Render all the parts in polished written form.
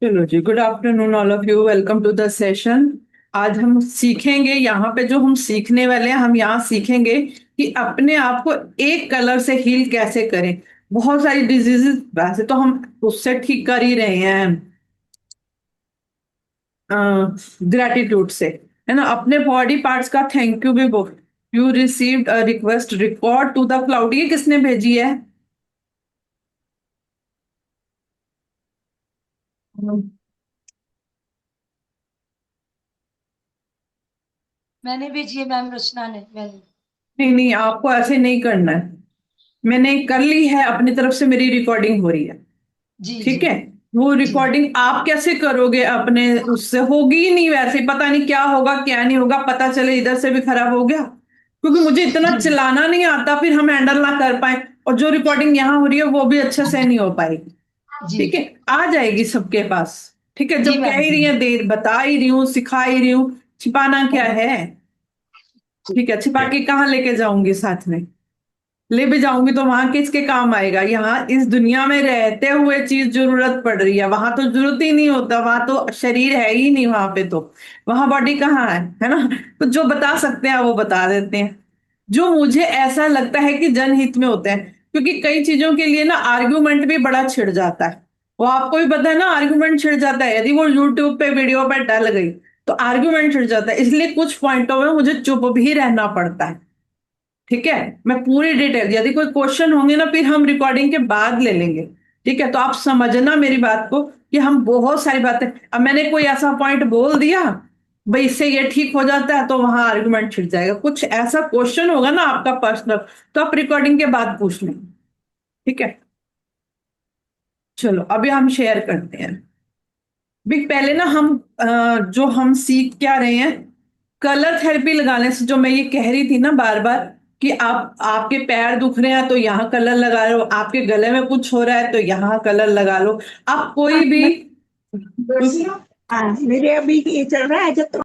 चलो जी, good afternoon all of you. Welcome to the session. आज हम सीखेंगे, यहाँ पे जो हम सीखने वाले हैं, हम यहाँ सीखेंगे कि अपने आप को एक कलर से हील कैसे करें। बहुत सारी डिजीजेस वैसे तो हम उससे ठीक कर ही रहे हैं, ग्रेटिट्यूड से, है ना। अपने बॉडी पार्ट्स का थैंक यू भी बोल। You received a request record to the cloud, ये किसने भेजी है? मैंने भेजी है मैम, रचना ने। मैंने। नहीं नहीं, आपको ऐसे नहीं करना है। मैंने कर ली है अपनी तरफ से, मेरी रिकॉर्डिंग हो रही है। जी ठीक जी। है। वो जी। रिकॉर्डिंग आप कैसे करोगे? अपने उससे होगी ही नहीं, वैसे ही पता नहीं क्या होगा क्या नहीं होगा, पता चले इधर से भी खराब हो गया, क्योंकि मुझे इतना जी। चिल्लाना नहीं आता, फिर हम हैंडल ना कर पाए, और जो रिकॉर्डिंग यहाँ हो रही है वो भी अच्छे से नहीं हो पाएगी। जी। ठीक है। आ जाएगी सबके पास। ठीक है, जी जब कह मैम ही जी। रही है, देर बता ही रही हूँ, सिखा ही रही हूँ, छिपाना क्या है? ठीक है, छिपा के कहाँ लेके जाऊंगी? साथ में ले भी जाऊंगी तो वहां किसके काम आएगा? यहाँ इस दुनिया में रहते हुए चीज जरूरत पड़ रही है, वहां तो जरूरत ही नहीं होता, वहां तो शरीर है ही नहीं, वहां पे तो वहां बॉडी कहाँ है ना। तो जो बता सकते हैं वो बता देते हैं, जो मुझे ऐसा लगता है कि जनहित में होते हैं, क्योंकि कई चीजों के लिए ना आर्ग्यूमेंट भी बड़ा छिड़ जाता है। वो आपको भी पता है ना, आर्ग्यूमेंट छिड़ जाता है, यदि वो यूट्यूब पे वीडियो पे डल गई तो आर्ग्यूमेंट छिड़ जाता है, इसलिए कुछ पॉइंटों में मुझे चुप भी रहना पड़ता है। ठीक है। मैं पूरी डिटेल, यदि कोई क्वेश्चन होंगे ना, फिर हम रिकॉर्डिंग के बाद ले लेंगे। ठीक है, तो आप समझना मेरी बात को कि हम बहुत सारी बातें, अब मैंने कोई ऐसा पॉइंट बोल दिया भाई इससे ये ठीक हो जाता है, तो वहां आर्गुमेंट छिड़ जाएगा। कुछ ऐसा क्वेश्चन होगा ना आपका पर्सनल, तो आप रिकॉर्डिंग के बाद पूछ लें। ठीक है। चलो अभी हम शेयर करते हैं। भी पहले ना हम जो हम सीख क्या रहे हैं, कलर थेरेपी लगाने से, जो मैं ये कह रही थी ना बार बार, कि आप आपके पैर दुख रहे हैं तो यहाँ कलर लगा लो, आपके गले में कुछ हो रहा है तो यहाँ कलर लगा लो। आप हाँ, कोई भी, हाँ, मेरे अभी ये चल रहा है जब।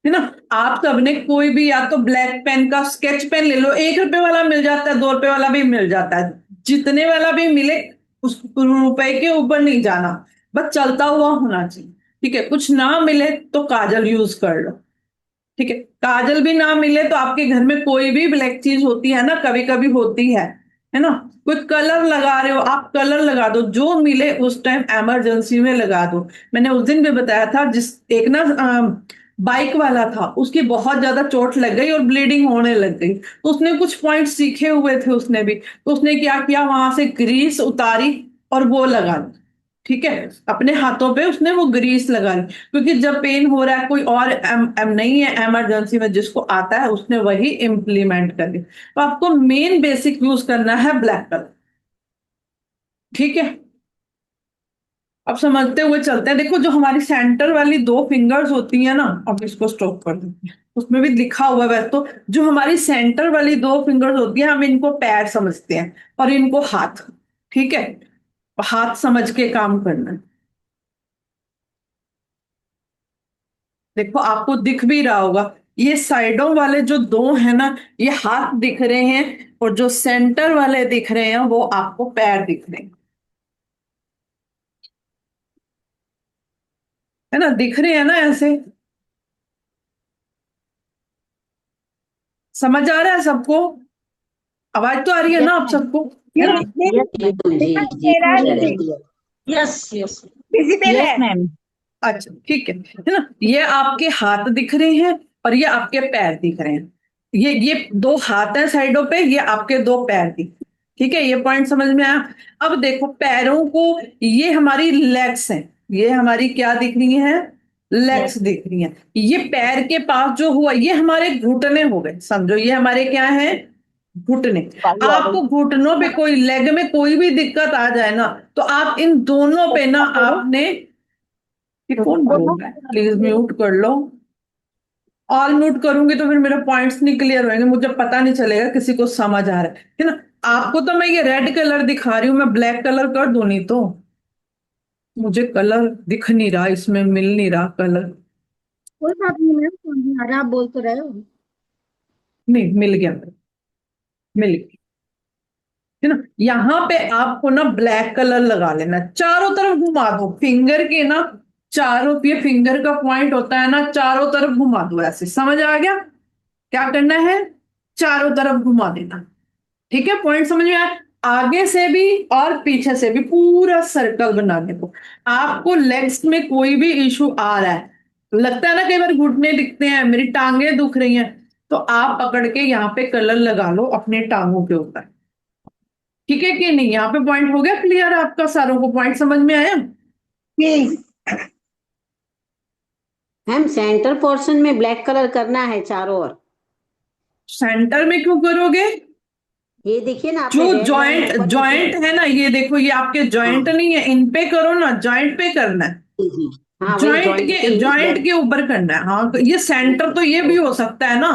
है ना, आप सबने कोई भी, या तो ब्लैक पेन का स्केच पेन ले लो, 1 रुपए वाला मिल जाता है, 2 रुपए वाला भी मिल जाता है, जितने वाला भी मिले, उस रुपए के ऊपर नहीं जाना, बस चलता हुआ होना चाहिए। ठीक है, कुछ ना मिले तो काजल यूज कर लो। ठीक है, काजल भी ना मिले तो आपके घर में कोई भी ब्लैक चीज होती है ना, कभी कभी होती है ना। कोई कलर लगा रहे हो, आप कलर लगा दो, जो मिले उस टाइम इमरजेंसी में लगा दो। मैंने उस दिन भी बताया था, जिस एक ना बाइक वाला था, उसकी बहुत ज्यादा चोट लग गई और ब्लीडिंग होने लग गई, तो उसने कुछ पॉइंट सीखे हुए थे उसने भी, तो उसने क्या किया, वहां से ग्रीस उतारी और वो लगा दी। ठीक है, अपने हाथों पे उसने वो ग्रीस लगा ली, क्योंकि जब पेन हो रहा है, कोई और नहीं है इमरजेंसी में जिसको आता है, उसने वही इम्प्लीमेंट कर लिया। तो आपको मेन बेसिक यूज करना है ब्लैक कलर। ठीक है, अब समझते हुए चलते हैं। देखो, जो हमारी सेंटर वाली 2 फिंगर्स होती है ना, अब इसको स्टॉप कर देते हैं, उसमें भी लिखा हुआ है वैसे तो, जो हमारी सेंटर वाली 2 फिंगर्स होती है, हम इनको पैर समझते हैं और इनको हाथ। ठीक है, हाथ समझ के काम करना है। देखो आपको दिख भी रहा होगा, ये साइडों वाले जो 2 है ना, ये हाथ दिख रहे हैं, और जो सेंटर वाले दिख रहे हैं वो आपको पैर दिख रहे हैं, है ना, दिख रहे हैं ना ऐसे। समझ आ रहा है सबको? आवाज तो आ रही है यस ना आप मैम। सबको? है ना। Yes yes ma'am. जी जी क्लियर है clear. Yes yes visible yes है। मैम। अच्छा ठीक है ना, ये आपके हाथ दिख रहे हैं और ये आपके पैर दिख रहे हैं। ये 2 हाथ हैं साइडों पे, ये आपके 2 पैर दिख। ठीक है, ये पॉइंट समझ में आया? अब देखो पैरों को, ये हमारी लेग्स हैं, ये हमारी क्या दिख रही है? Legs yes. दिख रही हैं। ये पैर के पास जो हुआ, ये हमारे घुटने हो गए, समझो ये हमारे क्या है? घुटने। वाली आ गई। आपको घुटनों पे कोई, लेग में कोई भी दिक्कत आ जाए ना, तो आप इन दोनों पे ना आपने, ये कौन बोल रहा है? प्लीज म्यूट कर लो। ऑल म्यूट करूंगी तो फिर मेरे पॉइंट्स नहीं क्लियर होंगे, मुझे पता नहीं चलेगा किसी को समझ आ रहा है ना। आपको तो मैं ये रेड कलर दिखा रही हूँ, मैं ब्लैक कलर कर दूं? नहीं तो मुझे कलर दिख नहीं रहा, इसमें मिल नहीं रहा कलर। कोई बात नहीं मैम, समझ में आ रहा है, आप बोल तो रहे हो। नहीं, मिल गया, मिल गया। है ना। यहाँ पे आपको ना ब्लैक कलर लगा लेना, चारों तरफ घुमा दो फिंगर के ना, चारों, ये फिंगर का पॉइंट होता है ना, चारों तरफ घुमा दो ऐसे, समझ आ गया क्या करना है, चारों तरफ घुमा देना। ठीक है, पॉइंट समझ में आया। आगे से भी और पीछे से भी पूरा सर्कल बनाने को। आपको लेग्स में कोई भी इशू आ रहा है, लगता है ना कई बार घुटने दिखते हैं, मेरी टांगे दुख रही हैं, तो आप पकड़ के यहाँ पे कलर लगा लो अपने टांगों के ऊपर। ठीक है कि नहीं, यहाँ पे पॉइंट हो गया क्लियर आपका, सारों को पॉइंट समझ में आया। जी मैम सेंटर पोर्शन में ब्लैक कलर करना है चारों ओर। सेंटर में क्यों करोगे, ये देखिए ना आपने जो रेड लाइन जॉइंट ऊपर जॉइंट है ना, ये देखो, ये आपके जॉइंट हाँ नहीं है, इन पे करो ना, जॉइंट पे करना है, जी जी हाँ वही जॉइंट जॉइंट पे के, ही जॉइंट ब्लैक। के ऊपर करना है। हाँ, तो ये सेंटर तो ये भी हो सकता है ना,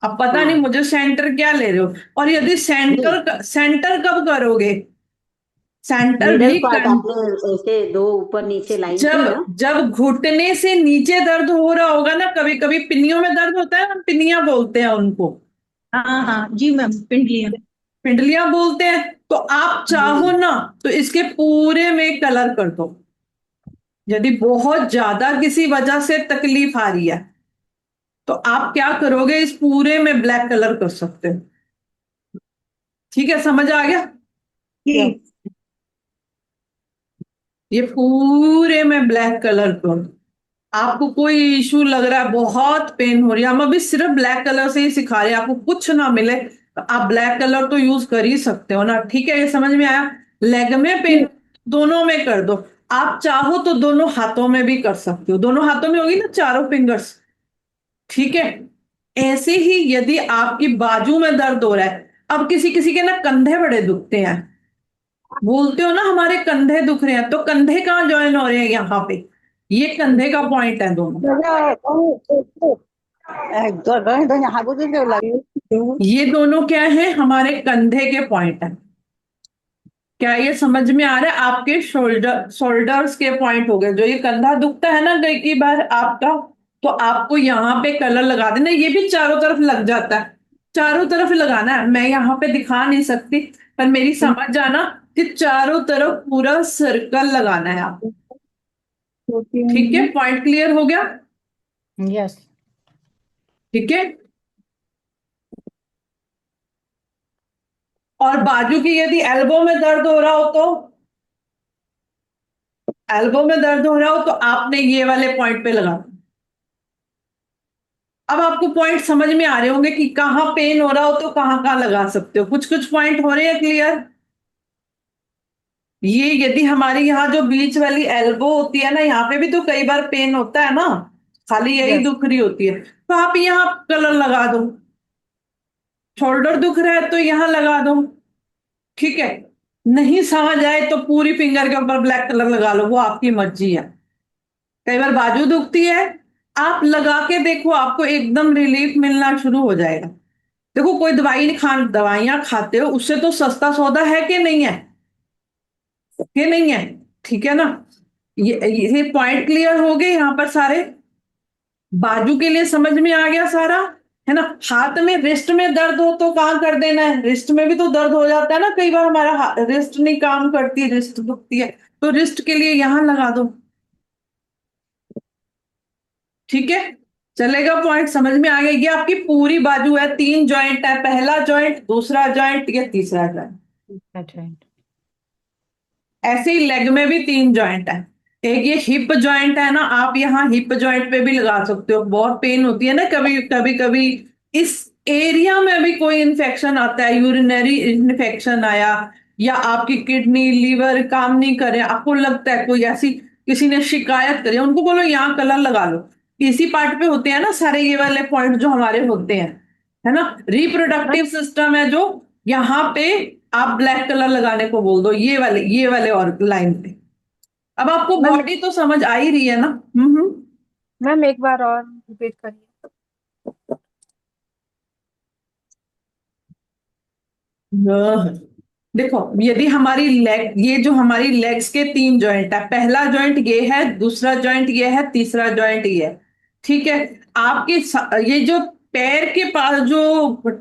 अब पता नहीं हाँ मुझे सेंटर क्या ले रहे हो। और यदि नहीं सेंटर, सेंटर कब करोगे, सेंटर मिडल भी पार्ट कर, आपने ऐसे दो ऊपर नीचे लाइन की जब ना। जब घुटने से नीचे दर्द हो रहा होगा ना, कभी कभी पिन्नियों में दर्द होता है ना, पिन्नियां बोलते हैं उनको, हाँ हाँ जी मैम, पिंडलियां। पिंडलियां बोलते हैं, तो आप चाहो जी ना तो इसके पूरे में कलर कर दो। यदि बहुत ज्यादा किसी वजह से तकलीफ आ रही है, तो आप क्या करोगे, इस पूरे में ब्लैक कलर कर सकते हो। ठीक है, समझ आ गया। जी ये पूरे में ब्लैक कलर करो। आपको कोई इशू लग रहा है, बहुत पेन हो रही है, हम अभी सिर्फ ब्लैक कलर से ही सिखा रहे हैं, आपको कुछ ना मिले तो आप ब्लैक कलर तो यूज कर ही सकते हो ना। ठीक है, ये समझ में आया। लेग में पेन, दोनों में कर दो। आप चाहो तो दोनों हाथों में भी कर सकते हो, दोनों हाथों में होगी ना चारों फिंगर्स। ठीक है, ऐसे ही यदि आपकी बाजू में दर्द हो रहा है, अब किसी किसी के ना कंधे बड़े दुखते हैं, बोलते हो ना हमारे कंधे दुख रहे हैं, तो कंधे कहाँ ज्वाइन हो रहे हैं, यहाँ पे, ये कंधे का पॉइंट है दोनों। ये दोनों क्या है, हमारे कंधे के पॉइंट है। क्या ये समझ में आ रहा है, आपके शोल्डर्स के पॉइंट हो गए। जो ये कंधा दुखता है ना कई कई बार आपका, तो आपको यहाँ पे कलर लगा देना, ये भी चारों तरफ लग जाता है, चारों तरफ लगाना है। मैं यहाँ पे दिखा नहीं सकती, पर मेरी समझ जाना कि चारों तरफ पूरा सर्कल लगाना है आप। ठीक है, पॉइंट क्लियर हो गया। यस। ठीक है, और बाजू की यदि एल्बो में दर्द हो रहा हो, तो एल्बो में दर्द हो रहा हो तो आपने ये वाले पॉइंट पे लगा। अब आपको पॉइंट समझ में आ रहे होंगे कि कहाँ पेन हो रहा हो तो कहाँ कहाँ लगा सकते हो, कुछ कुछ पॉइंट हो रहे हैं क्लियर। ये यदि हमारी यहाँ जो बीच वाली एल्बो होती है ना, यहाँ पे भी तो कई बार पेन होता है ना, खाली यही यस। दुख रही होती है, तो आप यहाँ कलर लगा दो। शोल्डर दुख रहा है तो यहाँ लगा दो। ठीक है, नहीं समझ आए तो पूरी फिंगर के ऊपर ब्लैक कलर लगा लो, वो आपकी मर्जी है। कई बार बाजू दुखती है, आप लगा के देखो, आपको एकदम रिलीफ मिलना शुरू हो जाएगा। देखो, कोई दवाइयां खाते हो, उससे तो सस्ता सौदा है कि नहीं है, कि नहीं है। ठीक है ना, ये पॉइंट क्लियर हो गए यहाँ पर सारे। बाजू के लिए समझ में आ गया सारा, है ना। हाथ में, रिस्ट में दर्द हो तो कहाँ कर देना है, रिस्ट में भी तो दर्द हो जाता है ना कई बार, हमारा रिस्ट नहीं काम करती, रिस्ट दुखती है, तो रिस्ट के लिए यहां लगा दो। ठीक है, चलेगा, पॉइंट समझ में आ गया। ये आपकी पूरी बाजू है, तीन जॉइंट है, पहला जॉइंट, दूसरा जॉइंट, ये तीसरा जॉइंट। अच्छा। ऐसे ही लेग में भी तीन जॉइंट है। एक ये हिप जॉइंट है ना, आप यहाँ हिप जॉइंट पे भी लगा सकते हो, बहुत पेन होती है ना कभी कभी कभी, इस एरिया में भी कोई इन्फेक्शन आता है, यूरिनरी इन्फेक्शन आया, या आपकी किडनी लीवर काम नहीं करे, आपको लगता है कोई ऐसी, किसी ने शिकायत करी, उनको बोलो यहाँ कलर लगा लो। इसी पार्ट पे होते हैं ना सारे ये वाले पॉइंट जो हमारे होते हैं, है ना। रिप्रोडक्टिव सिस्टम है जो, यहाँ पे आप ब्लैक कलर लगाने को बोल दो, ये वाले और लाइन पे। अब आपको मैम बॉडी तो समझ आ ही रही है ना। मैम एक बार और रिपीट करिए। देखो, यदि हमारी लेग, ये जो हमारी लेग्स के तीन जॉइंट है, पहला जॉइंट ये है, दूसरा जॉइंट ये है, तीसरा जॉइंट ये है। ठीक है, आपके ये जो पैर के पास जो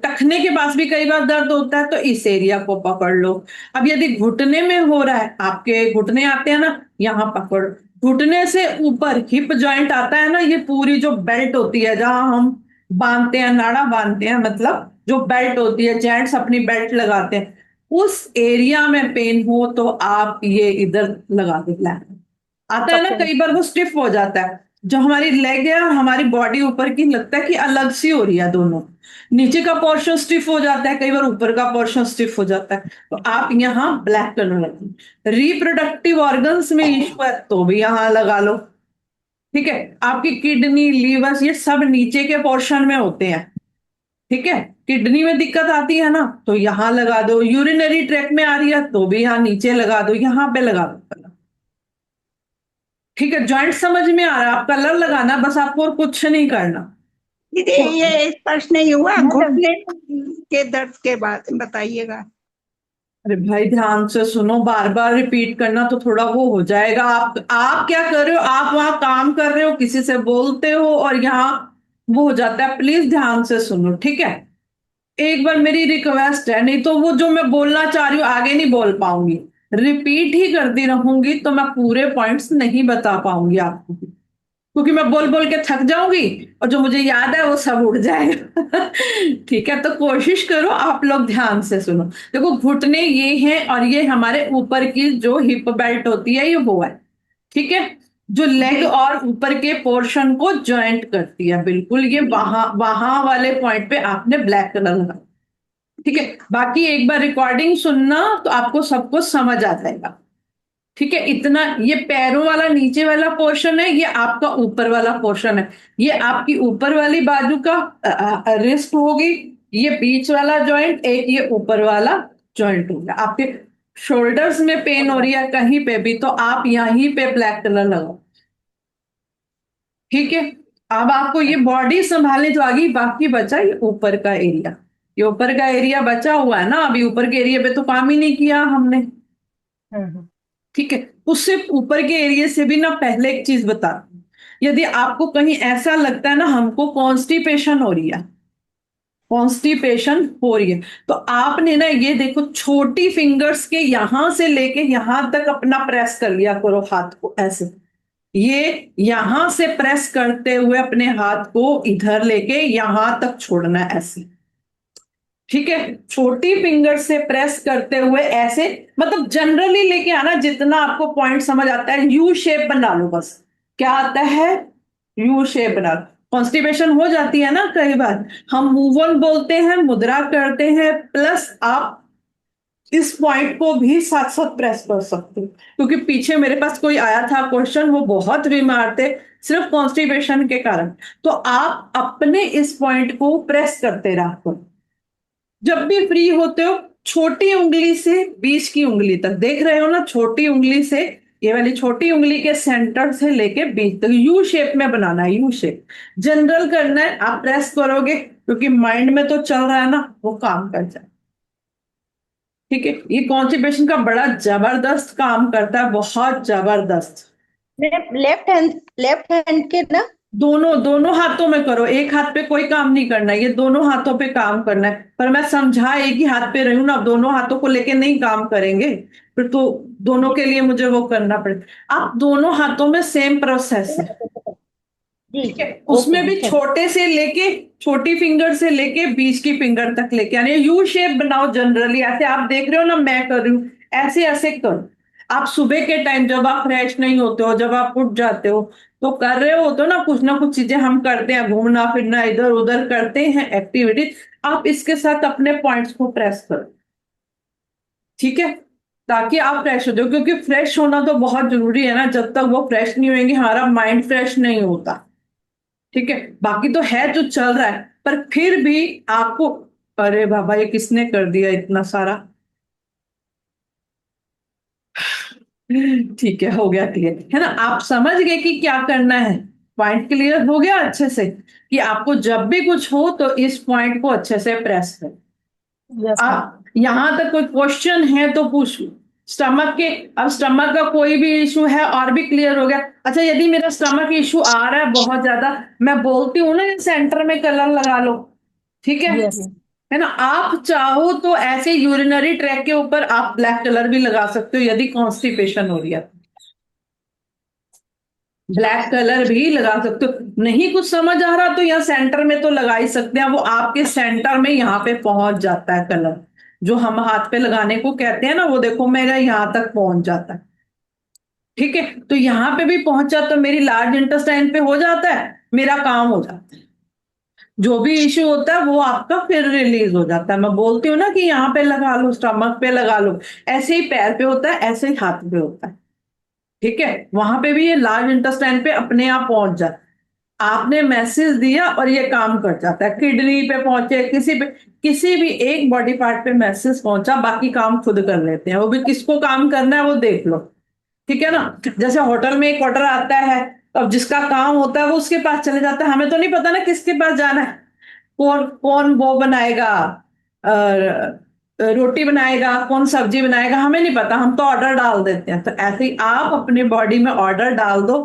टखने के पास भी कई बार दर्द होता है, तो इस एरिया को पकड़ लो। अब यदि घुटने में हो रहा है, आपके घुटने आते हैं ना, यहाँ पकड़ो। घुटने से ऊपर हिप जॉइंट आता है ना, ये पूरी जो बेल्ट होती है जहां हम बांधते हैं, नाड़ा बांधते हैं, मतलब जो बेल्ट होती है, जेंट्स अपनी बेल्ट लगाते हैं, उस एरिया में पेन हो तो आप ये इधर लगा दो ब्लैक। आता है ना, Okay. कई बार वो स्टिफ हो जाता है, जो हमारी लेग है और हमारी बॉडी ऊपर की लगता है कि अलग सी हो रही है दोनों। नीचे का पोर्शन स्टिफ हो जाता है, कई बार ऊपर का पोर्शन स्टिफ हो जाता है, तो आप यहाँ ब्लैक कलर लगाइए। रिप्रोडक्टिव ऑर्गन्स में इश्यू है तो भी यहाँ लगा लो। ठीक है, आपकी किडनी, लीवर, ये सब नीचे के पोर्शन में होते हैं। ठीक है, किडनी में दिक्कत आती है ना, तो यहाँ लगा दो। यूरिनरी ट्रैक में आ रही है तो भी यहाँ नीचे लगा दो, यहाँ पे लगा दो कलर। ठीक है, जॉइंट समझ में आ रहा है? आप कलर लगाना बस, आपको और कुछ नहीं करना। दीदी ये स्पर्श नहीं हुआ घुटने के दर्द के बाद बताइएगा। अरे भाई ध्यान से सुनो, बार बार रिपीट करना तो थोड़ा वो हो जाएगा। आप क्या कर रहे हो, आप वहां काम कर रहे हो, किसी से बोलते हो और यहाँ वो हो जाता है। प्लीज ध्यान से सुनो, ठीक है? एक बार मेरी रिक्वेस्ट है, नहीं तो वो जो मैं बोलना चाह रही हूँ आगे नहीं बोल पाऊंगी। रिपीट ही करती रहूंगी तो मैं पूरे पॉइंट्स नहीं बता पाऊंगी आपको, क्योंकि मैं बोल बोल के थक जाऊंगी और जो मुझे याद है वो सब उड़ जाएगा। ठीक है, तो कोशिश करो आप लोग ध्यान से सुनो। देखो, घुटने ये हैं और ये हमारे ऊपर की जो हिप बेल्ट होती है, ये वो है। ठीक है, जो लेग और ऊपर के पोर्शन को ज्वाइंट करती है, बिल्कुल ये वहां वहां वाले पॉइंट पे आपने ब्लैक कलर लगा। ठीक है, बाकी एक बार रिकॉर्डिंग सुनना तो आपको सब कुछ समझ आ जाएगा। ठीक है, इतना। ये पैरों वाला नीचे वाला पोर्शन है, ये आपका ऊपर वाला पोर्शन है। ये आपकी ऊपर वाली बाजू का रिस्ट होगी, ये बीच वाला जॉइंट, एक ये ऊपर वाला जॉइंट होगा। आपके शोल्डर्स में पेन हो रही है कहीं पे भी, तो आप यहीं पे ब्लैक कलर लगाओ। ठीक है, अब आपको ये बॉडी संभालने जो आ गई, बाकी बचा ये ऊपर का एरिया। ये ऊपर का एरिया बचा हुआ है ना, अभी ऊपर के एरिया पे तो काम ही नहीं किया हमने। ठीक है, उससे ऊपर के एरिया से भी ना पहले एक चीज बता दूं। यदि आपको कहीं ऐसा लगता है ना हमको कॉन्स्टिपेशन हो रही है, कॉन्स्टिपेशन हो रही है, तो आपने ना ये देखो, छोटी फिंगर्स के यहां से लेके यहां तक अपना प्रेस कर लिया करो हाथ को ऐसे। ये यहां से प्रेस करते हुए अपने हाथ को इधर लेके यहां तक छोड़ना है ऐसे। ठीक है, छोटी फिंगर से प्रेस करते हुए ऐसे, मतलब जनरली लेके आना, जितना आपको पॉइंट समझ आता है। यू शेप बना लो बस। क्या आता है? यू शेप बना लो। कॉन्स्टिपेशन हो जाती है ना कई बार, हम मूव ऑन बोलते हैं, मुद्रा करते हैं, प्लस आप इस पॉइंट को भी साथ साथ प्रेस कर सकते हो। क्योंकि पीछे मेरे पास कोई आया था क्वेश्चन, वो बहुत बीमार थे सिर्फ कॉन्स्टिपेशन के कारण, तो आप अपने इस पॉइंट को प्रेस करते रहो। जब भी फ्री होते हो, छोटी उंगली से बीच की उंगली तक, देख रहे हो ना, छोटी उंगली से, ये वाली छोटी उंगली के सेंटर से लेके बीच तक यू शेप में बनाना है। यू शेप जनरल करना है, आप प्रेस करोगे क्योंकि माइंड में तो चल रहा है ना, वो काम कर जाए। ठीक है, ये कॉन्स्टिपेशन का बड़ा जबरदस्त काम करता है, बहुत जबरदस्त। लेफ्ट हैंड के ना दोनों दोनों हाथों में करो, एक हाथ पे कोई काम नहीं करना है, ये दोनों हाथों पे काम करना है। पर मैं समझा एक ही हाथ पे रही हूं ना, अब दोनों हाथों को लेके नहीं काम करेंगे, फिर तो दोनों के लिए मुझे वो करना पड़ेगा। आप दोनों हाथों में सेम प्रोसेस है। ठीक है, उसमें भी छोटे से लेके, छोटी फिंगर से लेके बीच की फिंगर तक लेके यानी यू शेप बनाओ। जनरली ऐसे आप देख रहे हो ना मैं कर रही हूँ, ऐसे ऐसे करो। आप सुबह के टाइम जब आप फ्रेश नहीं होते हो, जब आप उठ जाते हो, तो कर रहे हो तो ना कुछ चीजें हम करते हैं, घूमना फिरना इधर उधर करते हैं एक्टिविटी, आप इसके साथ अपने पॉइंट्स को प्रेस करो। ठीक है, ताकि आप फ्रेश हो जाओ, क्योंकि फ्रेश होना तो बहुत जरूरी है ना, जब तक वो फ्रेश नहीं होंगे हमारा माइंड फ्रेश नहीं होता। ठीक है, बाकी तो है जो चल रहा है, पर फिर भी आपको, अरे बाबा ये किसने कर दिया इतना सारा। ठीक है, हो गया क्लियर है ना, आप समझ गए कि क्या करना है। पॉइंट क्लियर हो गया अच्छे से, कि आपको जब भी कुछ हो तो इस पॉइंट को अच्छे से प्रेस करें। Yes, ma'am. आप यहां तक कोई क्वेश्चन है तो पूछ लो। स्टमक के, अब स्टमक का कोई भी इशू है और भी क्लियर हो गया। अच्छा, यदि मेरा स्टमक इशू आ रहा है बहुत ज्यादा, मैं बोलती हूँ ना सेंटर में कलर लगा लो, ठीक है ना। आप चाहो तो ऐसे यूरिनरी ट्रैक के ऊपर आप ब्लैक कलर भी लगा सकते हो यदि कॉन्स्टिपेशन हो रही है, ब्लैक कलर भी लगा सकते हो। नहीं कुछ समझ आ रहा तो यहाँ सेंटर में तो लगा ही सकते हैं, वो आपके सेंटर में यहाँ पे पहुंच जाता है कलर, जो हम हाथ पे लगाने को कहते हैं ना, वो देखो मेरा यहाँ तक पहुंच जाता है, ठीक है। तो यहाँ पे भी पहुंचा तो मेरी लार्ज इंटेस्टाइन पे हो जाता है, मेरा काम हो जाता है, जो भी इश्यू होता है वो आपका फिर रिलीज हो जाता है। मैं बोलती हूँ ना कि यहाँ पे लगा लो, स्टमक पे लगा लो, ऐसे ही पैर पे होता है, ऐसे ही हाथ पे होता है, ठीक है। वहां पे भी ये लार्ज इंटेस्टाइन पे अपने आप पहुंच जाता है, आपने मैसेज दिया और ये काम कर जाता है। किडनी पे पहुंचे, किसी भी एक बॉडी पार्ट पे मैसेज पहुंचा, बाकी काम खुद कर लेते हैं, वो भी किसको काम करना है वो देख लो, ठीक है ना। जैसे होटल में एक ऑर्डर आता है, अब जिसका काम होता है वो उसके पास चले जाता है, हमें तो नहीं पता ना किसके पास जाना है, कौन कौन वो बनाएगा, रोटी बनाएगा, कौन सब्जी बनाएगा, हमें नहीं पता, हम तो ऑर्डर डाल देते हैं। तो ऐसे ही आप अपने बॉडी में ऑर्डर डाल दो,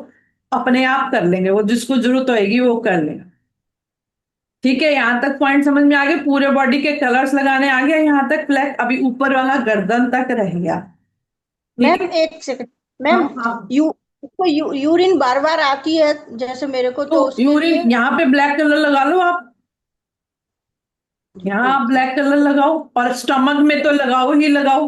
अपने आप कर लेंगे, वो जिसको जरूरत होगी वो कर लेगा, ठीक है। यहां तक पॉइंट समझ में आ गए, पूरे बॉडी के कलर्स लगाने आ गया, यहाँ तक ब्लैक, अभी ऊपर वाला गर्दन तक रह गया, ठीक मैम है। एक सेकंड। हाँ मैम हाँ, यूरिन बार बार आती है जैसे मेरे को, तो तो उसके लिए। यूरिन यहाँ पे ब्लैक कलर लगा लो आप, यहाँ आप ओके ब्लैक कलर लगाओ, और स्टमक में तो लगाओ ही लगाओ,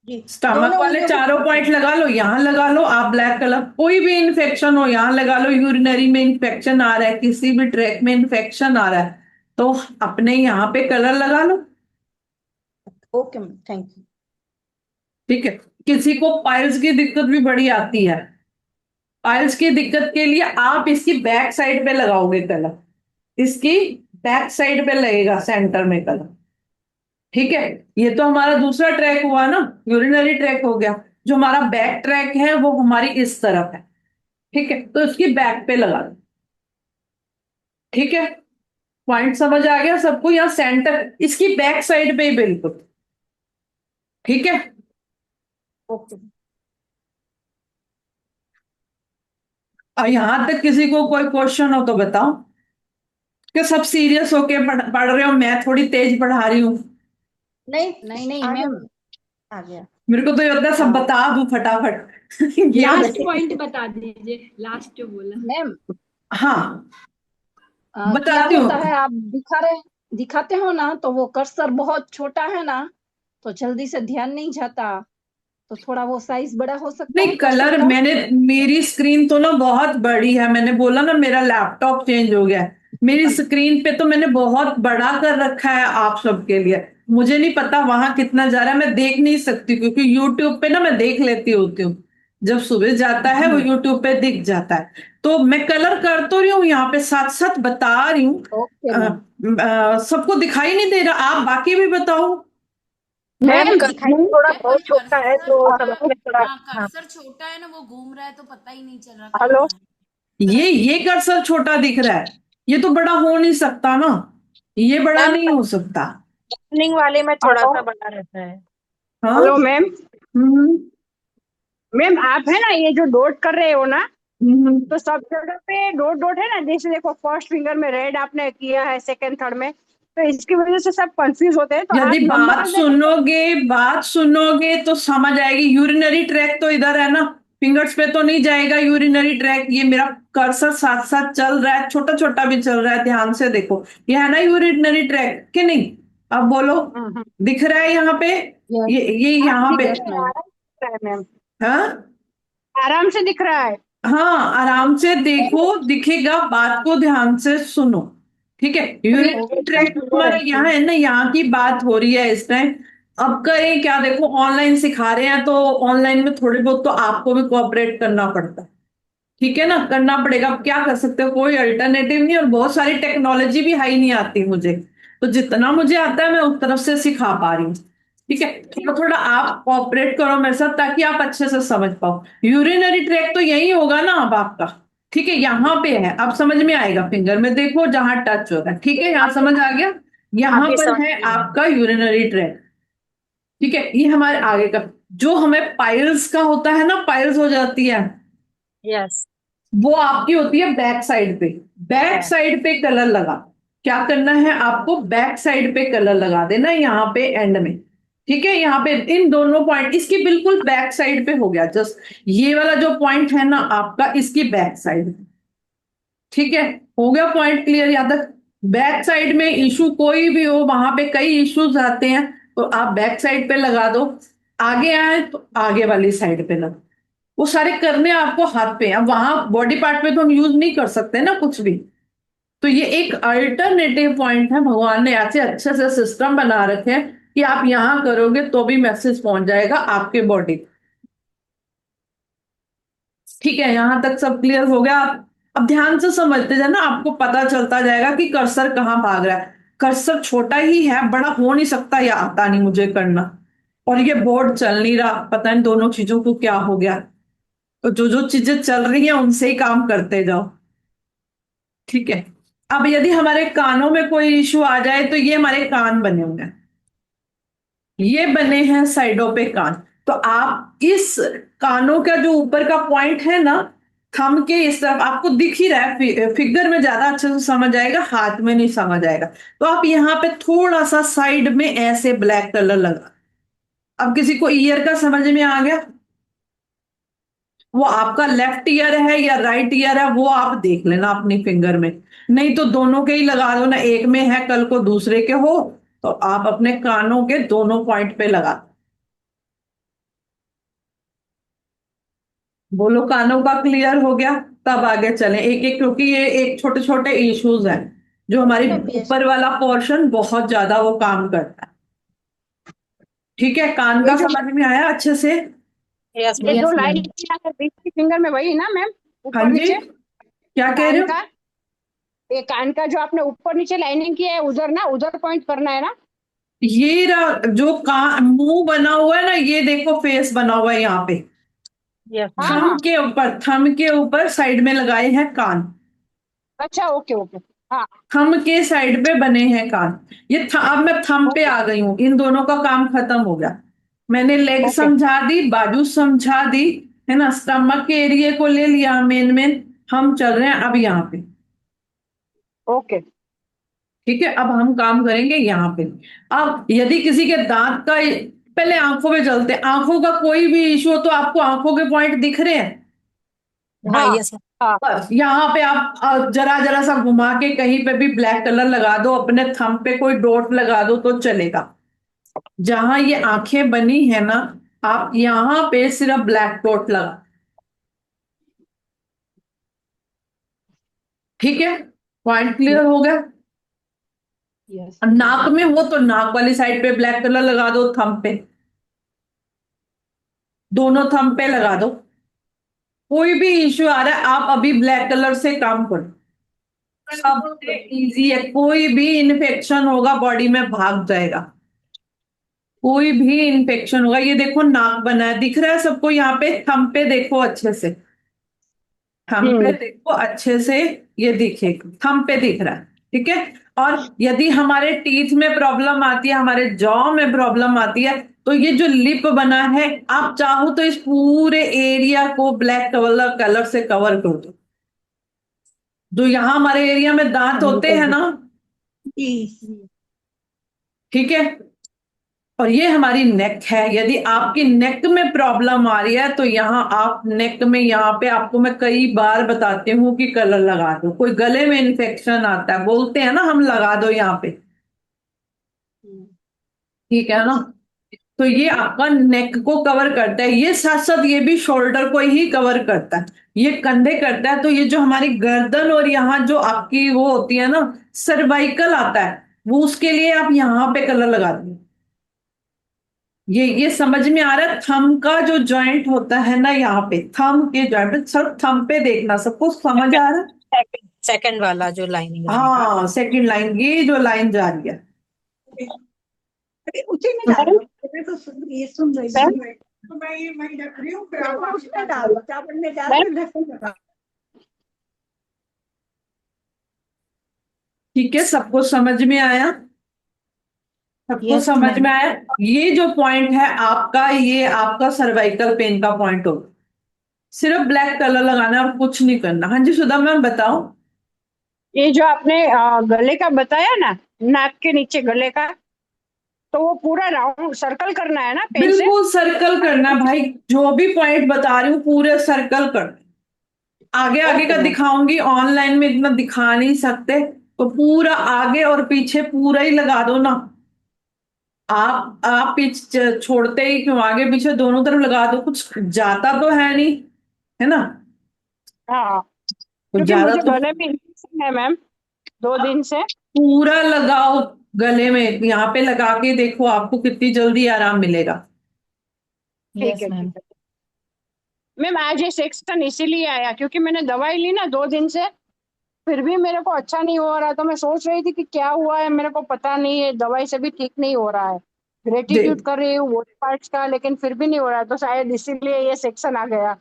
जी। स्टमक दोनों वाले उंगलियों को। चारों पॉइंट लगा लो, यहाँ लगा लो आप ब्लैक कलर, कोई भी इन्फेक्शन हो यहाँ लगा लो, यूरिनरी में इन्फेक्शन आ रहा है, किसी भी ट्रैक में इन्फेक्शन आ रहा है, तो अपने यहाँ पे कलर लगा लो, ओके मैम, थैंक यू। ठीक है। किसी को पाइल्स की दिक्कत भी बड़ी आती है, पाइल्स की दिक्कत के लिए आप इसकी बैक साइड पे लगाओगे कलर, इसकी बैक साइड पे लगेगा सेंटर में कलर, ठीक है। ये तो हमारा दूसरा ट्रैक हुआ ना, यूरिनरी ट्रैक हो गया। जो हमारा बैक ट्रैक है वो हमारी इस तरफ है, ठीक है, तो इसकी बैक पे लगा दो, ठीक है। पॉइंट समझ आ गया सबको, यहाँ सेंटर इसकी बैक साइड पे ही बिल्कुल, ठीक है। ओके और यहां तक किसी को कोई क्वेश्चन हो तो बताओ, कि सब सीरियस होके पढ़ रहे हो, मैं थोड़ी तेज पढ़ा रही हूँ, नहीं नहीं नहीं आ मैम, गया आ गया। मेरे को तो ये होता है सब हाँ बता दूं फटाफट ये लास्ट पॉइंट बता दीजिए, लास्ट जो बोला। मैम हाँ, क्या बताती होता हूँ। है, आप दिखाते हो ना, तो वो कर्सर बहुत छोटा है ना, तो जल्दी से ध्यान नहीं जाता, तो थोड़ा वो साइज बड़ा हो सकता है नहीं कर्सर कलर का। मैंने, मेरी स्क्रीन तो ना बहुत बड़ी है, मैंने बोला ना मेरा लैपटॉप चेंज हो गया है, मेरी स्क्रीन पे तो मैंने बहुत बड़ा कर रखा है आप सबके लिए, मुझे नहीं पता वहां कितना जा रहा है, मैं देख नहीं सकती, क्योंकि यूट्यूब पे ना मैं देख लेती होती हूँ, जब सुबह जाता है वो यूट्यूब पे दिख जाता है। तो मैं कलर कर तो रही हूँ यहाँ पे, साथ साथ बता रही हूँ। Okay ma'am. सबको दिखाई नहीं दे रहा, आप बाकी भी बताओ। मैम मैम कर्सर थोड़ा बहुत छोटा है तो समझ में थोड़ा। हाँ हाँ, कर्सर छोटा है ना, वो घूम रहा है तो पता ही नहीं चल रहा हेलो। कहाँ है। ये कर्सर छोटा दिख रहा है, ये तो बड़ा हो नहीं सकता ना, ये बड़ा मैम नहीं हो सकता। टाइमिंग वाले में थोड़ा सा बना रहता है। हाँ। Hello ma'am. हम्म मैम आप है ना, ये जो डॉट कर रहे हो ना, हम्म। तो सब जगह पे डॉट डॉट है ना, जैसे देखो फर्स्ट फिंगर में रेड आपने किया है, सेकंड थर्ड में, तो इसकी वजह से सब कंफ्यूज होते हैं, तो यदि आप नंबर देके। बात सुनोगे तो समझ आएगी, यूरिनरी ट्रैक तो इधर है ना, फिंगर्स पे तो नहीं जाएगा यूरिनरी ट्रैक, ये मेरा कर्सर साथ साथ चल रहा है, छोटा छोटा भी चल रहा है, ध्यान से देखो, ये है ना यूरिनरी ट्रैक कि नहीं, अब बोलो, हम्म। दिख रहा है यहाँ पे, यस ये हाँ, यहाँ दिख पे, यस रहा है, मैम। आराम से दिख रहा है मैम, हाँ आराम से दिख रहा है। हाँ, आराम से देखो, दिखेगा, बात को ध्यान से सुनो, ठीक है। यूरिनरी ओके ट्रैक हमारा यहाँ है ना, यहाँ की बात हो रही है इस टाइम। अब करें क्या, देखो ऑनलाइन सिखा रहे हैं तो ऑनलाइन में थोड़ी बहुत तो आपको भी कोऑपरेट करना पड़ता है, ठीक है ना, करना पड़ेगा, अब क्या कर सकते हो, कोई अल्टरनेटिव नहीं, और बहुत सारी टेक्नोलॉजी भी हाई नहीं आती मुझे, तो जितना मुझे आता है मैं उस तरफ से सिखा पा रही हूँ, ठीक है। थोड़ा थोड़ा आप कोऑपरेट करो मेरे साथ ताकि आप अच्छे से समझ पाओ। यूरिनरी ट्रैक तो यही होगा ना अब आपका, ठीक है, यहाँ पे है, अब समझ में आएगा, फिंगर में देखो जहां टच होता है, ठीक है, यहाँ समझ आ गया, यहाँ आप ये पर समझ है आपका यूरिनरी ट्रैक, ठीक है, ये हमारे आगे का। जो हमें पाइल्स का होता है ना, पाइल्स हो जाती है, यस वो आपकी होती है बैक साइड पे। बैक साइड पे कलर लगा, क्या करना है आपको, बैक साइड पे कलर लगा देना यहाँ पे एंड में। ठीक है, यहाँ पे इन दोनों पॉइंट, इसकी बिल्कुल बैक साइड पे हो गया, जस्ट ये वाला जो पॉइंट है ना आपका, इसकी बैक साइड। ठीक है, हो गया पॉइंट क्लियर यहाँ तक। बैक साइड में इशू कोई भी हो, वहां पे कई इश्यूज आते हैं, तो आप बैक साइड पे लगा दो। आगे आए तो आगे वाली साइड पे लगा, वो सारे करने आपको हाथ पे। अब वहां बॉडी पार्ट पे तो हम यूज नहीं कर सकते ना कुछ भी, तो ये एक अल्टरनेटिव पॉइंट है। भगवान ने ऐसे अच्छे से सिस्टम बना रखे हैं कि आप यहां करोगे तो भी मैसेज पहुंच जाएगा आपके बॉडी। ठीक है, यहां तक सब क्लियर हो गया। अब ध्यान से समझते जाना, आपको पता चलता जाएगा कि कर्सर कहाँ भाग रहा है। कर्सर छोटा ही है, बड़ा हो नहीं सकता, या आता नहीं मुझे करना। और ये बोर्ड चल नहीं रहा, पता नहीं दोनों चीजों को क्या हो गया। तो जो जो चीजें चल रही हैं उनसे ही काम करते जाओ। ठीक है, अब यदि हमारे कानों में कोई इश्यू आ जाए, तो ये हमारे कान बने हुए हैं, ये बने हैं साइडों पे कान। तो आप इस कानों का जो ऊपर का पॉइंट है ना, थंब के इस तरफ आपको दिख ही रहा है, फिगर में ज्यादा अच्छे से समझ आएगा, हाथ में नहीं समझ आएगा। तो आप यहाँ पे थोड़ा सा साइड में ऐसे ब्लैक कलर लगा। अब किसी को ईयर का समझ में आ गया, वो आपका लेफ्ट ईयर है या राइट ईयर है, वो आप देख लेना अपनी फिंगर में। नहीं तो दोनों के ही लगा दो ना, एक में है कल को दूसरे के हो, तो आप अपने कानों के दोनों पॉइंट पे लगा दो। बोलो कानों का क्लियर हो गया। तब आगे चलें एक एक, क्योंकि ये एक छोटे छोटे इश्यूज हैं जो हमारी ऊपर वाला पोर्शन बहुत ज्यादा वो काम करता है। ठीक है, कान का ये जो समझ में आया अच्छे से। यस ये जो लाइन है बीच की फिंगर में, वही ना मैम, हाँ ऊपर जी, नीचे क्या कह रहे कान हो। का, ये कान का जो आपने ऊपर नीचे लाइनिंग की है, उधर ना, उधर पॉइंट करना है ना। ये जो कान मुंह बना हुआ है ना, ये देखो फेस बना हुआ है यहाँ पे, यस हाँ हाँ, थंब के ऊपर साइड में लगाए हैं कान। अच्छा ओके ओके, हाँ थंब के साइड पे बने हैं कान। अब मैं थंब पे ओके आ गई हूँ, इन दोनों का काम खत्म हो गया। मैंने लेग ओके समझा दी, बाजू समझा दी, है ना, स्टमक के एरिया को ले लिया मेन मेन। हम चल रहे हैं अब यहाँ पे। ओके ठीक है, अब हम काम करेंगे यहाँ पे। अब यदि किसी के दांत का, पहले आंखों पे चलते हैं। आंखों का कोई भी इशू हो तो आपको आंखों के पॉइंट दिख रहे हैं। हाँ यस हाँ बस यहाँ पे आप जरा जरा सा घुमा के कहीं पे भी ब्लैक कलर लगा दो, अपने थंब पे कोई डॉट लगा दो तो चलेगा। जहां ये आंखें बनी है ना, आप यहां पे सिर्फ ब्लैक डॉट लगा। ठीक है, पॉइंट क्लियर हो गया। यस और नाक में हो तो नाक वाली साइड पे ब्लैक कलर लगा दो, थंब पे, दोनों थंब पे लगा दो। कोई भी इश्यू आ रहा है, आप अभी ब्लैक कलर से काम करो, सबसे इजी है। कोई भी इन्फेक्शन होगा बॉडी में भाग जाएगा, कोई भी इन्फेक्शन होगा। ये देखो नाक बना है, दिख रहा है सबको, यहाँ पे थंब पे देखो अच्छे से, थंब पे देखो अच्छे से, ये दिखेगा, थंब पे दिख रहा है। ठीक है, और यदि हमारे टीथ में प्रॉब्लम आती है, हमारे जॉ में प्रॉब्लम आती है, तो ये जो लिप बना है, आप चाहो तो इस पूरे एरिया को ब्लैक कलर से कवर कर दो। जो यहाँ हमारे एरिया में दांत होते हैं ना, जी ठीक है, और ये हमारी नेक है। यदि आपकी नेक में प्रॉब्लम आ रही है, तो यहाँ आप नेक में, यहाँ पे आपको मैं कई बार बताती हूँ कि कलर लगा दो। कोई गले में इन्फेक्शन आता है, बोलते हैं ना हम, लगा दो यहाँ पे। ठीक है ना, तो ये आपका नेक को कवर करता है, ये साथ साथ ये भी शोल्डर को ही कवर करता है, ये कंधे करता है। तो ये जो हमारी गर्दन और यहाँ जो आपकी वो होती है ना, सर्वाइकल आता है, वो उसके लिए आप यहाँ पे कलर लगा दें। ये समझ में आ रहा है। थंब का जो जॉइंट होता है ना, यहाँ पे थंब के जॉइंट पे, सिर्फ थंब पे देखना, सबको समझ आ रहा है। सेकंड वाला जो लाइनिंग हाँ, सेकंड लाइन, ये जो लाइन जा रही है, अरे उसी में डालो, मैं तो ये सुन रही हूँ, तो मैं रख रही हूँ, फिर आप उसमें डालो, चावल में डाल के ढक्कन लगा। ठीक है, सबको समझ में आया। सबको Yes, समझ ma'am. में आया? ये जो पॉइंट है आपका, ये आपका सर्वाइकल पेन का पॉइंट होगा। सिर्फ ब्लैक कलर लगाना और कुछ नहीं करना। हाँ जी सुधा मैम बताओ। ये जो आपने गले का बताया ना, नाक के नीचे गले का, तो वो पूरा राउंड सर्कल करना है ना पेन से? बिल्कुल सर्कल करना भाई, जो भी पॉइंट बता रही हूँ पूरे सर्कल करना। आगे आगे ओके का मैम। दिखाऊंगी, ऑनलाइन में इतना दिखा नहीं सकते, तो पूरा आगे और पीछे पूरा ही लगा दो ना। आप पीछे छोड़ते ही क्यों, आगे पीछे दोनों तरफ लगा दो, कुछ जाता तो है नहीं, है ना? हाँ, तो क्योंकि ज्यादा मुझे तो गले में इन्फेक्शन है मैम 2 दिन से। पूरा लगाओ गले में, यहाँ पे लगा के देखो आपको कितनी जल्दी आराम मिलेगा। ठीक Yes, है, ma'am. ठीक है मैम। आज ये सेक्शन इसीलिए आया क्योंकि मैंने दवाई ली ना 2 दिन से, फिर भी मेरे को अच्छा नहीं हो रहा, तो मैं सोच रही थी कि क्या हुआ है, मेरे को पता नहीं है, दवाई से भी ठीक नहीं हो रहा है। दे ग्रेटिट्यूड कर रही हूँ बॉडी पार्ट्स का, लेकिन फिर भी नहीं हो रहा है, तो शायद इसीलिए ये सेक्शन आ गया।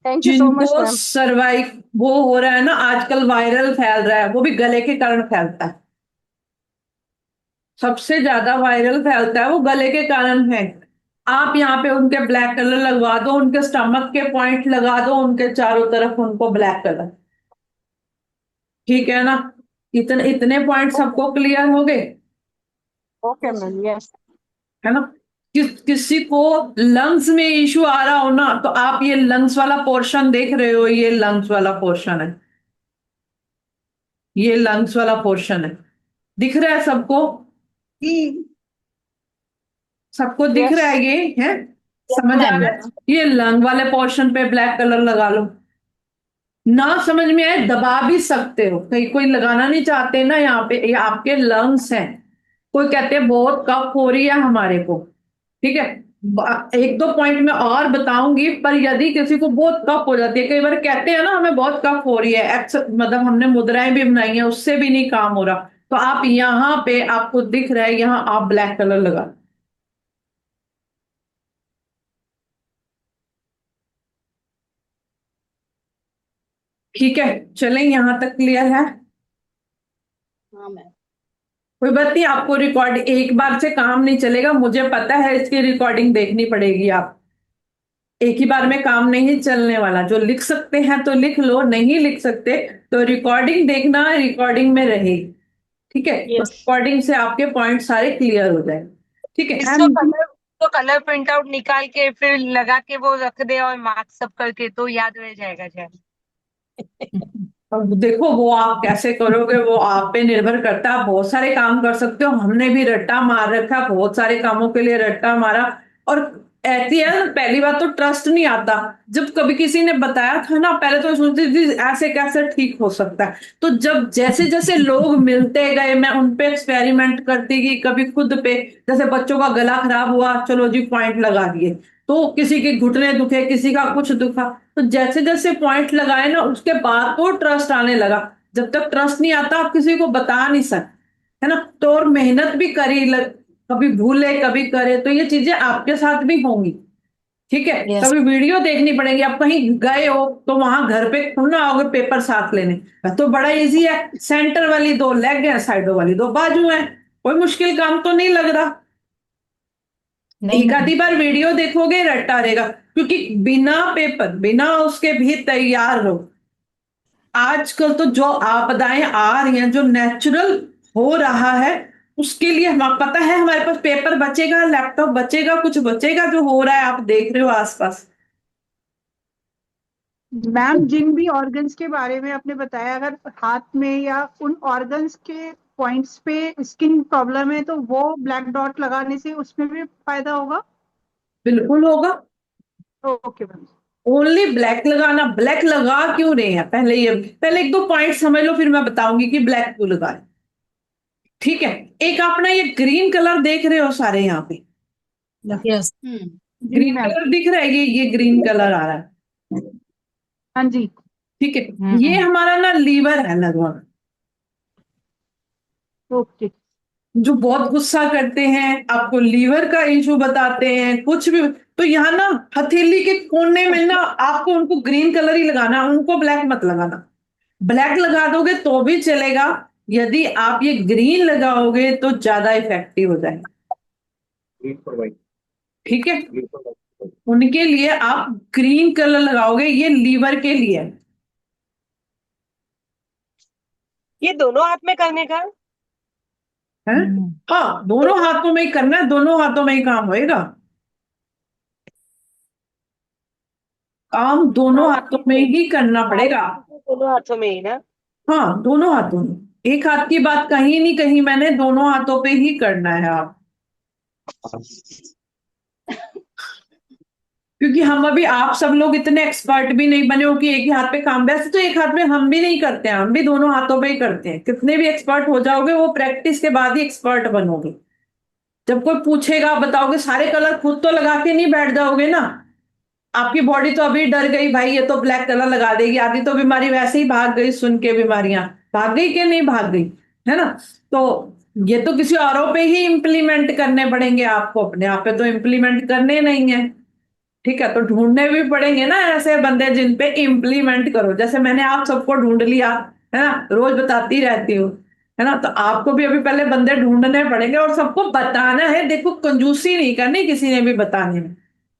थैंक यू सो मच जिनको मैम। सर्वाइव वो हो रहा है ना आजकल, वायरल फैल रहा है, वो भी गले के कारण फैलता है। सबसे ज्यादा वायरल फैलता है वो गले के कारण है। आप यहाँ पे उनके ब्लैक कलर लगवा दो, उनके स्टमक के पॉइंट लगा दो, उनके चारों तरफ उनको ब्लैक कलर। ठीक है ना? इतने इतने पॉइंट सबको क्लियर हो गए? Okay ma'am, yes. है ना? किसी को लंग्स में इशू आ रहा हो ना, तो आप ये लंग्स वाला पोर्शन देख रहे हो, ये लंग्स वाला पोर्शन है, ये लंग्स वाला पोर्शन है। दिख रहा है सबको? जी, सबको दिख यस, रहा है? ये है, यस समझ आ मैम। रहा है? ये लंग वाले पोर्शन पे ब्लैक कलर लगा लो। ना समझ में आए दबा भी सकते हो, कहीं कोई लगाना नहीं चाहते ना, यहाँ पे ये आपके लंग्स हैं। कोई कहते हैं बहुत कफ हो रही है हमारे को, ठीक है, एक दो पॉइंट में और बताऊंगी, पर यदि किसी को बहुत कफ हो जाती है, कई बार कहते हैं ना हमें बहुत कफ हो रही है, मतलब हमने मुद्राएं भी बनाई हैं उससे भी नहीं काम हो रहा, तो आप यहाँ पे आपको दिख रहा है, यहाँ आप ब्लैक कलर लगा। ठीक है, चलें, यहां तक क्लियर है? हाँ मैम। कोई बात नहीं, आपको रिकॉर्ड एक बार से काम नहीं चलेगा, मुझे पता है, इसकी रिकॉर्डिंग देखनी पड़ेगी। आप एक ही बार में काम नहीं चलने वाला, जो लिख सकते हैं तो लिख लो, नहीं लिख सकते तो रिकॉर्डिंग देखना, रिकॉर्डिंग में रहेगी। ठीक है, तो यस रिकॉर्डिंग से आपके पॉइंट सारे क्लियर हो जाएंगे। ठीक है इसको कलर तो कलर प्रिंट आउट निकाल के फिर लगा के वो रख दे और मार्क्स सब करके तो याद रह जाएगा शायद। अब देखो वो आप कैसे करोगे, वो आप पे निर्भर करता है। आप बहुत सारे काम कर सकते हो, हमने भी रट्टा मार रखा, बहुत सारे कामों के लिए रट्टा मारा। और ऐसी है ना, पहली बात तो ट्रस्ट नहीं आता। जब कभी किसी ने बताया था ना, पहले तो सोचती थी ऐसे कैसे ठीक हो सकता है, तो जब जैसे जैसे लोग मिलते गए, मैं उन पे एक्सपेरिमेंट करती गई, कभी खुद पे। जैसे बच्चों का गला खराब हुआ, चलो जी पॉइंट लगा दिए, तो किसी के घुटने दुखे, किसी का कुछ दुखा, तो जैसे जैसे पॉइंट लगाए ना, उसके बाद तो ट्रस्ट आने लगा। जब तक ट्रस्ट नहीं आता आप किसी को बता नहीं सकते, है ना? तो और मेहनत भी करी, कभी भूले कभी करे, तो ये चीजें आपके साथ भी होंगी। ठीक है, Yes. कभी वीडियो देखनी पड़ेगी, आप कहीं गए हो तो वहां घर पे थोड़ा आओगे पेपर साथ लेने, तो बड़ा इजी है, सेंटर वाली दो लेग है, साइडों वाली दो बाजू है, कोई मुश्किल काम तो नहीं लग रहा। नहीं एक मैम। आधी बार वीडियो देखोगे रट्टा रहेगा, क्योंकि बिना पेपर बिना उसके भी तैयार रहो। आजकल तो जो आपदाएं आ रही हैं, जो नेचुरल हो रहा है, उसके लिए हमें पता है हमारे पास पेपर बचेगा, लैपटॉप बचेगा, कुछ बचेगा, जो हो रहा है आप देख रहे हो आसपास। मैम, जिन भी ऑर्गन्स के बारे में आपने बताया, अगर हाथ में या उन ऑर्गन्स के पॉइंट्स पे स्किन प्रॉब्लम है, तो वो ब्लैक डॉट लगाने से उसमें भी फायदा होगा? बिल्कुल होगा। Okay ma'am. ओनली ब्लैक लगाना, ब्लैक लगा क्यों रहे हैं, पहले एक दो पॉइंट समझ लो, फिर मैं बताऊंगी कि ब्लैक क्यों लगाए। ठीक है, एक अपना ये ग्रीन कलर देख रहे हो सारे यहाँ पे, Yes. जी ग्रीन मैम। कलर दिख रहा है, ये ग्रीन कलर आ रहा है। हाँ जी। ठीक है, ये हमारा ना लीवर है लगभग, ओके। जो बहुत गुस्सा करते हैं, आपको लीवर का इशू बताते हैं कुछ भी, तो यहाँ ना हथेली के कोने में ना आपको उनको ग्रीन कलर ही लगाना, उनको ब्लैक मत लगाना। ब्लैक लगा दोगे तो भी चलेगा, यदि आप ये ग्रीन लगाओगे तो ज्यादा इफेक्टिव हो जाएगा। ठीक है, उनके लिए आप ग्रीन कलर लगाओगे, ये लीवर के लिए है। ये दोनों हाथ में करने का? हैं? हाँ, दोनों हाथों में ही करना है, दोनों हाथों में ही काम होएगा। काम दोनों हाथों में ही करना पड़ेगा। दोनों हाथों में ही ना? हाँ, दोनों हाथों में। एक हाथ की बात कहीं नहीं कही मैंने, दोनों हाथों पे ही करना है आप। क्योंकि हम अभी, आप सब लोग इतने एक्सपर्ट भी नहीं बने हो कि एक ही हाथ पे काम, वैसे तो एक हाथ में हम भी नहीं करते हैं, हम भी दोनों हाथों पे ही करते हैं। कितने भी एक्सपर्ट हो जाओगे, वो प्रैक्टिस के बाद ही एक्सपर्ट बनोगे। जब कोई पूछेगा बताओगे, सारे कलर खुद तो लगा के नहीं बैठ जाओगे ना। आपकी बॉडी तो अभी डर गई भाई, ये तो ब्लैक कलर लगा देगी, आधी तो बीमारी वैसे ही भाग गई, सुन के बीमारियां भाग गई कि नहीं भाग गई, है ना। तो ये तो किसी औरों पे ही इम्प्लीमेंट करने पड़ेंगे आपको, अपने आप पे तो इम्प्लीमेंट करने नहीं है। ठीक है, तो ढूंढने भी पड़ेंगे ना ऐसे बंदे जिन पे इम्प्लीमेंट करो। जैसे मैंने आप सबको ढूंढ लिया, है ना, रोज बताती रहती हूँ, है ना। तो आपको भी अभी पहले बंदे ढूंढने पड़ेंगे और सबको बताना है। देखो, कंजूसी नहीं करनी किसी ने भी बताने में,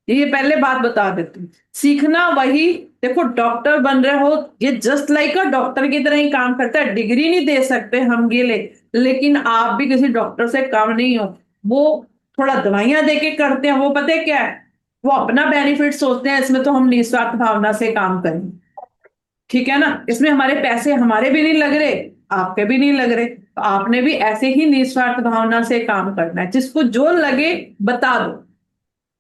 ये पहले बात बता देती हूँ। सीखना वही, देखो डॉक्टर बन रहे हो, ये जस्ट लाइक अ डॉक्टर की तरह ही काम करता है। डिग्री नहीं दे सकते हम ये लेकिन आप भी किसी डॉक्टर से कम नहीं हो। वो थोड़ा दवाइयां दे के करते हैं, वो पता है क्या है, वो अपना बेनिफिट सोचते हैं, इसमें तो हम निस्वार्थ भावना से काम करें। ठीक है ना, इसमें हमारे पैसे हमारे भी नहीं लग रहे, आपके भी नहीं लग रहे, तो आपने भी ऐसे ही निस्वार्थ भावना से काम करना है। जिसको जो लगे बता दो,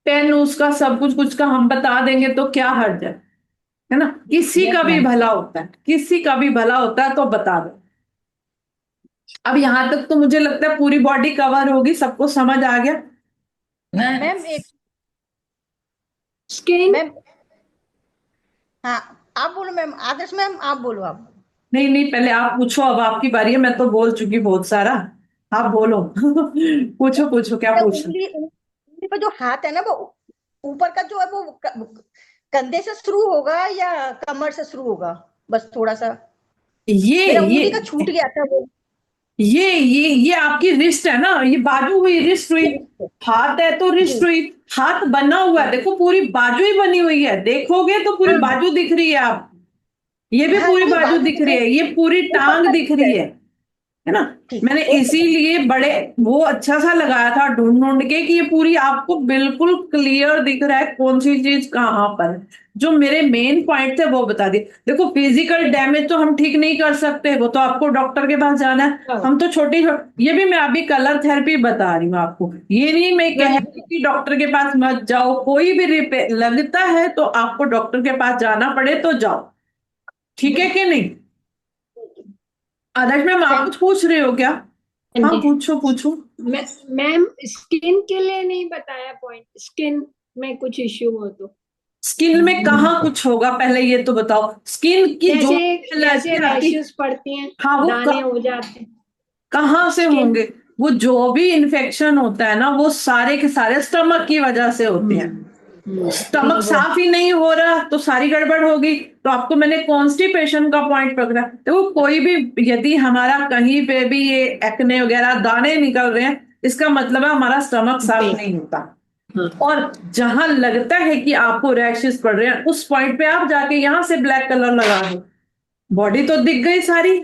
पेन उसका सब कुछ कुछ का हम बता देंगे तो क्या हर्ज है ना। किसी का भी भला होता है, किसी का भी भला होता है, तो बता दो। अब यहां तक तो मुझे लगता है पूरी बॉडी कवर होगी, सबको समझ आ गया। मैम एक स्किन मैम, हाँ आप बोलो मैम, आदर्श मैम आप बोलो आप। नहीं नहीं, पहले आप पूछो, अब आपकी बारी है, मैं तो बोल चुकी बहुत सारा, आप बोलो। पूछो पूछो, क्या पूछो। उंगली उंगली पर जो हाथ है ना, वो ऊपर का जो है वो कंधे से शुरू होगा या कमर से शुरू होगा? बस थोड़ा सा मेरा उंगली का छूट गया था वो। ये आपकी रिस्ट है ना, ये बाजू हुई, रिस्ट हुई। हाथ है तो रिस्ट जी हुई। हाथ बना हुआ है, देखो पूरी बाजू ही बनी हुई है, देखोगे तो पूरी हाँ बाजू दिख रही है आप। ये भी हाँ पूरी नहीं, बाजू बाजू दिख दिख रही रही है, ये पूरी है, ऊपर टांग का दिख दिख रही रहा है ना। ठीक मैंने एक सेकंड। इसीलिए बड़े वो अच्छा सा लगाया था ढूंढ ढूंढ के कि ये पूरी आपको बिल्कुल क्लियर दिख रहा है कौन सी चीज कहाँ पर है। जो मेरे मेन पॉइंट थे वो बता दिए। देखो, फिजिकल डैमेज तो हम ठीक नहीं कर सकते, वो तो आपको डॉक्टर के पास जाना है। हम तो छोटी ये भी मैं अभी कलर थेरेपी बता रही हूँ आपको, ये नहीं मैं कह रही कि डॉक्टर के पास मत जाओ। कोई भी रिपेयर लगता है तो आपको डॉक्टर के पास जाना पड़े तो जाओ, ठीक है कि नहीं। आदर्श मैम, आप थैंक कुछ पूछ रहे हो क्या? हाँ, जी पूछो पूछो। मैम, स्किन के लिए नहीं बताया पॉइंट, स्किन में कुछ इश्यू हो तो स्किन में कहाँ कुछ होगा, पहले ये तो बताओ। स्किन की जो जैसे जैसे एलर्जी आती, रैशेस पड़ती हैं, हाँ वो दाने हो जाते हैं कहाँ से स्किन। होंगे? वो जो भी इन्फेक्शन होता है ना, वो सारे के सारे स्टमक की वजह से होते हैं। स्टमक साफ ही नहीं हो रहा तो सारी गड़बड़ होगी। तो आपको मैंने कॉन्स्टिपेशन का पॉइंट पकड़ा। तो कोई भी, यदि हमारा कहीं पे भी ये एक्ने वगैरह दाने निकल रहे हैं, इसका मतलब है हमारा स्टमक साफ नहीं होता। और जहां लगता है कि आपको रैशेस पड़ रहे हैं, उस पॉइंट पे आप जाके यहां से ब्लैक कलर लगा दो। बॉडी तो दिख गई सारी,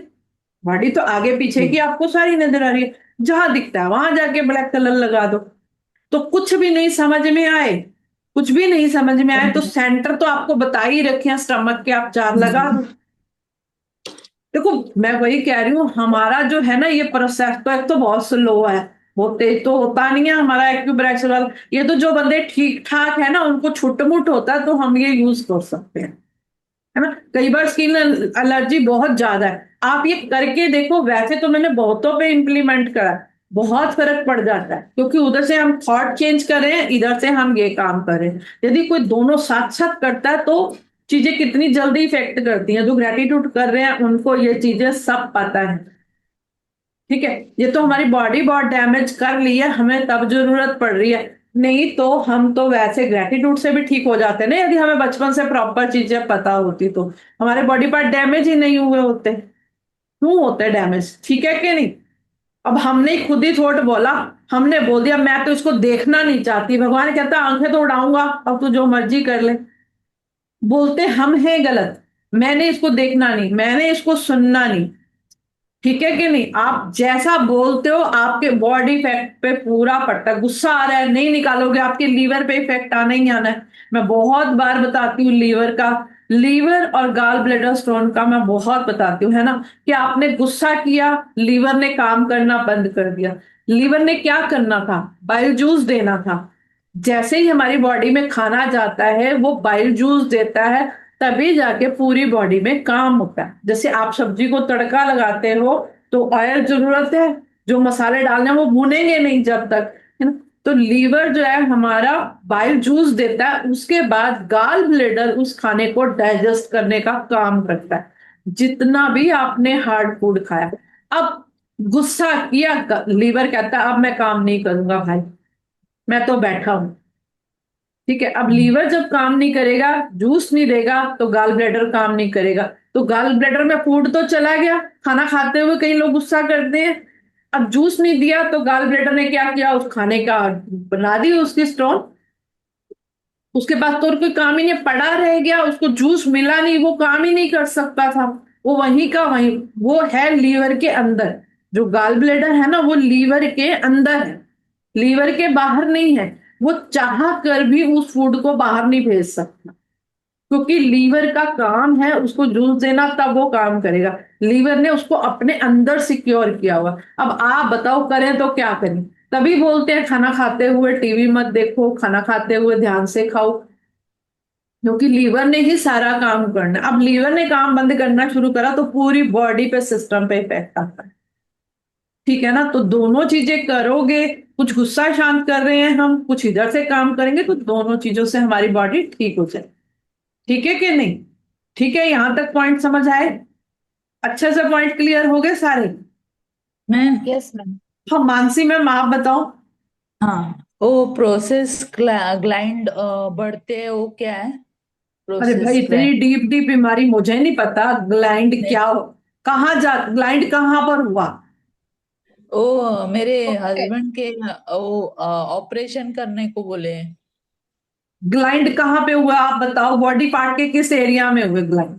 बॉडी तो आगे पीछे की आपको सारी नजर आ रही है, जहां दिखता है वहां जाके ब्लैक कलर लगा दो। तो कुछ भी नहीं समझ में आए, कुछ भी नहीं समझ में आए तो सेंटर तो आपको बता ही रखे हैं स्टमक के, आप 4 लगा दो। देखो, मैं वही कह रही हूँ, हमारा जो है ना ये प्रोसेस तो एक तो बहुत स्लो है, बहुत तेज तो होता नहीं है हमारा एक्यूप्रेशर वाला। ये तो जो बंदे ठीक ठाक है ना, उनको छुटमुट होता है तो हम ये यूज कर सकते हैं, है ना। कई बार स्किन एलर्जी बहुत ज्यादा है, आप ये करके देखो। वैसे तो मैंने बहुतों पे इंप्लीमेंट करा, बहुत फर्क पड़ जाता है, क्योंकि उधर से हम थॉट चेंज कर रहे हैं, इधर से हम ये काम कर रहे हैं। यदि कोई दोनों साथ साथ करता है तो चीजें कितनी जल्दी इफेक्ट करती हैं। जो ग्रेटिट्यूड कर रहे हैं उनको ये चीजें सब पता है। ठीक है, ये तो हमारी बॉडी बहुत डैमेज कर ली है, हमें तब जरूरत पड़ रही है। नहीं तो हम तो वैसे ग्रेटिट्यूड से भी ठीक हो जाते ना, यदि हमें बचपन से प्रॉपर चीजें पता होती तो हमारे बॉडी पार्ट डैमेज ही नहीं हुए होते। क्यों होते डैमेज, ठीक है कि नहीं। अब हमने खुद ही थोट बोला हमने बोल दिया मैं तो इसको देखना नहीं चाहती, भगवान कहता आंखें तो उड़ाऊंगा, अब तू जो मर्जी कर ले। बोलते हम हैं गलत, मैंने इसको देखना नहीं, मैंने इसको सुनना नहीं। ठीक है कि नहीं? आप जैसा बोलते हो आपके बॉडी इफेक्ट पे पूरा पड़ता है। गुस्सा आ रहा है, नहीं निकालोगे, आपके लीवर पे इफेक्ट आना ही आना है। मैं बहुत बार बताती हूँ लीवर का, लीवर और गाल ब्लैडर स्टोन का मैं बहुत बताती हूँ, है ना, कि आपने गुस्सा किया, लीवर ने काम करना बंद कर दिया। लीवर ने क्या करना था? बाइल जूस देना था। जैसे ही हमारी बॉडी में खाना जाता है वो बाइल जूस देता है, तभी जाके पूरी बॉडी में काम होता है। जैसे आप सब्जी को तड़का लगाते हो तो ऑयल जरूरत है, जो मसाले डालने हैं वो भूनेंगे नहीं जब तक, है ना। तो लीवर जो है हमारा बाइल जूस देता है, उसके बाद गाल ब्लेडर उस खाने को डाइजेस्ट करने का काम करता है, जितना भी आपने हार्ड फूड खाया। अब गुस्सा किया, लीवर कहता है अब मैं काम नहीं करूंगा भाई, मैं तो बैठा हूं। ठीक है, अब लीवर जब काम नहीं करेगा, जूस नहीं देगा, तो गाल ब्लैडर काम नहीं करेगा। तो गाल ब्लैडर में फूड तो चला गया, खाना खाते हुए कई लोग गुस्सा करते हैं। अब जूस नहीं दिया तो गाल ब्लैडर ने क्या किया? उस खाने का बना दी उसकी स्टोन। उसके बाद तो और कोई काम ही नहीं, पड़ा रह गया, उसको जूस मिला नहीं, वो काम ही नहीं कर सकता था। वो वहीं का वहीं, वो है लीवर के अंदर। जो गाल ब्लैडर है ना, वो लीवर के अंदर है, लीवर के बाहर नहीं है। वो चाह कर भी उस फूड को बाहर नहीं भेज सकता, क्योंकि लीवर का काम है उसको जूस देना, तब वो काम करेगा। लीवर ने उसको अपने अंदर सिक्योर किया हुआ। अब आप बताओ करें तो क्या करें? तभी बोलते हैं खाना खाते हुए टीवी मत देखो, खाना खाते हुए ध्यान से खाओ, क्योंकि लीवर ने ही सारा काम करना। अब लीवर ने काम बंद करना शुरू करा तो पूरी बॉडी पे, सिस्टम पे इफेक्ट आता है। ठीक है ना? तो दोनों चीजें करोगे, कुछ गुस्सा शांत कर रहे हैं हम, कुछ इधर से काम करेंगे, तो दोनों चीजों से हमारी बॉडी ठीक हो जाए। ठीक है कि नहीं? ठीक है, यहां तक पॉइंट समझ आए? अच्छे से पॉइंट क्लियर हो गए सारे? मैम। Yes ma'am. हाँ मानसी मैम, आप बताओ। हाँ, वो प्रोसेस ग्लाइंड बढ़ते हैं, वो क्या है? अरे भाई प्रोसेस इतनी ग्लाइंड डीप डीप बीमारी मुझे नहीं पता, ग्लैंड क्या हो, कहाँ जा, ग्लैंड कहाँ पर हुआ? वो मेरे ओके। हस्बैंड के वो ऑपरेशन करने को बोले हैं। ग्लैंड कहाँ पे हुआ आप बताओ, बॉडी पार्ट के किस एरिया में हुए ग्लैंड?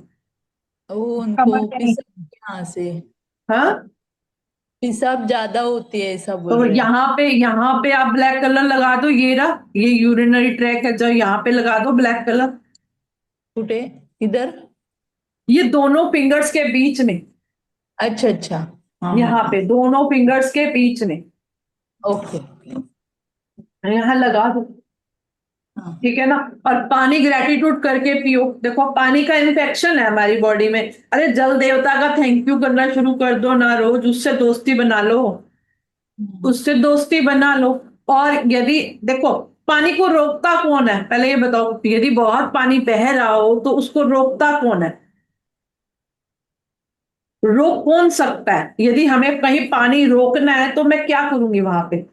वो कमर उनको के नीचे। पिसाब यहाँ से हाँ, पिसाब ज्यादा होती है ऐसा तो बोल रहे हैं। यहाँ पे आप ब्लैक कलर लगा दो, ये रहा, ये यूरिनरी ट्रैक है, जो यहाँ पे लगा दो ब्लैक कलर, फुटे इधर। ये दोनों फिंगर्स के बीच में, अच्छा अच्छा। हाँ हाँ यहाँ हाँ। पे दोनों फिंगर्स के बीच में, ओके। यहाँ लगा दो। हाँ। ठीक है ना? और पानी ग्रेटिट्यूड करके पियो। देखो पानी का इन्फेक्शन है हमारी बॉडी में, अरे जल देवता का थैंक यू करना शुरू कर दो ना रोज, उससे दोस्ती बना लो, उससे दोस्ती बना लो। और यदि देखो, पानी को रोकता कौन है पहले ये बताओ, यदि बहुत पानी बह रहा हो तो उसको रोकता कौन है? रोक कौन सकता है? यदि हमें कहीं पानी रोकना है तो मैं क्या करूंगी वहां पे?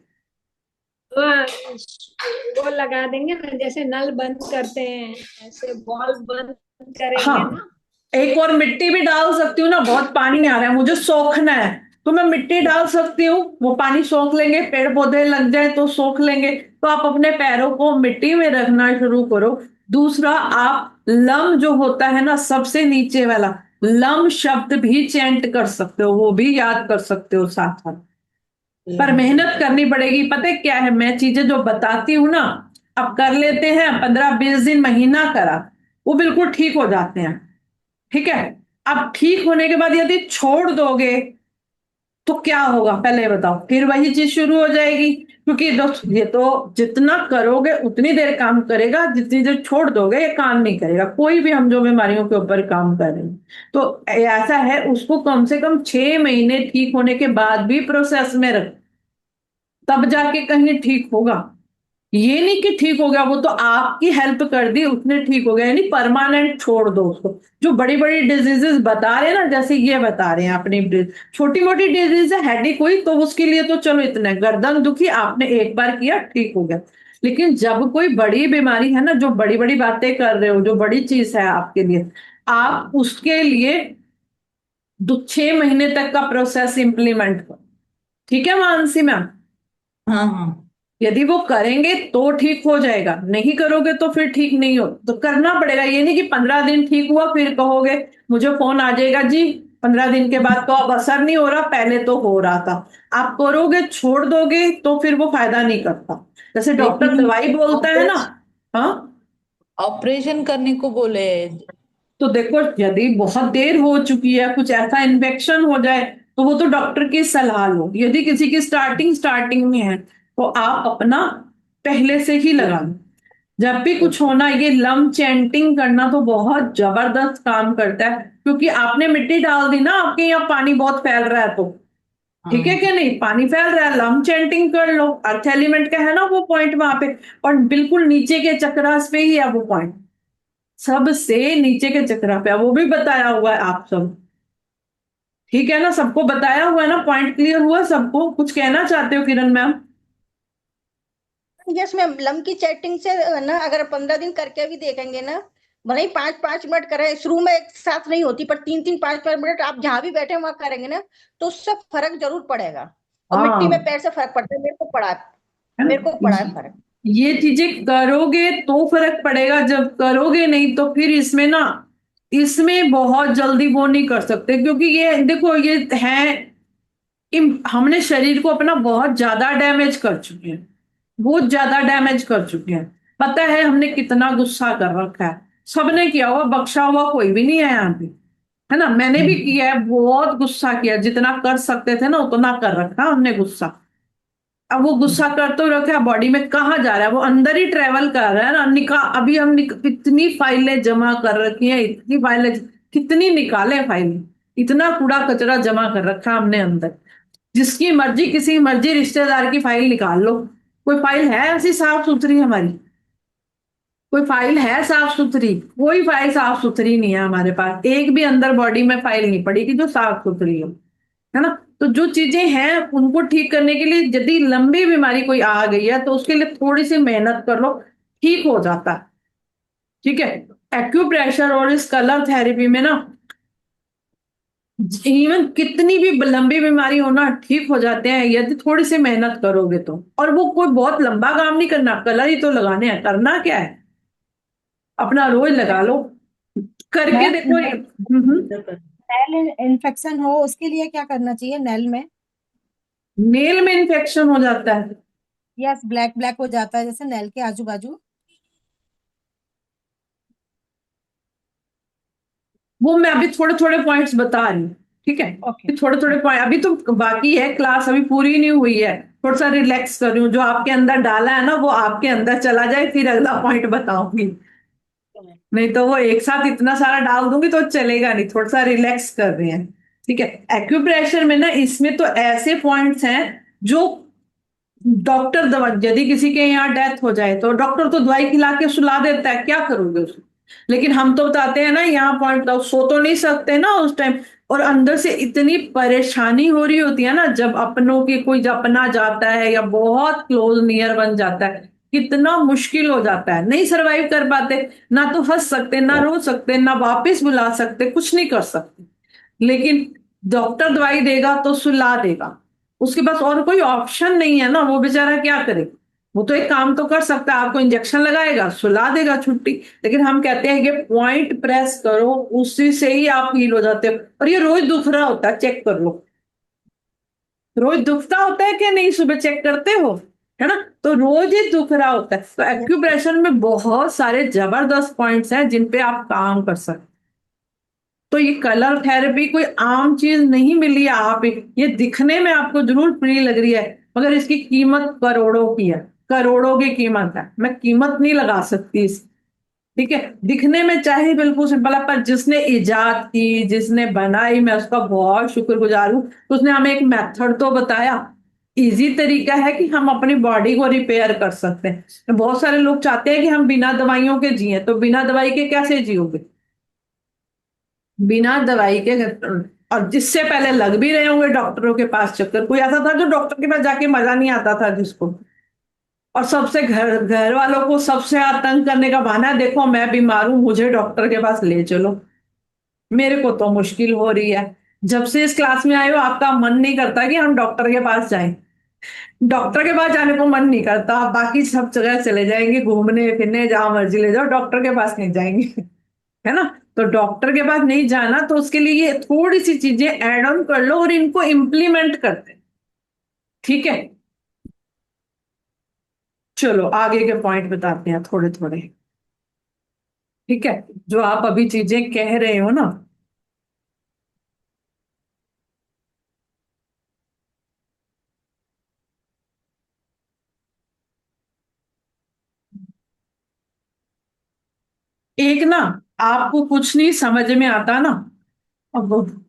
वो लगा देंगे ना, जैसे नल बंद करते हैं ऐसे बॉल बंद करेंगे हाँ, ना। एक और मिट्टी भी डाल सकती हूँ ना, बहुत पानी आ रहा है मुझे सोखना है, तो मैं मिट्टी डाल सकती हूँ, वो पानी सोख लेंगे, पेड़ पौधे लग जाए तो सोख लेंगे। तो आप अपने पैरों को मिट्टी में रखना शुरू करो। दूसरा, आप लम जो होता है ना, सबसे नीचे वाला लम शब्द भी चैंट कर सकते हो, वो भी याद कर सकते हो साथ साथ। पर मेहनत करनी पड़ेगी। पता है क्या है, मैं चीजें जो बताती हूँ ना, अब कर लेते हैं 15-20 दिन, महीना करा, वो बिल्कुल ठीक हो जाते हैं। ठीक है, अब ठीक होने के बाद यदि छोड़ दोगे तो क्या होगा पहले ये बताओ, फिर वही चीज शुरू हो जाएगी। क्योंकि दोस्त ये तो जितना करोगे उतनी देर काम करेगा, जितनी देर छोड़ दोगे ये काम नहीं करेगा। कोई भी हम जो बीमारियों के ऊपर काम कर रहे हैं तो ऐसा है, उसको कम से कम 6 महीने ठीक होने के बाद भी प्रोसेस में रख, तब जाके कहीं ठीक होगा। ये नहीं कि ठीक हो गया, वो तो आपकी हेल्प कर दी उसने ठीक हो गया, यानी परमानेंट छोड़ दो उसको। जो बड़ी बड़ी डिजीजेस बता रहे हैं ना, जैसे ये बता रहे हैं अपनी छोटी मोटी डिजीज है, हेडेक हुई तो उसके लिए तो चलो इतना है, गर्दन दुखी आपने एक बार किया ठीक हो गया। लेकिन जब कोई बड़ी बीमारी है ना, जो बड़ी बड़ी बातें कर रहे हो, जो बड़ी चीज है आपके लिए, आप उसके लिए 6 महीने तक का प्रोसेस इंप्लीमेंट करो। ठीक है मानसी मैम? हाँ हाँ। यदि वो करेंगे तो ठीक हो जाएगा, नहीं करोगे तो फिर ठीक नहीं हो, तो करना पड़ेगा। ये नहीं कि 15 दिन ठीक हुआ फिर कहोगे मुझे फोन आ जाएगा जी 15 दिन के बाद तो अब असर नहीं हो रहा, पहले तो हो रहा था। आप करोगे छोड़ दोगे तो फिर वो फायदा नहीं करता। जैसे डॉक्टर लेकिन दवाई बोलता है ना, हाँ, ऑपरेशन करने को बोले। तो देखो यदि बहुत देर हो चुकी है, कुछ ऐसा इन्फेक्शन हो जाए, तो वो तो डॉक्टर की सलाह लो। यदि किसी की स्टार्टिंग स्टार्टिंग में है तो आप अपना पहले से ही लगा लो। जब भी कुछ होना, ये लम चैंटिंग करना तो बहुत जबरदस्त काम करता है, क्योंकि आपने मिट्टी डाल दी ना, आपके यहाँ पानी बहुत फैल रहा है, तो ठीक है हाँ क्या नहीं, पानी फैल रहा है, लम चैंटिंग कर लो। अर्थ एलिमेंट का है ना वो पॉइंट वहां पे, और बिल्कुल नीचे के चक्रास पे ही है वो पॉइंट, सबसे नीचे के चक्रा पे है, वो भी बताया हुआ है आप सब, ठीक है ना, सबको बताया हुआ है ना, पॉइंट क्लियर हुआ सबको? कुछ कहना चाहते हो किरण मैम? यस मैम, लम की चैटिंग से ना अगर 15 दिन करके भी देखेंगे ना, भले ही 5-5 मिनट करें, शुरू में एक साथ नहीं होती, पर 3-3 5-5 मिनट आप जहां भी बैठे वहां करेंगे ना, तो उससे फर्क जरूर पड़ेगा। और मिट्टी में हाँ, पैर से फर्क पड़ता है, मेरे को पड़ा है, है मेरे ना? को पड़ा है फर्क। ये चीजें करोगे तो फर्क पड़ेगा, जब करोगे नहीं तो फिर इसमें ना, इसमें बहुत जल्दी वो नहीं कर सकते, क्योंकि ये देखो ये है कि हमने शरीर को अपना बहुत ज्यादा डैमेज कर चुके हैं, बहुत ज्यादा डैमेज कर चुके हैं। पता है हमने कितना गुस्सा कर रखा है, सबने किया हुआ, बख्शा हुआ कोई भी नहीं है यहाँ पे, है ना? मैंने भी किया है, बहुत गुस्सा किया, जितना कर सकते थे ना उतना कर रखा हमने गुस्सा। अब वो गुस्सा कर तो रखा, बॉडी में कहाँ जा रहा है, वो अंदर ही ट्रेवल कर रहा है ना, अभी हम कितनी फाइलें जमा कर रखी हैं, इतनी फाइलें, कितनी निकाले फाइलें, इतना कूड़ा कचरा जमा कर रखा है हमने अंदर। जिसकी मर्जी, किसी मर्जी रिश्तेदार की फाइल निकाल लो, कोई फाइल है ऐसी साफ सुथरी हमारी? कोई फाइल है साफ सुथरी? कोई फाइल साफ सुथरी नहीं है हमारे पास, एक भी अंदर बॉडी में फाइल नहीं पड़ी कि जो साफ सुथरी हो, है ना? तो जो चीजें हैं उनको ठीक करने के लिए, यदि लंबी बीमारी कोई आ गई है तो उसके लिए थोड़ी सी मेहनत कर लो, ठीक हो जाता है, ठीक है? एक्यूप्रेशर और इस कलर थेरेपी में ना, इवन कितनी भी लंबी बीमारी हो ना, ठीक हो जाते हैं यदि थोड़ी सी मेहनत करोगे तो। और वो कोई बहुत लंबा काम नहीं करना, कलर ही तो लगाने हैं, करना क्या है, अपना रोज लगा लो, करके मैम, देखो। नेल इन्फेक्शन हो उसके लिए क्या करना चाहिए नेल में? नेल में इन्फेक्शन हो जाता है? यस, ब्लैक ब्लैक हो जाता है जैसे नेल के आजू बाजू। वो मैं अभी थोड़े थोड़े पॉइंट्स बता रही हूँ, ठीक है? ओके। थोड़े थोड़े पॉइंट, अभी तो बाकी है, क्लास अभी पूरी नहीं हुई है, थोड़ा सा रिलैक्स कर रही हूँ, जो आपके अंदर डाला है ना वो आपके अंदर चला जाए, फिर अगला पॉइंट बताऊंगी, नहीं तो वो एक साथ इतना सारा डाल दूंगी तो चलेगा नहीं, थोड़ा सा रिलैक्स कर रहे हैं, ठीक है? एक्यूप्रेशर में ना, इसमें तो ऐसे पॉइंट्स हैं जो डॉक्टर दवा, यदि किसी के यहाँ डेथ हो जाए तो डॉक्टर तो दवाई खिला के सुला देता है, क्या करोगे उसको? लेकिन हम तो बताते हैं ना यहाँ पॉइंट, सो तो नहीं सकते ना उस टाइम, और अंदर से इतनी परेशानी हो रही होती है ना, जब अपनों की कोई अपना जाता है या बहुत क्लोज नियर बन जाता है, कितना मुश्किल हो जाता है, नहीं सरवाइव कर पाते, ना तो हंस सकते, ना रो सकते, ना वापस बुला सकते, कुछ नहीं कर सकते। लेकिन डॉक्टर दवाई देगा तो सुला देगा, उसके पास और कोई ऑप्शन नहीं है ना, वो बेचारा क्या करे? वो तो एक काम तो कर सकता है, आपको इंजेक्शन लगाएगा, सुला देगा, छुट्टी। लेकिन हम कहते हैं कि पॉइंट प्रेस करो, उसी से ही आप हील हो जाते हो। और ये रोज दुख रहा होता है, चेक कर लो, रोज दुखता होता है कि नहीं, सुबह चेक करते हो, है ना? तो रोज ही दुख रहा होता है, तो एक्यूप्रेशर में बहुत सारे जबरदस्त पॉइंट्स हैं जिन पे आप काम कर सकते हैं। तो ये कलर थेरेपी कोई आम चीज नहीं मिली है, आप ये दिखने में आपको जरूर फ्री लग रही है, मगर इसकी कीमत करोड़ों की है, करोड़ों की कीमत है, मैं कीमत नहीं लगा सकती इस, ठीक है? दिखने में चाहे बिल्कुल सिंपल है, पर जिसने इजाद की, जिसने बनाई, मैं उसका बहुत शुक्रगुजार हूँ, उसने हमें एक मेथड तो बताया, इजी तरीका है कि हम अपनी बॉडी को रिपेयर कर सकते हैं। बहुत सारे लोग चाहते हैं कि हम बिना दवाइयों के जिए, तो बिना दवाई के कैसे जियोगे? बिना दवाई के, और जिससे पहले लग भी रहे होंगे डॉक्टरों के पास चक्कर, कोई ऐसा था जो डॉक्टर के पास जाके मजा नहीं आता था जिसको, और सबसे घर घर वालों को सबसे आतंक करने का बहाना है, देखो मैं बीमार हूं मुझे डॉक्टर के पास ले चलो। मेरे को तो मुश्किल हो रही है, जब से इस क्लास में आए हो आपका मन नहीं करता कि हम डॉक्टर के पास जाएं, डॉक्टर के पास जाने को मन नहीं करता, बाकी सब जगह चले जाएंगे घूमने फिरने, जहां मर्जी ले जाओ, डॉक्टर के पास नहीं जाएंगे। है ना? तो डॉक्टर के पास नहीं जाना, तो उसके लिए ये थोड़ी सी चीजें ऐड ऑन कर लो और इनको इम्प्लीमेंट करते हैं। ठीक है, चलो आगे के पॉइंट बताते हैं थोड़े थोड़े। ठीक है, जो आप अभी चीजें कह रहे हो ना, एक ना, आपको कुछ नहीं समझ में आता ना, अब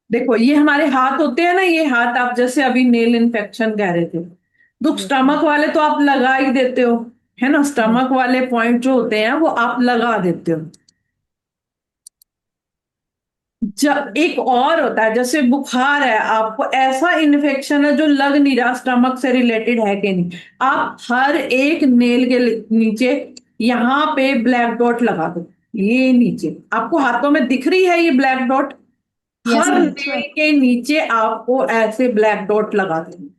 देखो ये हमारे हाथ होते हैं ना, ये हाथ, आप जैसे अभी नेल इन्फेक्शन कह रहे थे, तो स्टमक वाले तो आप लगा ही देते हो, है ना? स्टमक वाले पॉइंट जो होते हैं वो आप लगा देते हो। जब एक और होता है, जैसे बुखार है, आपको ऐसा इन्फेक्शन है जो लग नहीं रहा स्टमक से रिलेटेड है कि नहीं, आप हर एक नेल के नीचे यहाँ पे ब्लैक डॉट लगा दो। ये नीचे आपको हाथों में दिख रही है ये ब्लैक डॉट, यस हर मैम। नेल के नीचे आपको ऐसे ब्लैक डॉट लगा देंगे,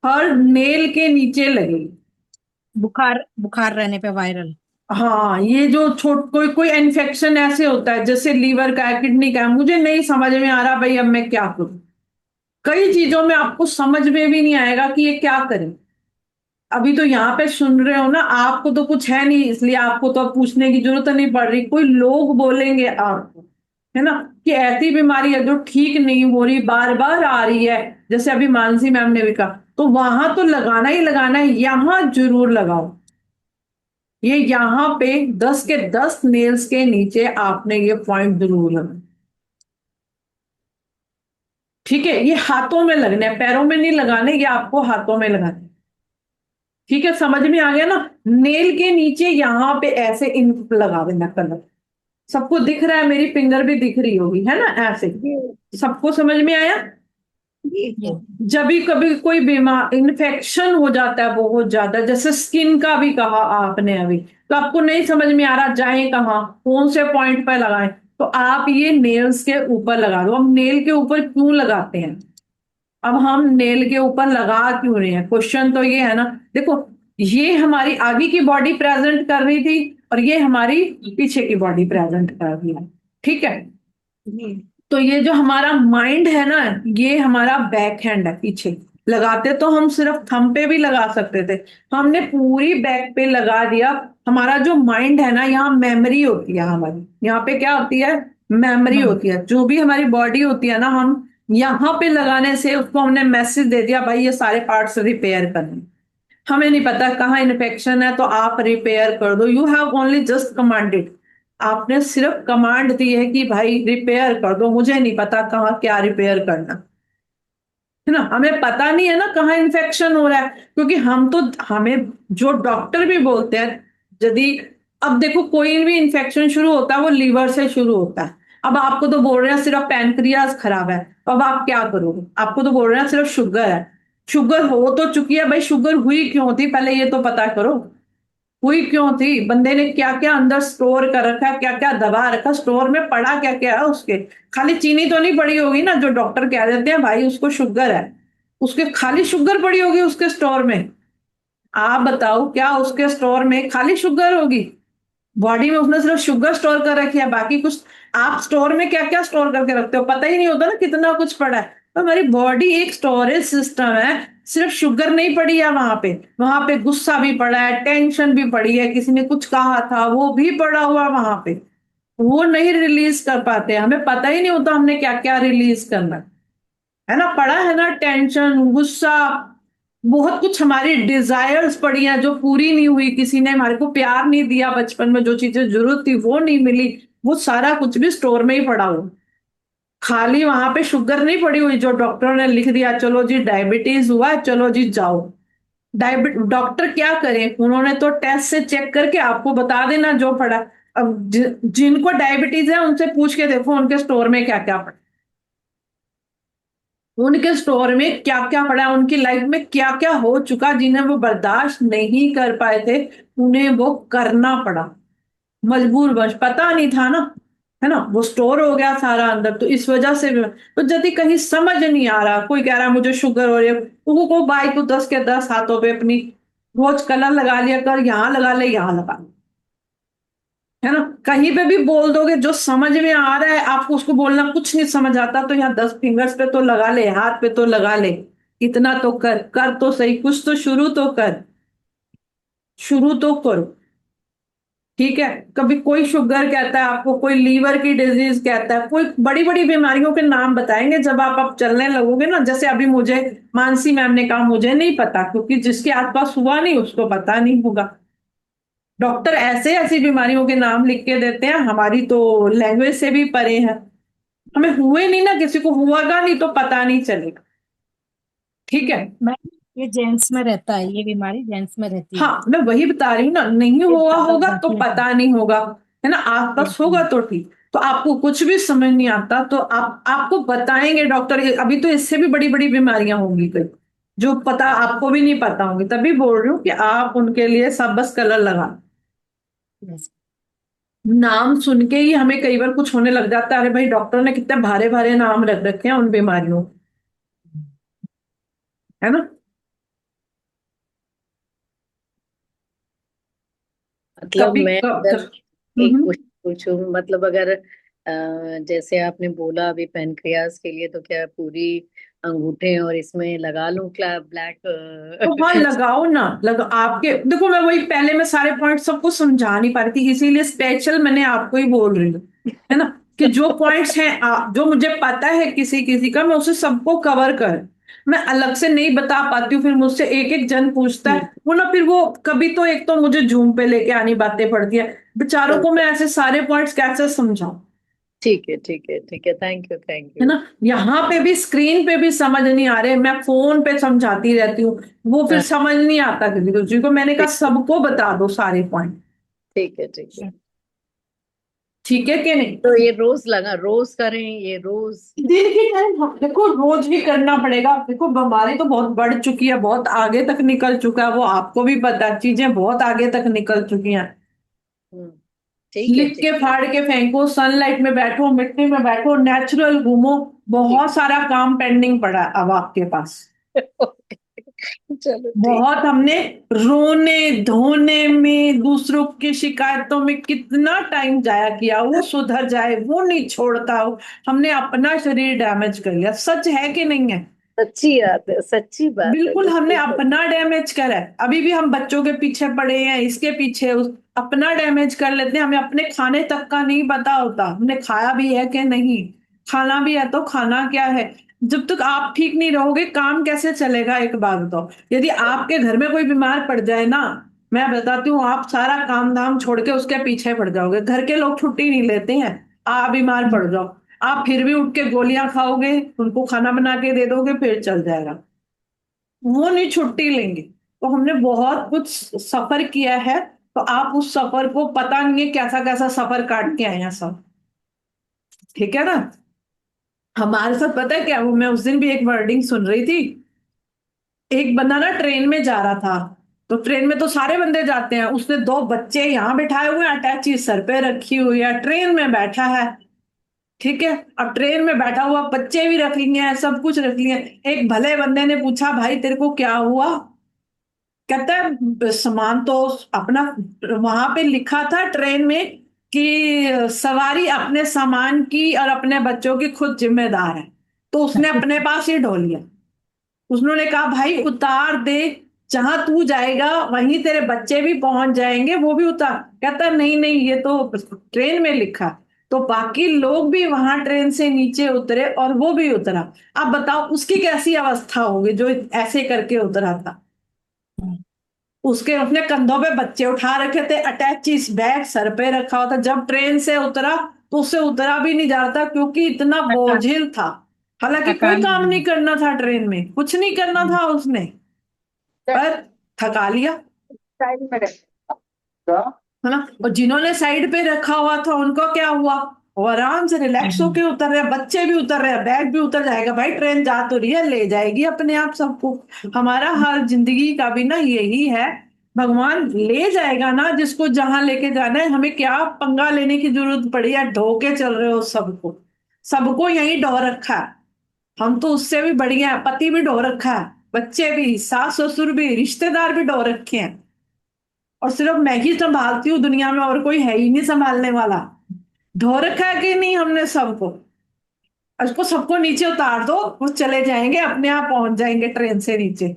हर नेल के नीचे लगेगी। बुखार बुखार रहने पे वायरल। हाँ, ये जो छोट कोई कोई इन्फेक्शन ऐसे होता है, जैसे लीवर का है, किडनी का है, मुझे नहीं समझ में आ रहा भाई अब मैं क्या करूं, कई चीजों में आपको समझ में भी नहीं आएगा कि ये क्या करें। अभी तो यहाँ पे सुन रहे हो ना, आपको तो कुछ है नहीं, इसलिए आपको तो अब पूछने की जरूरत नहीं पड़ रही, कोई लोग बोलेंगे आपको, है ना, कि ऐसी बीमारी है जो ठीक नहीं हो रही, बार बार आ रही है, जैसे अभी मानसी मैम ने भी कहा, तो वहां तो लगाना ही लगाना है, यहां जरूर लगाओ। ये यहाँ पे 10 के 10 नेल्स के नीचे आपने ये पॉइंट जरूर लगाना। ठीक है, ये हाथों में लगने हैं, पैरों में नहीं लगाने, ये आपको हाथों में लगाने। ठीक है, समझ में आ गया ना? नेल के नीचे यहाँ पे ऐसे इन लगा देना कलर, सबको दिख रहा है, मेरी फिंगर भी दिख रही होगी, है ना? ऐसे सबको समझ में आया? जब भी कभी कोई बीमार इन्फेक्शन हो जाता है बहुत ज्यादा, जैसे स्किन का भी कहा आपने अभी, तो आपको नहीं समझ में आ रहा जाए कहाँ, कौन से पॉइंट पर लगाएं, तो आप ये नेल्स के ऊपर लगा दो। हम नेल के ऊपर क्यों लगाते हैं, अब हम नेल के ऊपर लगा क्यों रहे हैं, क्वेश्चन तो ये है ना। देखो, ये हमारी आगे की बॉडी प्रेजेंट कर रही थी और ये हमारी पीछे की बॉडी प्रेजेंट कर रही है। ठीक है, तो ये जो हमारा माइंड है ना, ये हमारा बैक हैंड है, पीछे लगाते तो हम सिर्फ थंब पे भी लगा सकते थे, हमने पूरी बैक पे लगा दिया। हमारा जो माइंड है ना, यहाँ मेमोरी होती है हमारी, यहाँ पे क्या होती है, मेमोरी होती है, जो भी हमारी बॉडी होती है ना, हम यहाँ पे लगाने से उसको हमने मैसेज दे दिया भाई ये सारे पार्ट्स रिपेयर करने। हमें नहीं पता कहाँ इन्फेक्शन है, तो आप रिपेयर कर दो, you have only just commanded, आपने सिर्फ कमांड दी है कि भाई रिपेयर कर दो, मुझे नहीं पता कहाँ क्या रिपेयर करना, है ना? हमें पता नहीं है ना कहाँ इन्फेक्शन हो रहा है, क्योंकि हम तो, हमें जो डॉक्टर भी बोलते हैं, यदि अब देखो कोई भी इन्फेक्शन शुरू होता है वो लीवर से शुरू होता है, अब आपको तो बोल रहे हैं सिर्फ पैनक्रियाज खराब है, तो अब आप क्या करोगे, आपको तो बोल रहे हैं सिर्फ शुगर है, शुगर हो तो चुकी है भाई, शुगर हुई क्यों थी पहले ये तो पता करो, हुई क्यों थी, बंदे ने क्या क्या अंदर स्टोर कर रखा है, क्या क्या दबा रखा स्टोर में, पड़ा क्या क्या है उसके, खाली चीनी तो नहीं पड़ी होगी ना, जो डॉक्टर कह देते हैं भाई उसको शुगर है, उसके खाली शुगर पड़ी होगी उसके स्टोर में, आप बताओ क्या उसके स्टोर में खाली शुगर होगी, बॉडी में उसने सिर्फ शुगर स्टोर कर रखी है, बाकी कुछ आप स्टोर में क्या क्या स्टोर करके रखते हो पता ही नहीं होता ना कितना कुछ पड़ा है। तो हमारी बॉडी एक स्टोरेज सिस्टम है, सिर्फ शुगर नहीं पड़ी है वहां पे गुस्सा भी पड़ा है, टेंशन भी पड़ी है, किसी ने कुछ कहा था वो भी पड़ा हुआ वहां पे, वो नहीं रिलीज कर पाते, हमें पता ही नहीं होता हमने क्या क्या रिलीज करना है ना, पड़ा है ना, टेंशन, गुस्सा, बहुत कुछ हमारी डिजायर्स पड़ी हैं जो पूरी नहीं हुई, किसी ने हमारे को प्यार नहीं दिया बचपन में, जो चीजें जरूरत थी वो नहीं मिली, वो सारा कुछ भी स्टोर में ही पड़ा हुआ, खाली वहां पे शुगर नहीं पड़ी हुई जो डॉक्टरों ने लिख दिया चलो जी डायबिटीज हुआ है चलो जी जाओ। डॉक्टर क्या करें, उन्होंने तो टेस्ट से चेक करके आपको बता देना जो पड़ा। अब जिनको डायबिटीज है उनसे पूछ के देखो उनके स्टोर में क्या क्या पड़ा, उनके स्टोर में क्या क्या पड़ा है, उनकी लाइफ में क्या क्या हो चुका जिन्हें वो बर्दाश्त नहीं कर पाए थे, उन्हें वो करना पड़ा, मजबूर बस, पता नहीं था ना, है ना, वो स्टोर हो गया सारा अंदर, तो इस वजह से तो यदि कहीं समझ नहीं आ रहा, कोई कह रहा है मुझे शुगर हो रही है, को भाई तू 10 के 10 हाथों पे अपनी रोज कलर लगा लिया कर, यहाँ लगा ले, यहाँ लगा ले, है ना, कहीं पे भी बोल दोगे जो समझ में आ रहा है आपको, उसको बोलना कुछ नहीं समझ आता तो यहाँ 10 फिंगर्स पे तो लगा ले, हाथ पे तो लगा ले, इतना तो कर तो सही, कुछ तो शुरू तो कर, शुरू तो करो। ठीक है, कभी कोई शुगर कहता है आपको, कोई लीवर की डिजीज कहता है, कोई बड़ी बड़ी बीमारियों के नाम बताएंगे, जब आप चलने लगोगे ना, जैसे अभी मुझे मानसी मैम ने कहा मुझे नहीं पता, क्योंकि जिसके आसपास हुआ नहीं उसको पता नहीं होगा। डॉक्टर ऐसे ऐसी बीमारियों के नाम लिख के देते हैं, हमारी तो लैंग्वेज से भी परे है, हमें हुए नहीं ना, किसी को हुआगा नहीं तो पता नहीं चलेगा। ठीक है, मैम ये जेंट्स में रहता है, ये बीमारी जेंट्स में रहती है। हाँ मैं वही बता रही हूँ ना, नहीं हुआ ज्यादा होगा तो बढ़ती है। पता नहीं होगा, है ना, आसपास होगा तो ठीक। तो आपको कुछ भी समझ नहीं आता तो आपको बताएंगे डॉक्टर, अभी तो इससे भी बड़ी बड़ी बीमारियां होंगी कई, जो पता आपको भी नहीं पता होंगी, तभी बोल रही हूँ कि आप उनके लिए सब बस कलर लगा। Yes. नाम सुन के ही हमें कई बार कुछ होने लग जाता है, अरे भाई डॉक्टर ने कितने भारे भारे नाम रख रखे हैं उन बीमारियों के, है ना। मतलब कभी मैं अगर एक हम्म। क्वेश्चन पूछूं, मतलब अगर जैसे आपने बोला अभी पेनक्रियास के लिए, तो क्या पूरी अंगूठे और इसमें लगा लूं क्या ब्लैक? तो हाँ लगाओ ना, लगा आपके, देखो मैं वही पहले मैं सारे पॉइंट सबको समझा नहीं पा रही थी, इसीलिए स्पेशल मैंने आपको ही बोल रही हूँ, है ना, कि जो पॉइंट्स हैं जो मुझे पता है किसी किसी का, मैं उसे सबको कवर कर, मैं अलग से नहीं बता पाती हूँ, फिर मुझसे एक एक जन पूछता है वो ना, फिर वो कभी तो एक तो मुझे जूम पे लेके आनी बातें पड़ती है, बेचारों को मैं ऐसे सारे पॉइंट्स कैसे समझाऊं। ठीक है, ठीक है, ठीक है, थैंक यू, थैंक है यू। ना, यहाँ पे भी स्क्रीन पे भी समझ नहीं आ रहे, मैं फोन पे समझाती रहती हूँ, वो फिर हाँ, समझ नहीं आता किसी दूसरे को, मैंने कहा सबको बता दो सारे पॉइंट। ठीक है, ठीक है। ठीक है कि नहीं। तो ये रोज करें, ये रोज? दिन के टाइम देखो रोज ही करना पड़ेगा, देखो बीमारी तो बहुत बढ़ चुकी है, बहुत आगे तक निकल चुका है, वो आपको भी पता है, चीजें बहुत आगे तक निकल चुकी हैं। ठीक है, लिख ठीक के फाड़ के फेंको, सनलाइट में बैठो, मिट्टी में बैठो, नेचुरल घूमो, बहुत सारा काम पेंडिंग पड़ा है अब आपके पास। है। चलो ठीक। बहुत हमने रोने धोने में, दूसरों की शिकायतों में कितना टाइम जाया किया, वो सुधर जाए वो नहीं छोड़ता हो, हमने अपना शरीर डैमेज कर लिया, सच है कि नहीं है। सच्ची बात है, सच्ची बात है, बिल्कुल हमने बिल्कुल सच। अपना डैमेज करा है, अभी भी हम बच्चों के पीछे पड़े हैं, इसके पीछे अपना डैमेज कर लेते हैं, हमें अपने खाने तक का नहीं पता होता, हमने खाया भी है कि नहीं, खाना भी है तो खाना क्या है। जब तक आप ठीक नहीं रहोगे काम कैसे चलेगा, एक बात बताओ, यदि आपके घर में कोई बीमार पड़ जाए ना, मैं बताती हूँ आप सारा काम धाम छोड़ के उसके पीछे पड़ जाओगे, घर के लोग छुट्टी नहीं लेते हैं, आप बीमार पड़ जाओ, आप फिर भी उठ के गोलियां खाओगे, उनको खाना बना के दे दोगे, फिर चल जाएगा, वो नहीं छुट्टी लेंगे। तो हमने बहुत कुछ सफर किया है, तो आप उस सफर को पता नहीं है कैसा कैसा सफर काट के आए हैं सब। ठीक है ना, हमारे साथ पता है क्या, वो मैं उस दिन भी एक वर्डिंग सुन रही थी, एक बंदा ना ट्रेन में जा रहा था, तो ट्रेन में तो सारे बंदे जाते हैं, उसने दो बच्चे यहाँ बिठाए हुए हैं, अटैची सर पे रखी हुई है, ट्रेन में बैठा है। ठीक है, अब ट्रेन में बैठा हुआ बच्चे भी रख लिए हैं, सब कुछ रख लिए हैं। एक भले बंदे ने पूछा भाई तेरे को क्या हुआ, कहता है सामान तो अपना, वहां पे लिखा था ट्रेन में कि सवारी अपने सामान की और अपने बच्चों की खुद जिम्मेदार है, तो उसने अपने पास ही ढो लिया, उसने कहा भाई उतार दे, जहां तू जाएगा वहीं तेरे बच्चे भी पहुंच जाएंगे, वो भी उतार। कहता नहीं नहीं ये तो ट्रेन में लिखा, तो बाकी लोग भी वहां ट्रेन से नीचे उतरे और वो भी उतरा, अब बताओ उसकी कैसी अवस्था होगी जो ऐसे करके उतरा था, उसके उसने कंधों पे बच्चे उठा रखे थे, अटैचीज बैग सर पे रखा हुआ था, जब ट्रेन से उतरा तो उससे उतरा भी नहीं जा रहा था क्योंकि इतना बोझिल था, हालांकि कोई काम नहीं करना था ट्रेन में, कुछ नहीं करना था उसने, पर थका लिया, है ना। और जिन्होंने साइड पे रखा हुआ था उनको क्या हुआ, वो आराम से रिलैक्स होके उतर रहे, बच्चे भी उतर रहे, बैग भी उतर जाएगा, भाई ट्रेन जा तो रही है, ले जाएगी अपने आप सबको। हमारा हाल जिंदगी का भी ना यही है, भगवान ले जाएगा ना जिसको जहां लेके जाना है। हमें क्या पंगा लेने की जरूरत पड़ी है? ढो के चल रहे हो सबको, सबको यही ढो रखा है। हम तो उससे भी बढ़िया है, पति भी ढो रखा है, बच्चे भी, सास ससुर भी, रिश्तेदार भी ढो रखे हैं, और सिर्फ मैं ही संभालती हूँ दुनिया में, और कोई है ही नहीं संभालने वाला। ढो रखा है कि नहीं हमने सबको? उसको सबको नीचे उतार दो, वो चले जाएंगे, अपने आप पहुंच जाएंगे ट्रेन से नीचे।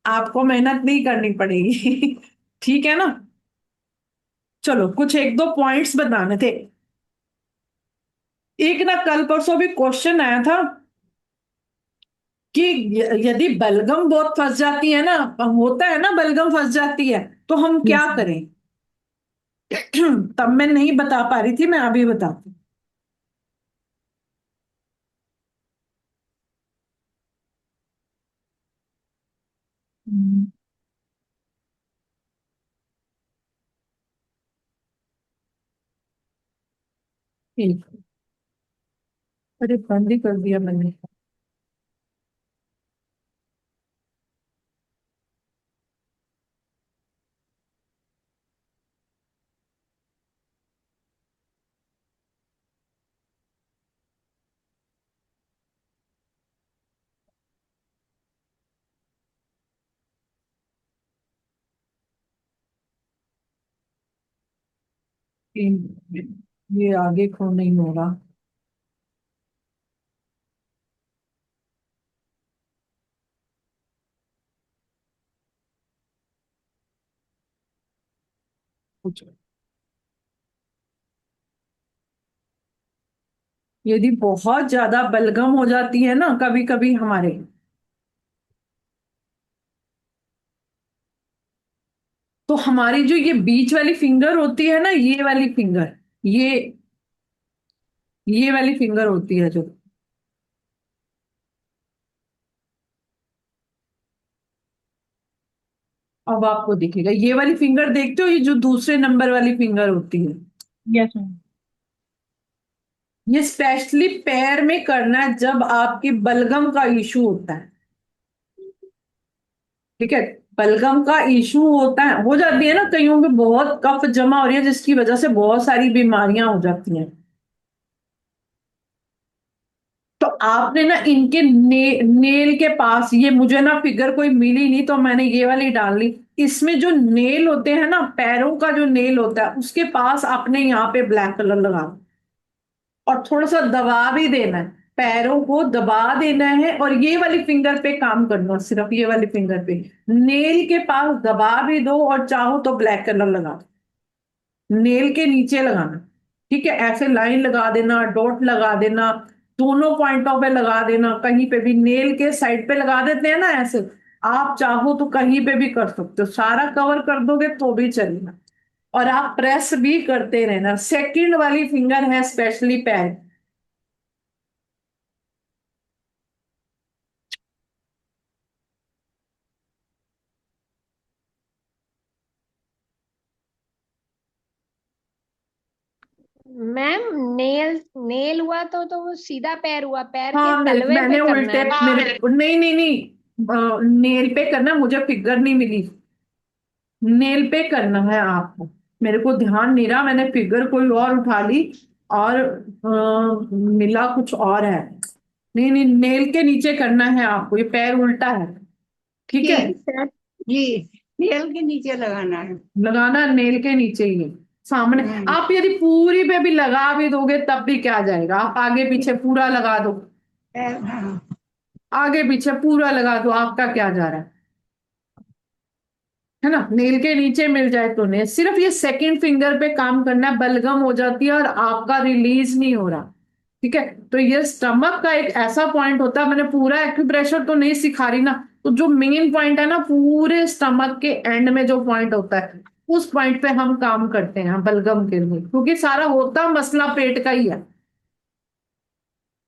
आपको मेहनत नहीं करनी पड़ेगी। ठीक है ना? चलो कुछ एक दो पॉइंट्स बताने थे। एक ना कल परसों भी क्वेश्चन आया था कि यदि बलगम बहुत फंस जाती है ना, होता है ना बलगम फंस जाती है, तो हम क्या Yes. करें? तब मैं नहीं बता पा रही थी, मैं अभी बताती हूँ। ठीक। अरे बंद ही कर दिया मैंने। ये आगे को नहीं हो रहा। कुछ यदि बहुत ज्यादा बलगम हो जाती है ना कभी कभी हमारे, तो हमारी जो ये बीच वाली फिंगर होती है ना, ये वाली फिंगर, ये ये वाली फिंगर होती है जो, अब आपको दिखेगा ये वाली फिंगर, देखते हो? ये जो दूसरे नंबर वाली फिंगर होती है, Yes, ma'am. ये स्पेशली पैर में करना है जब आपके बलगम का इशू होता है। ठीक है? बलगम का इशू होता है, हो जाती है ना कईयों में, बहुत कफ जमा हो रही है जिसकी वजह से बहुत सारी बीमारियां हो जाती हैं। तो आपने ना इनके नेल के पास, ये मुझे ना फिगर कोई मिली नहीं तो मैंने ये वाली डाल ली। इसमें जो नेल होते हैं ना, पैरों का जो नेल होता है, उसके पास आपने यहाँ पे ब्लैक कलर लगा और थोड़ा सा दबा भी देना है, पैरों को दबा देना है, और ये वाली फिंगर पे काम करना, सिर्फ ये वाली फिंगर पे नेल के पास दबा भी दो, और चाहो तो ब्लैक कलर लगा दो, नेल के नीचे लगाना। ठीक है? ऐसे लाइन लगा देना, डॉट लगा देना, दोनों पॉइंटों पे लगा देना, कहीं पे भी नेल के साइड पे लगा देते हैं ना ऐसे, आप चाहो तो कहीं पे भी कर सकते हो, सारा कवर कर दोगे तो भी चलेगा। और आप प्रेस भी करते रहना। सेकंड वाली फिंगर है स्पेशली पैर। मैम नेल नेल हुआ तो वो सीधा पैर हुआ, पैर के हाँ, तलवे मैंने पे करना उल्टे, है। मेरे नहीं नहीं नहीं, नेल पे करना, मुझे फिगर नहीं मिली, नेल पे करना है आपको। मेरे को ध्यान नहीं रहा, मैंने फिगर कोई और उठा ली, और मिला कुछ और है। नहीं नहीं, नेल के नीचे करना है आपको, ये पैर उल्टा है। ठीक है? जी, नेल के नीचे लगाना है। लगाना नेल के नीचे ही है, सामने। आप यदि पूरी पे भी लगा भी दोगे तब भी क्या जाएगा, आप आगे पीछे पूरा लगा दो, हाँ। आगे पीछे पूरा लगा दो, आपका क्या जा रहा है ना? नेल के नीचे मिल जाए तो नेल, सिर्फ ये सेकंड फिंगर पे काम करना है, बलगम हो जाती है और आपका रिलीज नहीं हो रहा। ठीक है? तो ये स्टमक का एक ऐसा पॉइंट होता है, मैंने पूरा एक्यूप्रेशर तो नहीं सिखा रही ना, तो जो मेन पॉइंट है ना, पूरे स्टमक के एंड में जो पॉइंट होता है, उस पॉइंट पे हम काम करते हैं बलगम के लिए, क्योंकि सारा होता मसला पेट का ही है।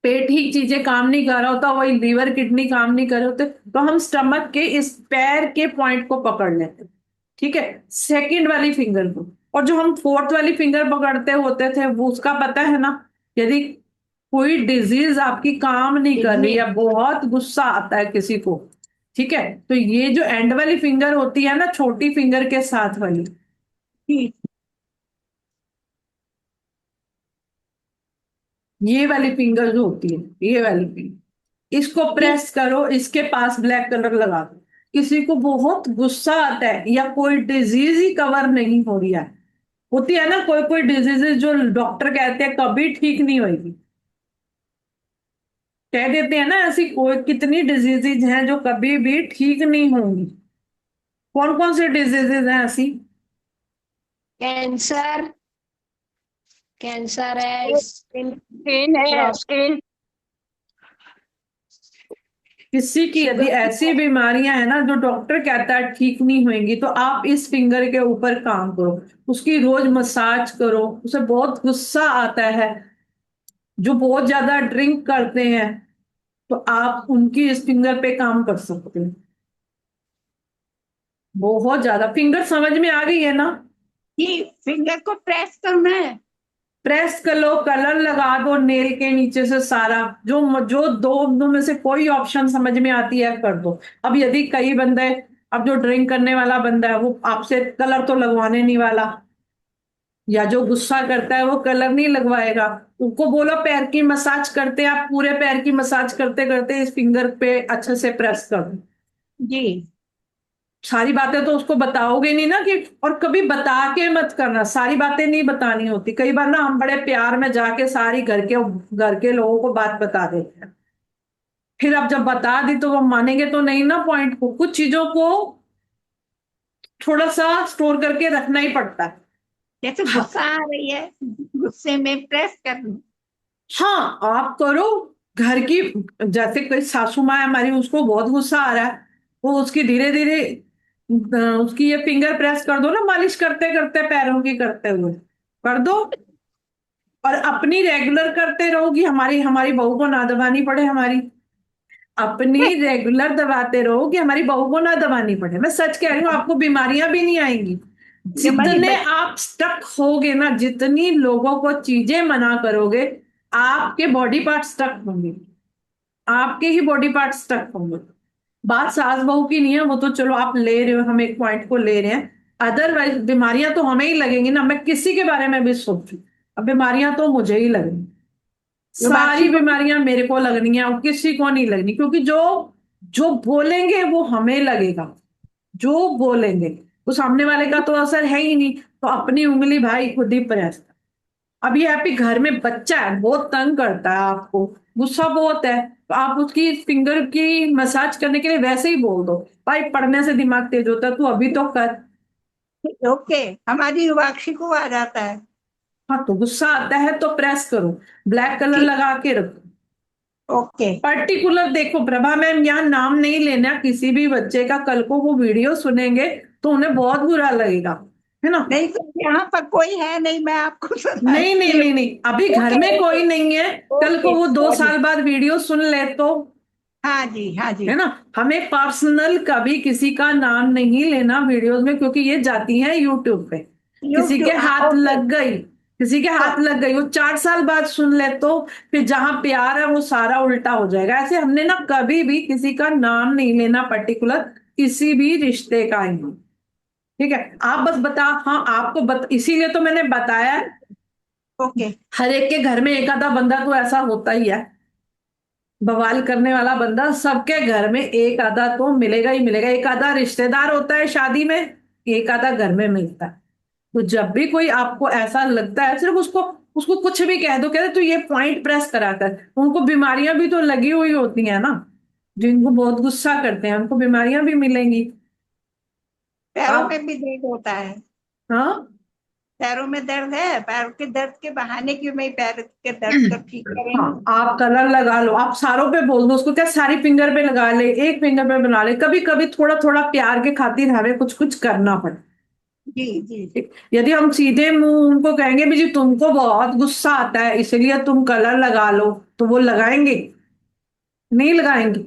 पेट ही चीजें काम नहीं कर रहा होता, वही लीवर किडनी काम नहीं कर रहे होते, तो हम स्टमक के इस पैर के पॉइंट को पकड़ लेते हैं। ठीक है? सेकंड वाली फिंगर को। और जो हम फोर्थ वाली फिंगर पकड़ते होते थे, वो उसका पता है ना, यदि कोई डिजीज आपकी काम नहीं कर रही है, बहुत गुस्सा आता है किसी को, ठीक है, तो ये जो एंड वाली फिंगर होती है ना, छोटी फिंगर के साथ वाली, ठीक। ये वाली फिंगर जो होती है, ये वाली फिंगर, इसको प्रेस करो, इसके पास ब्लैक कलर लगा दो। किसी को बहुत गुस्सा आता है या कोई डिजीज ही कवर नहीं हो रही है, होती है ना कोई कोई डिजीजेस जो डॉक्टर कहते हैं कभी ठीक नहीं होगी, कह देते हैं ना, ऐसी कोई कितनी डिजीजेज हैं जो कभी भी ठीक नहीं होंगी। कौन कौन से डिजीजेज हैं ऐसी? कैंसर, कैंसर है, स्किन है, स्किन। किसी की यदि ऐसी बीमारियां हैं ना जो डॉक्टर कहता है ठीक नहीं होंगी, तो आप इस फिंगर के ऊपर काम करो, उसकी रोज मसाज करो। उसे बहुत गुस्सा आता है, जो बहुत ज्यादा ड्रिंक करते हैं, तो आप उनकी इस फिंगर पे काम कर सकते हैं। बहुत ज्यादा फिंगर समझ में आ गई है ना? ये फिंगर को प्रेस करना है। प्रेस कर लो, कलर लगा दो नेल के नीचे से सारा, जो जो दो में से कोई ऑप्शन समझ में आती है कर दो। अब यदि कई बंदे, अब जो ड्रिंक करने वाला बंदा है वो आपसे कलर तो लगवाने नहीं वाला, या जो गुस्सा करता है वो कलर नहीं लगवाएगा, उनको बोलो पैर की मसाज करते हैं, आप पूरे पैर की मसाज करते करते इस फिंगर पे अच्छे से प्रेस कर दो। जी। सारी बातें तो उसको बताओगे नहीं ना कि, और कभी बता के मत करना, सारी बातें नहीं बतानी होती। कई बार ना हम बड़े प्यार में जाके सारी घर के लोगों को बात बता देते हैं, फिर अब जब बता दी तो वो मानेंगे तो नहीं ना पॉइंट को। कुछ चीजों को थोड़ा सा स्टोर करके रखना ही पड़ता है। जैसे गुस्सा आ रही है, गुस्से में प्रेस कर दूं। हाँ, आप करो। घर की, जैसे कोई सासू माँ है हमारी, उसको बहुत गुस्सा आ रहा है, वो उसकी धीरे धीरे उसकी ये फिंगर प्रेस कर दो ना, मालिश करते करते पैरों की करते हुए कर दो, और अपनी रेगुलर करते रहोगी। हमारी हमारी बहू को ना दबानी पड़े, हमारी अपनी रेगुलर दबाते रहो कि हमारी बहू को ना दबानी पड़े। मैं सच कह रही हूँ, आपको बीमारियां भी नहीं आएंगी। जितने आप स्टक होगे ना, जितनी लोगों को चीजें मना करोगे, आपके बॉडी पार्ट स्टक होंगे, आपके ही बॉडी पार्ट स्टक होंगे। बात सास बहू की नहीं है, वो तो चलो आप ले रहे हो, हम एक पॉइंट को ले रहे हैं, अदरवाइज बीमारियां तो हमें ही लगेंगी ना। मैं किसी के बारे में भी सोचू, अब बीमारियां तो मुझे ही लगेंगी, सारी बीमारियां मेरे को लगनी है और किसी को नहीं लगनी, क्योंकि जो जो बोलेंगे वो हमें लगेगा, जो बोलेंगे वो सामने वाले का तो असर है ही नहीं। तो अपनी उंगली भाई खुद ही प्रेस। अब ये आपके घर में बच्चा है, बहुत तंग करता है आपको, गुस्सा बहुत है, तो आप उसकी फिंगर की मसाज करने के लिए वैसे ही बोल दो, भाई पढ़ने से दिमाग तेज होता है, तू अभी तो कर। ओके, हमारी रुवाक्षी को आ जाता है। हाँ, तो गुस्सा आता है तो प्रेस करो, ब्लैक कलर लगा के रखो। ओके। पर्टिकुलर देखो प्रभा मैम, यहाँ नाम नहीं लेना किसी भी बच्चे का, कल को वो वीडियो सुनेंगे तो उन्हें बहुत बुरा लगेगा, है ना? नहीं तो यहाँ पर कोई है नहीं, मैं आपको नहीं नहीं नहीं नहीं, अभी घर में कोई नहीं है, कल को वो 2 साल बाद वीडियो सुन ले तो। हाँ जी, हाँ जी। है ना? हमें पर्सनल कभी किसी का नाम नहीं लेना वीडियोस में, क्योंकि ये जाती है यूट्यूब पे, किसी के हाथ लग गई, किसी के हाथ लग गई, वो 4 साल बाद सुन ले तो फिर जहां प्यार है वो सारा उल्टा हो जाएगा। ऐसे हमने ना कभी भी किसी का नाम नहीं लेना, पर्टिकुलर किसी भी रिश्ते का ही। ठीक है, आप बस बता, हाँ आपको इसीलिए तो मैंने बताया। ओके। हर एक के घर में एक आधा बंदा तो ऐसा होता ही है, बवाल करने वाला बंदा सबके घर में एक आधा तो मिलेगा ही मिलेगा। एक आधा रिश्तेदार होता है शादी में, एक आधा घर में मिलता है। तो जब भी कोई आपको ऐसा लगता है, सिर्फ उसको उसको कुछ भी कह दो, कहते तो ये पॉइंट प्रेस करा कर। उनको बीमारियां भी तो लगी हुई होती है ना, जिनको बहुत गुस्सा करते हैं उनको बीमारियां भी मिलेंगी। पैरों में भी दर्द होता है। हाँ, पैरों में दर्द है, पैरों के दर्द के बहाने क्यों मैं पैर के दर्द को ठीक करेंगे। हाँ, आप कलर लगा लो, आप सारों पे बोल दो उसको, क्या सारी फिंगर पे लगा ले, एक फिंगर पे बना ले। कभी कभी थोड़ा थोड़ा प्यार के खातिर हमें कुछ कुछ करना पड़े। जी जी। यदि हम सीधे मुंह उनको कहेंगे भी जी तुमको बहुत गुस्सा आता है इसलिए तुम कलर लगा लो, तो वो लगाएंगे नहीं? लगाएंगे।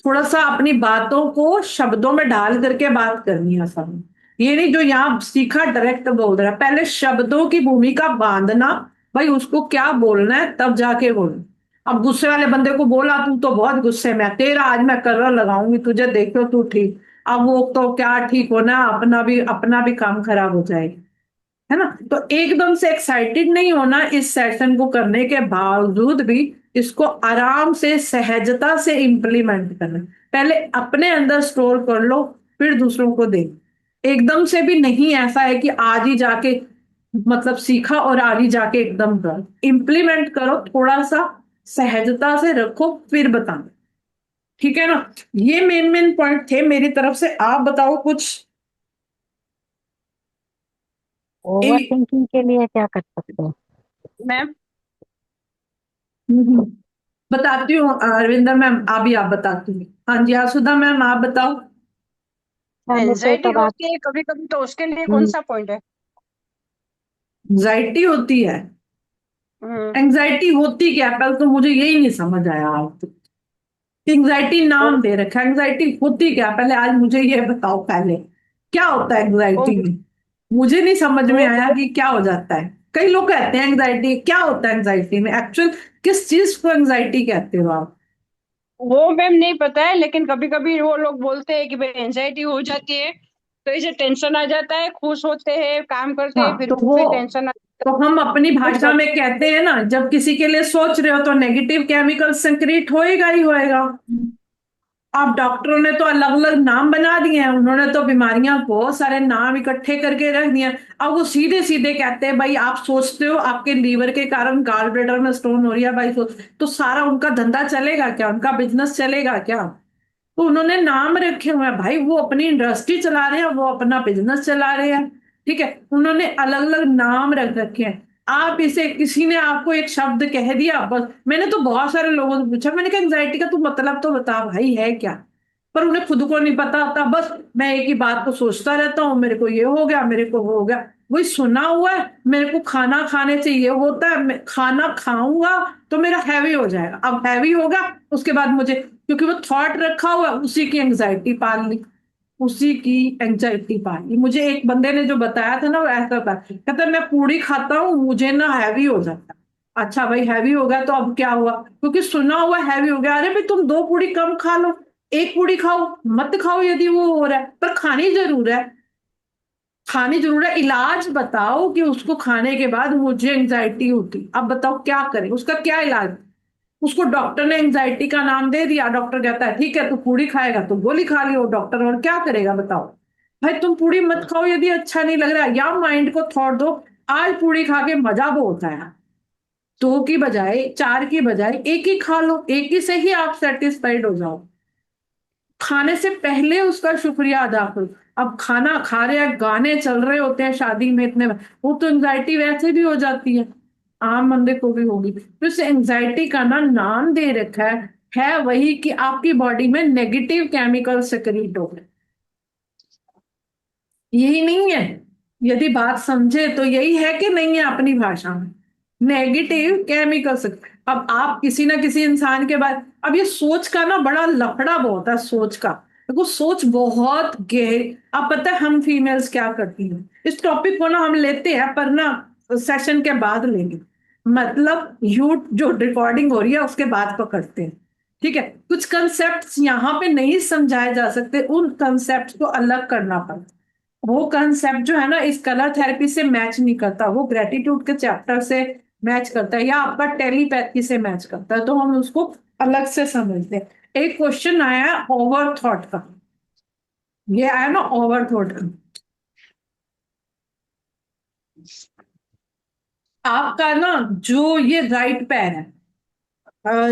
थोड़ा सा अपनी बातों को शब्दों में ढाल करके बात करनी है सब। ये नहीं जो यहाँ सीखा डायरेक्ट बोल रहा है, पहले शब्दों की भूमिका बांधना, भाई उसको क्या बोलना है तब जाके बोलना। अब गुस्से वाले बंदे को बोला तू तो बहुत गुस्से में है, तेरा आज मैं कलर लगाऊंगी तुझे, देखो तू ठीक। अब वो तो क्या ठीक होना, अपना भी काम खराब हो जाएगा, है ना। तो एकदम से एक्साइटेड नहीं होना इस सेशन को करने के बावजूद भी, इसको आराम से सहजता से इम्प्लीमेंट करना। पहले अपने अंदर स्टोर कर लो, फिर दूसरों को दे। एकदम से भी नहीं ऐसा है कि आज ही जाके मतलब सीखा और आज ही जाके एकदम करो, इम्प्लीमेंट करो, थोड़ा सा सहजता से रखो, फिर बताना। ठीक है ना। ये मेन मेन पॉइंट थे मेरी तरफ से। आप बताओ कुछ। ओवर थिंकिंग के लिए क्या कर सकते हैं? मैम बताती हूँ अरविंदा मैम, अभी आप बताती हूँ। हाँ जी, आसुदा मैम आप बताओ। मुझे एंजाइटी तब आप होती है कभी कभी, तो उसके लिए कौन सा पॉइंट है? एंजाइटी होती है? हम्म, एंजाइटी होती क्या है? पहले तो मुझे यही नहीं समझ आया आज तक। एंजाइटी नाम दे रखा है, एंजाइटी होती क्या है? पहले आज मुझे ये बताओ, पहले क्या होता है वो एंजाइटी में? मुझे नहीं समझ में वो आया कि क्या हो जाता है। कई लोग कहते हैं एंजाइटी, क्या होता है एंजाइटी में एक्चुअल? किस चीज को एंजाइटी कहते हो आप? वो मैम नहीं पता है, लेकिन कभी कभी वो लोग बोलते हैं कि भाई एंजाइटी हो जाती है तो इसे टेंशन आ जाता है, खुश होते हैं, काम करते हाँ हैं, फिर तो वो, फिर टेंशन आ तो हम अपनी जाता भाषा है। में कहते हैं ना, जब किसी के लिए सोच रहे हो तो नेगेटिव केमिकल संक्रिएट होएगा ही होएगा। अब डॉक्टरों ने तो अलग अलग नाम बना दिए हैं, उन्होंने तो बीमारियां बहुत सारे नाम इकट्ठे करके रख दिए हैं। अब वो सीधे सीधे कहते हैं भाई आप सोचते हो आपके लीवर के कारण गाल ब्लेडर में स्टोन हो रही है भाई, तो सारा उनका धंधा चलेगा क्या? उनका बिजनेस चलेगा क्या? तो उन्होंने नाम रखे हुए हैं भाई, वो अपनी इंडस्ट्री चला रहे हैं, वो अपना बिजनेस चला रहे हैं। ठीक है, उन्होंने अलग अलग नाम रख रखे हैं। आप इसे, किसी ने आपको एक शब्द कह दिया बस, मैंने तो बहुत सारे लोगों से पूछा, मैंने कहा एंजाइटी का तू मतलब तो बता भाई है क्या? पर उन्हें खुद को नहीं पता होता, बस मैं एक ही बात को सोचता रहता हूँ, मेरे को ये हो गया, मेरे को वो हो गया। वही सुना हुआ है, मेरे को खाना खाने से ये होता है, मैं खाना खाऊंगा तो मेरा हैवी हो जाएगा। अब हैवी होगा, उसके बाद मुझे, क्योंकि वो थॉट रखा हुआ है, उसी की एंजाइटी पाल ली, उसी की एंजाइटी पाल ली। मुझे एक बंदे ने जो बताया था ना, वो ऐसा था, कहता मैं पूरी खाता हूँ मुझे ना हैवी हो जाता है। अच्छा भाई हैवी हो गया तो अब क्या हुआ? क्योंकि सुना हुआ हैवी हो गया, अरे भाई तुम 2 पूड़ी कम खा लो, 1 पूड़ी खाओ, मत खाओ यदि वो हो रहा है, पर खानी जरूर है, खानी जरूर है। इलाज बताओ कि उसको खाने के बाद मुझे एंजाइटी होती, अब बताओ क्या करें, उसका क्या इलाज? उसको डॉक्टर ने एंजाइटी का नाम दे दिया, डॉक्टर कहता है ठीक है तू पूरी खाएगा तो गोली खा लियो, डॉक्टर और क्या करेगा बताओ? भाई तुम पूरी मत खाओ यदि अच्छा नहीं लग रहा है, या माइंड को थॉट दो आज पूरी खा के मजा बहुत आया, 2 की बजाय 4 की बजाय 1 ही खा लो, 1 ही से ही आप सेटिस्फाइड हो जाओ। खाने से पहले उसका शुक्रिया अदा करो। अब खाना खा रहे हैं, गाने चल रहे होते हैं शादी में इतने, वो तो एंजाइटी वैसे भी हो जाती है, आम बंदे को भी होगी। तो इस एंजाइटी का ना नाम दे रखा है वही कि आपकी बॉडी में नेगेटिव केमिकल सिक्रीट हो गए। यही नहीं है? यदि बात समझे तो यही है कि नहीं है अपनी भाषा में, नेगेटिव केमिकल्स। अब आप किसी ना किसी इंसान के बारे, अब ये सोच का ना बड़ा लफड़ा बहुत है, सोच का देखो, सोच बहुत गहरी। अब पता है हम फीमेल्स क्या करती हैं, इस टॉपिक को ना हम लेते हैं पर ना सेशन के बाद लेंगे, मतलब यू जो रिकॉर्डिंग हो रही है उसके बाद पकड़ते हैं। ठीक है, कुछ कंसेप्ट यहाँ पे नहीं समझाए जा सकते, उन कंसेप्ट को अलग करना पड़ता। वो कंसेप्ट जो है ना इस कलर थेरेपी से मैच नहीं करता, वो ग्रेटिट्यूड के चैप्टर से मैच करता है, या आपका टेलीपैथी से मैच करता है, तो हम उसको अलग से समझते हैं। एक क्वेश्चन आया ओवर थॉट का, ये आया ना ओवर थॉट का, आपका ना जो ये राइट पैर है,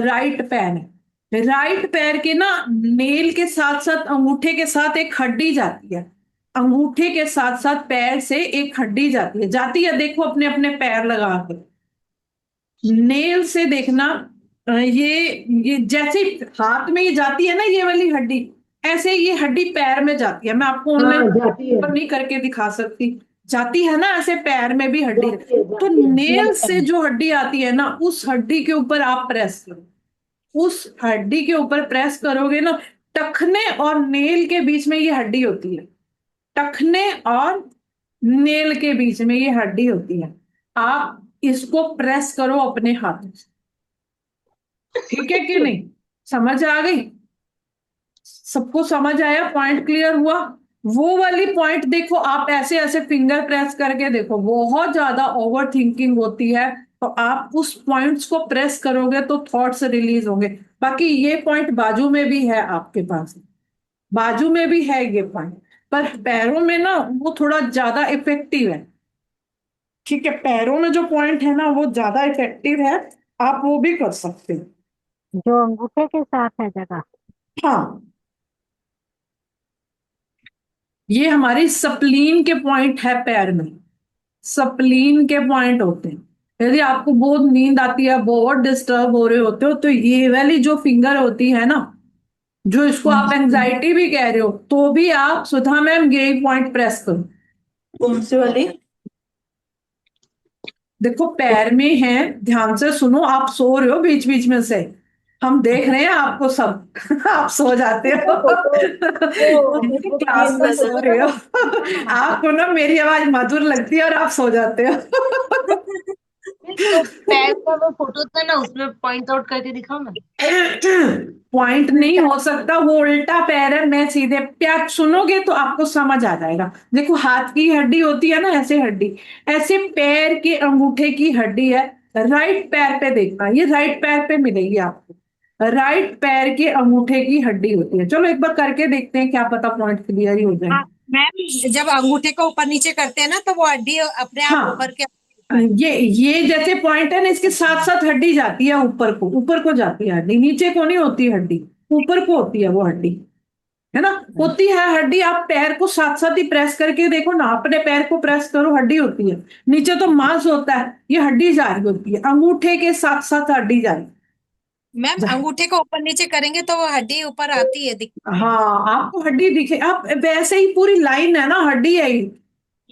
राइट पैर है, राइट पैर के ना नेल के साथ साथ अंगूठे के साथ एक हड्डी जाती है, अंगूठे के साथ साथ पैर से एक हड्डी जाती है, देखो अपने अपने पैर लगा के नेल से देखना। ये जैसे हाथ में ये जाती है ना ये वाली हड्डी, ऐसे ये हड्डी पैर में जाती है। मैं आपको ऑनलाइन पर नहीं करके दिखा सकती, जाती है ना ऐसे पैर में भी हड्डी। तो नेल से जो हड्डी आती है ना, उस हड्डी के ऊपर आप प्रेस करो, उस हड्डी के ऊपर प्रेस करोगे ना, टखने और नेल के बीच में ये हड्डी होती है, टखने और नेल के बीच में ये हड्डी होती है। आप इसको प्रेस करो अपने हाथों से, ठीक है कि नहीं? समझ आ गई? सबको समझ आया? पॉइंट क्लियर हुआ? वो वाली पॉइंट देखो, आप ऐसे ऐसे फिंगर प्रेस करके देखो, बहुत ज्यादा ओवर थिंकिंग होती है, तो आप उस पॉइंट्स को प्रेस करोगे तो थॉट्स रिलीज होंगे। बाकी ये पॉइंट बाजू में भी है आपके पास, बाजू में भी है ये पॉइंट, पर पैरों में ना वो थोड़ा ज्यादा इफेक्टिव है। ठीक है, पैरों में जो पॉइंट है ना वो ज्यादा इफेक्टिव है, आप वो भी कर सकते हो। जो अंगूठे के साथ है जगह। हाँ, ये हमारी सप्लीन के पॉइंट है पैर में, सप्लीन के पॉइंट होते हैं। यदि आपको बहुत नींद आती है, बहुत डिस्टर्ब हो रहे होते हो, तो ये वाली जो फिंगर होती है ना, जो इसको आप एंजाइटी भी कह रहे हो, तो भी आप सुधा मैम ये पॉइंट प्रेस करो। कौन सी वाली? देखो पैर में है, ध्यान से सुनो, आप सो रहे हो बीच बीच में से, हम देख रहे हैं आपको सब आप सो जाते हो क्लास में सो रहे हो आपको ना मेरी आवाज मधुर लगती है और आप सो जाते हो तो पैर का वो फोटो था ना, उसमें पॉइंट आउट करके दिखाओ ना। पॉइंट नहीं हो सकता, वो उल्टा पैर है, मैं सीधे पैर। सुनोगे तो आपको समझ आ जाएगा। देखो हाथ की हड्डी होती है ना, ऐसे हड्डी, ऐसे पैर के अंगूठे की हड्डी है, राइट पैर पे देखना, ये राइट पैर पे मिलेगी आपको, राइट पैर के अंगूठे की हड्डी होती है। चलो एक बार करके देखते हैं, क्या पता पॉइंट क्लियर ही हो जाए। मैम जब अंगूठे को ऊपर नीचे करते हैं ना तो वो हड्डी अपने आप हाँ, उभर के ये जैसे पॉइंट है ना, इसके साथ साथ हड्डी जाती है ऊपर को जाती है हड्डी, नीचे को नहीं होती हड्डी, ऊपर को होती है वो हड्डी, है ना, होती है हड्डी। आप पैर को साथ साथ ही प्रेस करके देखो ना, अपने पैर को प्रेस करो, हड्डी होती है, नीचे तो मांस होता है, ये हड्डी जा रही होती है, अंगूठे के साथ साथ हड्डी जा रही। मैम अंगूठे को ऊपर नीचे करेंगे तो वो हड्डी ऊपर आती है हाँ, आपको हड्डी दिखे, आप वैसे ही पूरी लाइन है ना, हड्डी है ही।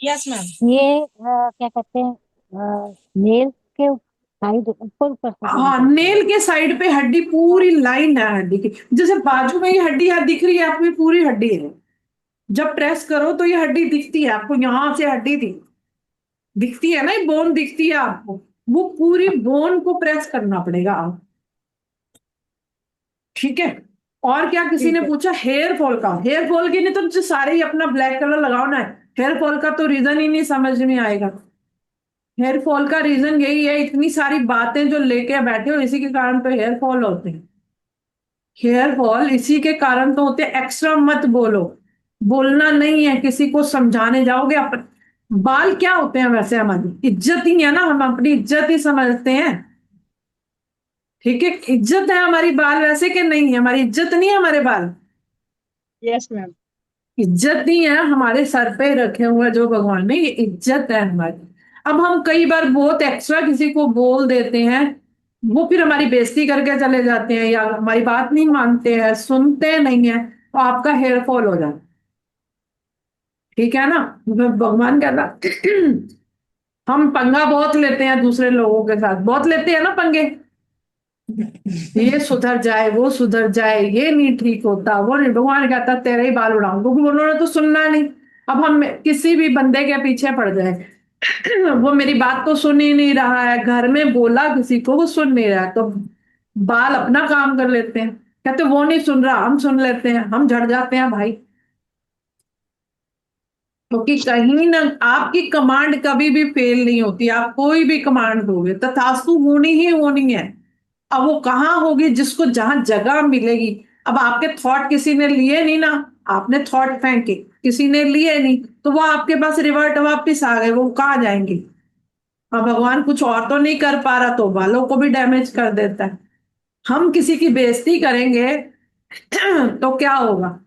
Yes ma'am. ये क्या कहते हैं, नेल के साइड ऊपर ऊपर से हाँ, नेल के साइड पे हड्डी, पूरी लाइन है हड्डी की, जैसे बाजू में ये हड्डी है दिख रही है आपको, ये पूरी हड्डी है, जब प्रेस करो तो ये हड्डी दिखती है आपको, यहां से हड्डी दिखती है ना, ये बोन दिखती है आपको, वो पूरी बोन को प्रेस करना पड़ेगा आप। ठीक है, और क्या किसी ने पूछा हेयर फॉल का? हेयर फॉल के लिए तो मुझे सारे ही अपना ब्लैक कलर लगाओ ना, हेयर फॉल का तो रीजन ही नहीं समझ में आएगा। हेयर फॉल का रीजन यही है, इतनी सारी बातें जो लेके बैठे हो, इसी के कारण तो हेयर फॉल होते हैं। हेयर फॉल इसी के कारण तो होते हैं। एक्स्ट्रा मत बोलो, बोलना नहीं है, किसी को समझाने जाओगे बाल क्या होते हैं वैसे? हमारी इज्जत ही है ना, हम अपनी इज्जत ही समझते हैं। ठीक है, इज्जत है हमारी बाल, वैसे कि नहीं है? हमारी इज्जत नहीं है हमारे बाल, यस मैम। इज्जत नहीं है, हमारे सर पे रखे हुए जो भगवान ने, ये इज्जत है हमारी। अब हम कई बार बहुत एक्स्ट्रा किसी को बोल देते हैं, वो फिर हमारी बेइज्जती करके चले जाते हैं, या हमारी बात नहीं मानते हैं, सुनते नहीं है, तो आपका हेयर फॉल हो जाता है। ठीक है ना, भगवान कहता हम पंगा बहुत लेते हैं दूसरे लोगों के साथ, बहुत लेते हैं ना पंगे, ये सुधर जाए, वो सुधर जाए, ये नहीं ठीक होता, वो नहीं, भगवान कहता तेरे ही बाल उड़ाऊं, क्योंकि उन्होंने तो सुनना नहीं। अब हम किसी भी बंदे के पीछे पड़ जाए वो मेरी बात तो सुन ही नहीं रहा है, घर में बोला किसी को, वो सुन नहीं रहा, तो बाल अपना काम कर लेते हैं, कहते वो नहीं सुन रहा, हम सुन लेते हैं, हम झड़ जाते हैं भाई। क्योंकि कहीं ना आपकी कमांड कभी भी फेल नहीं होती, आप कोई भी कमांड दोगे तथास्तु होनी ही होनी है। अब वो कहाँ होगी? जिसको जहां जगह मिलेगी। अब आपके थॉट किसी ने लिए नहीं ना, आपने थॉट फेंके, किसी ने लिए नहीं, तो वो आपके पास रिवर्ट वापिस आ गए, वो कहाँ जाएंगे? अब भगवान कुछ और तो नहीं कर पा रहा, तो बालों को भी डैमेज कर देता है। हम किसी की बेइज्जती करेंगे तो क्या होगा?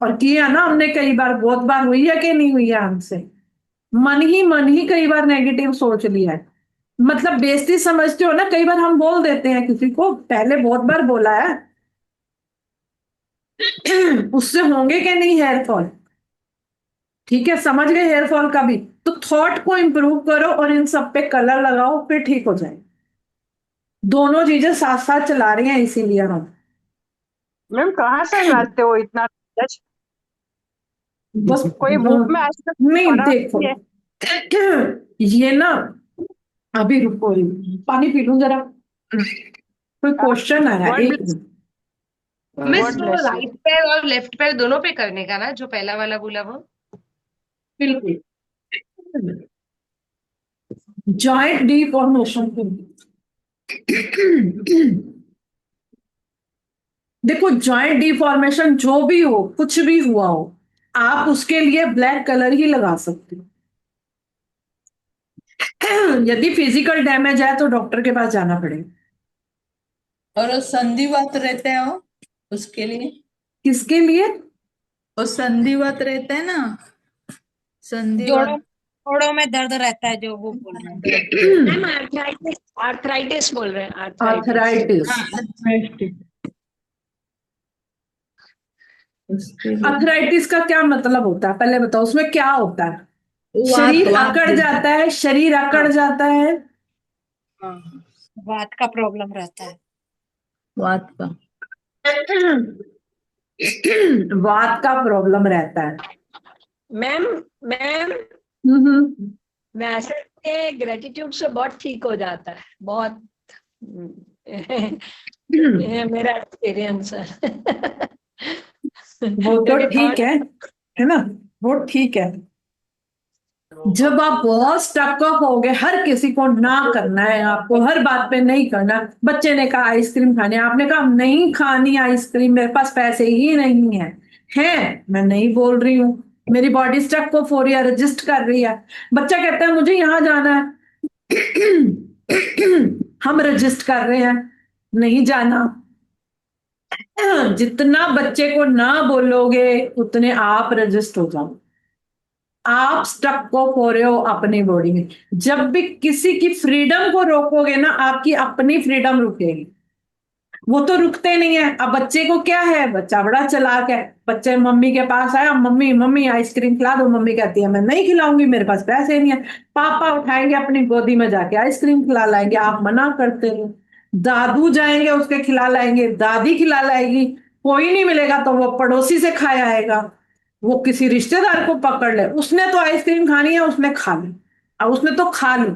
और किया ना हमने कई बार, बहुत बार हुई है कि नहीं हुई है हमसे, मन ही कई बार नेगेटिव सोच लिया है, मतलब बेइज्जती समझते हो ना, कई बार हम बोल देते हैं किसी को, पहले बहुत बार बोला है उससे होंगे कि नहीं हेयर फॉल? ठीक है, समझ गए हेयर फॉल का भी? तो थॉट को इंप्रूव करो और इन सब पे कलर लगाओ, फिर ठीक हो जाए। दोनों चीजें साथ साथ चला रही हैं, इसीलिए हम। मैम कहाँ से लाते हो इतना नॉलेज? बस कोई बुक में आज तक नहीं, पढ़ा देखो नहीं है? ये ना, अभी रुको, पानी पी लूं जरा। कोई क्वेश्चन आया? गॉड एक ब्लेस। मिनट। मिस गॉड तो ब्लेस यू। राइट पैर और लेफ्ट पैर दोनों पे करने का ना, जो पहला वाला बोला वो? बिल्कुल। जॉइंट डिफॉर्मेशन के देखो, जॉइंट डिफॉर्मेशन जो भी हो, कुछ भी हुआ हो, आप उसके लिए ब्लैक कलर ही लगा सकते हो। यदि फिजिकल डैमेज है तो डॉक्टर के पास जाना पड़ेगा। और वो संधिवात रहते हैं वो, उसके लिए? किसके लिए? वो संधिवात रहता है ना, जोड़ों संधिवात। जोड़ों में दर्द रहता है जो वो बोल रहे हैं। मैम आर्थराइटिस, आर्थराइटिस बोल रहे हैं, आर्थराइटिस। आर्थराइटिस। उसके लिए आर्थराइटिस का क्या मतलब होता है, पहले बताओ, उसमें क्या होता है? वात शरीर वात अकड़ जाता है, शरीर अकड़ जाता है। वात का प्रॉब्लम रहता है। वात का। वात का प्रॉब्लम रहता है। मैम मैम हम्म। वैसे ग्रेटिट्यूड से बहुत ठीक हो जाता है, बहुत। ये मेरा एक्सपीरियंस है। वो तो क्योंकि ठीक है ना, वो ठीक है। जब आप बहुत स्टक अप हो गए, हर किसी को ना करना है, आपको हर बात पे नहीं करना। बच्चे ने कहा आइसक्रीम खानी है, आपने कहा नहीं खानी आइसक्रीम, मेरे पास पैसे ही नहीं है मैं नहीं बोल रही हूँ, मेरी बॉडी स्टक को हो रही है, रजिस्ट कर रही है। बच्चा कहता है मुझे यहाँ जाना है। हम रजिस्ट कर रहे हैं, नहीं जाना। जितना बच्चे को ना बोलोगे उतने आप रजिस्ट हो जाओ। आप स्टक को हो रहे हो अपनी बॉडी में। जब भी किसी की फ्रीडम को रोकोगे ना, आपकी अपनी फ्रीडम रुकेगी। वो तो रुकते नहीं है। अब बच्चे को क्या है, बच्चा बड़ा चालाक है। बच्चे मम्मी के पास आया, मम्मी मम्मी आइसक्रीम खिला दो, मम्मी कहती है मैं नहीं खिलाऊंगी, मेरे पास पैसे नहीं है। पापा उठाएंगे अपनी गोदी में जाके आइसक्रीम खिला लाएंगे, आप मना करते हो। दादू जाएंगे उसके खिला लाएंगे, दादी खिला लाएगी। कोई नहीं मिलेगा तो वो पड़ोसी से खाया आएगा, वो किसी रिश्तेदार को पकड़ ले, उसने तो आइसक्रीम खानी है, उसने खा ली। अब उसने तो खा ली,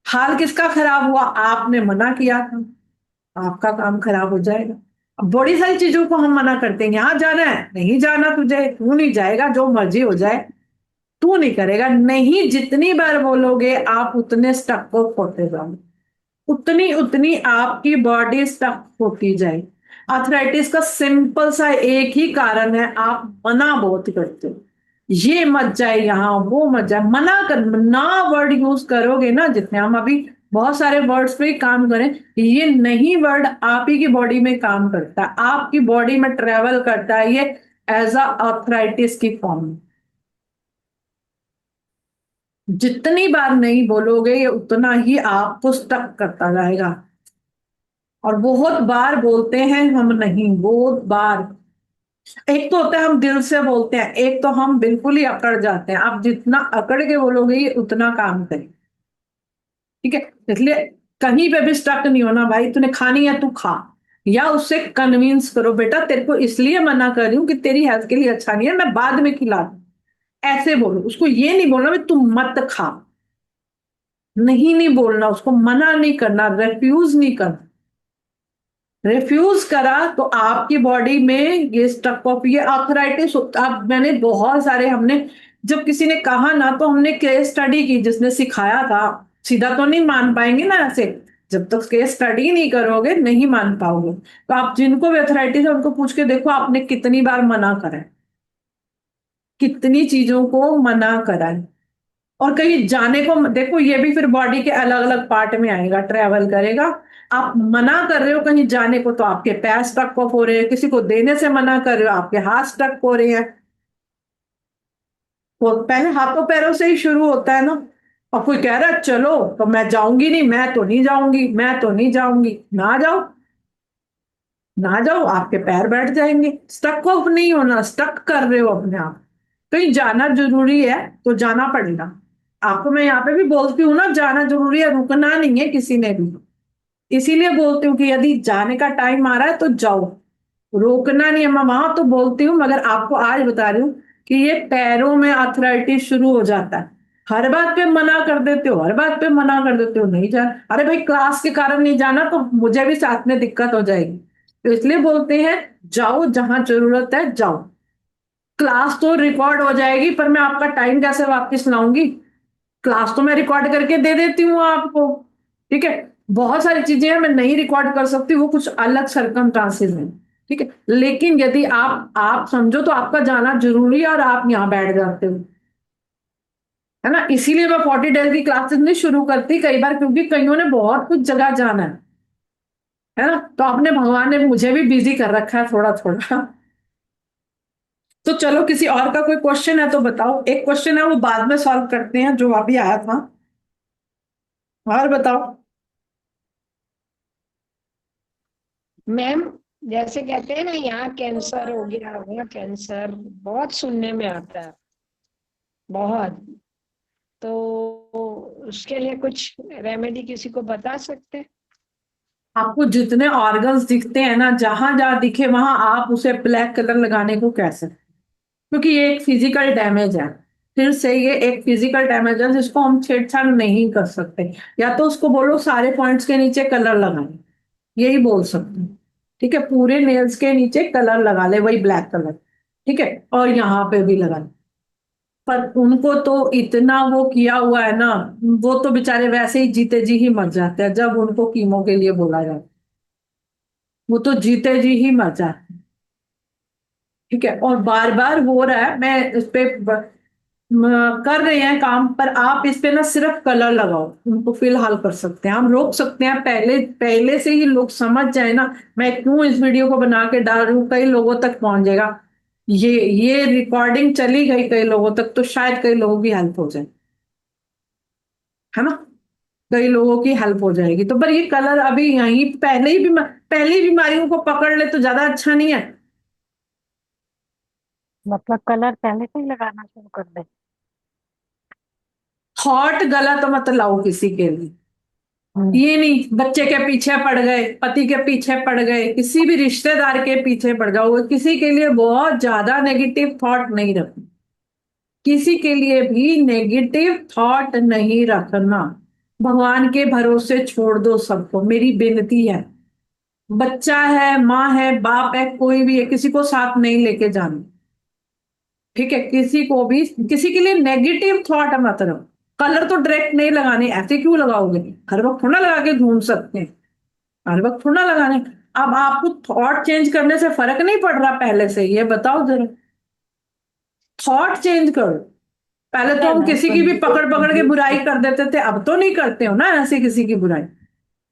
हाल किसका खराब हुआ? आपने मना किया था, आपका काम खराब हो जाएगा। अब बड़ी सारी चीजों को हम मना करते हैं, यहां जाना है, नहीं जाना तुझे, तू नहीं जाएगा, जो मर्जी हो जाए, तू नहीं करेगा। नहीं, जितनी बार बोलोगे आप उतने स्टक होते जाओगे, उतनी उतनी आपकी बॉडी स्टक होती जाए। आर्थराइटिस का सिंपल सा एक ही कारण है, आप मना बहुत करते हो। ये मत जाए यहाँ, वो मत जाए, मना कर, ना वर्ड यूज करोगे ना, जितने हम अभी बहुत सारे वर्ड्स पे काम करें, ये नहीं वर्ड आप ही की बॉडी में काम करता है, आपकी बॉडी में ट्रेवल करता है ये एज अ आर्थराइटिस की फॉर्म में। जितनी बार नहीं बोलोगे ये उतना ही आपको स्टक करता जाएगा। और बहुत बार बोलते हैं हम, नहीं, बहुत बार। एक तो होता है हम दिल से बोलते हैं, एक तो हम बिल्कुल ही अकड़ जाते हैं। आप जितना अकड़ के बोलोगे ये उतना काम करें, ठीक है? इसलिए कहीं पे भी स्टक नहीं होना। भाई तूने खानी है, तू खा, या उससे कन्विंस करो, बेटा तेरे को इसलिए मना कर रही हूँ कि तेरी हेल्थ के लिए अच्छा नहीं है, मैं बाद में खिला दूं। ऐसे बोलो उसको, ये नहीं बोलना तू मत खा, नहीं बोलना उसको, मना नहीं करना, रेफ्यूज नहीं करना। रिफ्यूज करा तो आपकी बॉडी में ये स्टक ऑफ, ये आर्थराइटिस होता। अब मैंने बहुत सारे, हमने जब किसी ने कहा ना तो हमने केस स्टडी की, जिसने सिखाया था। सीधा तो नहीं मान पाएंगे ना ऐसे, जब तक केस स्टडी नहीं करोगे नहीं मान पाओगे। तो आप जिनको भी आर्थराइटिस है उनको पूछ के देखो आपने कितनी बार मना करा है, कितनी चीजों को मना करा है। और कहीं जाने को देखो, ये भी फिर बॉडी के अलग अलग पार्ट में आएगा, ट्रेवल करेगा। आप मना कर रहे हो कहीं जाने को तो आपके पैर स्टक हो रहे हैं, किसी को देने से मना कर रहे हो आपके हाथ स्टक हो रहे हैं। वो पहले हाथों पैरों से ही शुरू होता है ना। और कोई कह रहा है चलो, तो मैं जाऊंगी नहीं, मैं तो नहीं जाऊंगी, मैं तो नहीं जाऊंगी। ना जाओ, ना जाओ, आपके पैर बैठ जाएंगे। स्टक ऑफ नहीं होना, स्टक कर रहे हो अपने आप। कहीं जाना जरूरी है तो जाना पड़ेगा आपको। मैं यहाँ पे भी बोलती हूँ ना, जाना जरूरी है, रुकना नहीं है किसी ने भी। इसीलिए बोलती हूँ कि यदि जाने का टाइम आ रहा है तो जाओ, रोकना नहीं है। मैं वहां तो बोलती हूँ, मगर आपको आज बता रही हूँ कि ये पैरों में आर्थराइटिस शुरू हो जाता है हर बात पे मना कर देते हो, हर बात पे मना कर देते हो, नहीं जाना। अरे भाई क्लास के कारण नहीं जाना तो मुझे भी साथ में दिक्कत हो जाएगी। तो इसलिए बोलते हैं जाओ, जहां जरूरत है जाओ। क्लास तो रिकॉर्ड हो जाएगी पर मैं आपका टाइम कैसे वापस लाऊंगी? क्लास तो मैं रिकॉर्ड करके दे देती हूँ आपको, ठीक है। बहुत सारी चीजें हैं मैं नहीं रिकॉर्ड कर सकती, वो कुछ अलग सरकमस्टांसेस हैं, ठीक है। लेकिन यदि आप समझो तो आपका जाना जरूरी है और आप यहाँ बैठ जाते हो, है ना। इसीलिए मैं 40 डेज की क्लासेस नहीं शुरू करती कई बार, क्योंकि कईयों ने बहुत कुछ जगह जाना है ना। तो आपने, भगवान ने मुझे भी बिजी कर रखा है थोड़ा थोड़ा। तो चलो किसी और का कोई क्वेश्चन है तो बताओ। एक क्वेश्चन है वो बाद में सॉल्व करते हैं जो अभी आया था। और बताओ। मैम जैसे कहते हैं ना, यहाँ कैंसर हो गया, वहाँ कैंसर, बहुत सुनने में आता है, बहुत। तो उसके लिए कुछ रेमेडी किसी को बता सकते हैं? आपको जितने ऑर्गन्स दिखते हैं ना, जहां जहां दिखे वहां आप उसे ब्लैक कलर लगाने को कह सकते हैं, क्योंकि ये एक फिजिकल डैमेज है। फिर से ये एक फिजिकल डैमेज है जिसको हम छेड़छाड़ नहीं कर सकते। या तो उसको बोलो सारे पॉइंट्स के नीचे कलर लगाए, यही बोल सकते हैं, ठीक है। पूरे नेल्स के नीचे कलर लगा ले, वही ब्लैक कलर, ठीक है। और यहाँ पे भी लगा ले। पर उनको तो इतना वो किया हुआ है ना, वो तो बेचारे वैसे ही जीते जी ही मर जाते हैं जब उनको कीमो के लिए बोला जाता है। वो तो जीते जी ही मर जाते हैं, ठीक है। और बार बार हो रहा है, मैं इस पे कर रहे हैं काम, पर आप इस पे ना सिर्फ कलर लगाओ, उनको फिलहाल कर सकते हैं, हम रोक सकते हैं। पहले पहले से ही लोग समझ जाए ना, मैं क्यों इस वीडियो को बना के डाल रही हूँ, कई लोगों तक पहुंच जाएगा। ये रिकॉर्डिंग चली गई कई लोगों तक तो शायद कई लोगों की हेल्प हो जाए, है ना। कई लोगों की हेल्प हो जाएगी। तो पर ये कलर अभी यहीं पहले ही बीमारियों को पकड़ ले तो ज्यादा अच्छा नहीं है। मतलब कलर पहले से ही लगाना शुरू कर दे? थॉट गलत मत लाओ किसी के लिए। ये नहीं बच्चे के पीछे पड़ गए, पति के पीछे पड़ गए, किसी भी रिश्तेदार के पीछे पड़ जाओ, किसी के लिए बहुत ज्यादा नेगेटिव थॉट नहीं रखना, किसी के लिए भी नेगेटिव थॉट नहीं रखना। भगवान के भरोसे छोड़ दो सबको, मेरी विनती है। बच्चा है, माँ है, बाप है, कोई भी है, किसी को साथ नहीं लेके जाना, ठीक है। किसी को भी, किसी के लिए नेगेटिव थॉट मत रखो। कलर तो डायरेक्ट नहीं लगाने, ऐसे क्यों लगाओगे? हर वक्त थोड़ा लगा के घूम सकते हैं, हर वक्त थोड़ा लगाने। अब आपको थॉट चेंज करने से फर्क नहीं पड़ रहा पहले से? ये बताओ जरा, थॉट चेंज करो। पहले तो हम किसी की भी पकड़ पकड़ के बुराई कर देते थे, अब तो नहीं करते हो ना ऐसे किसी की बुराई।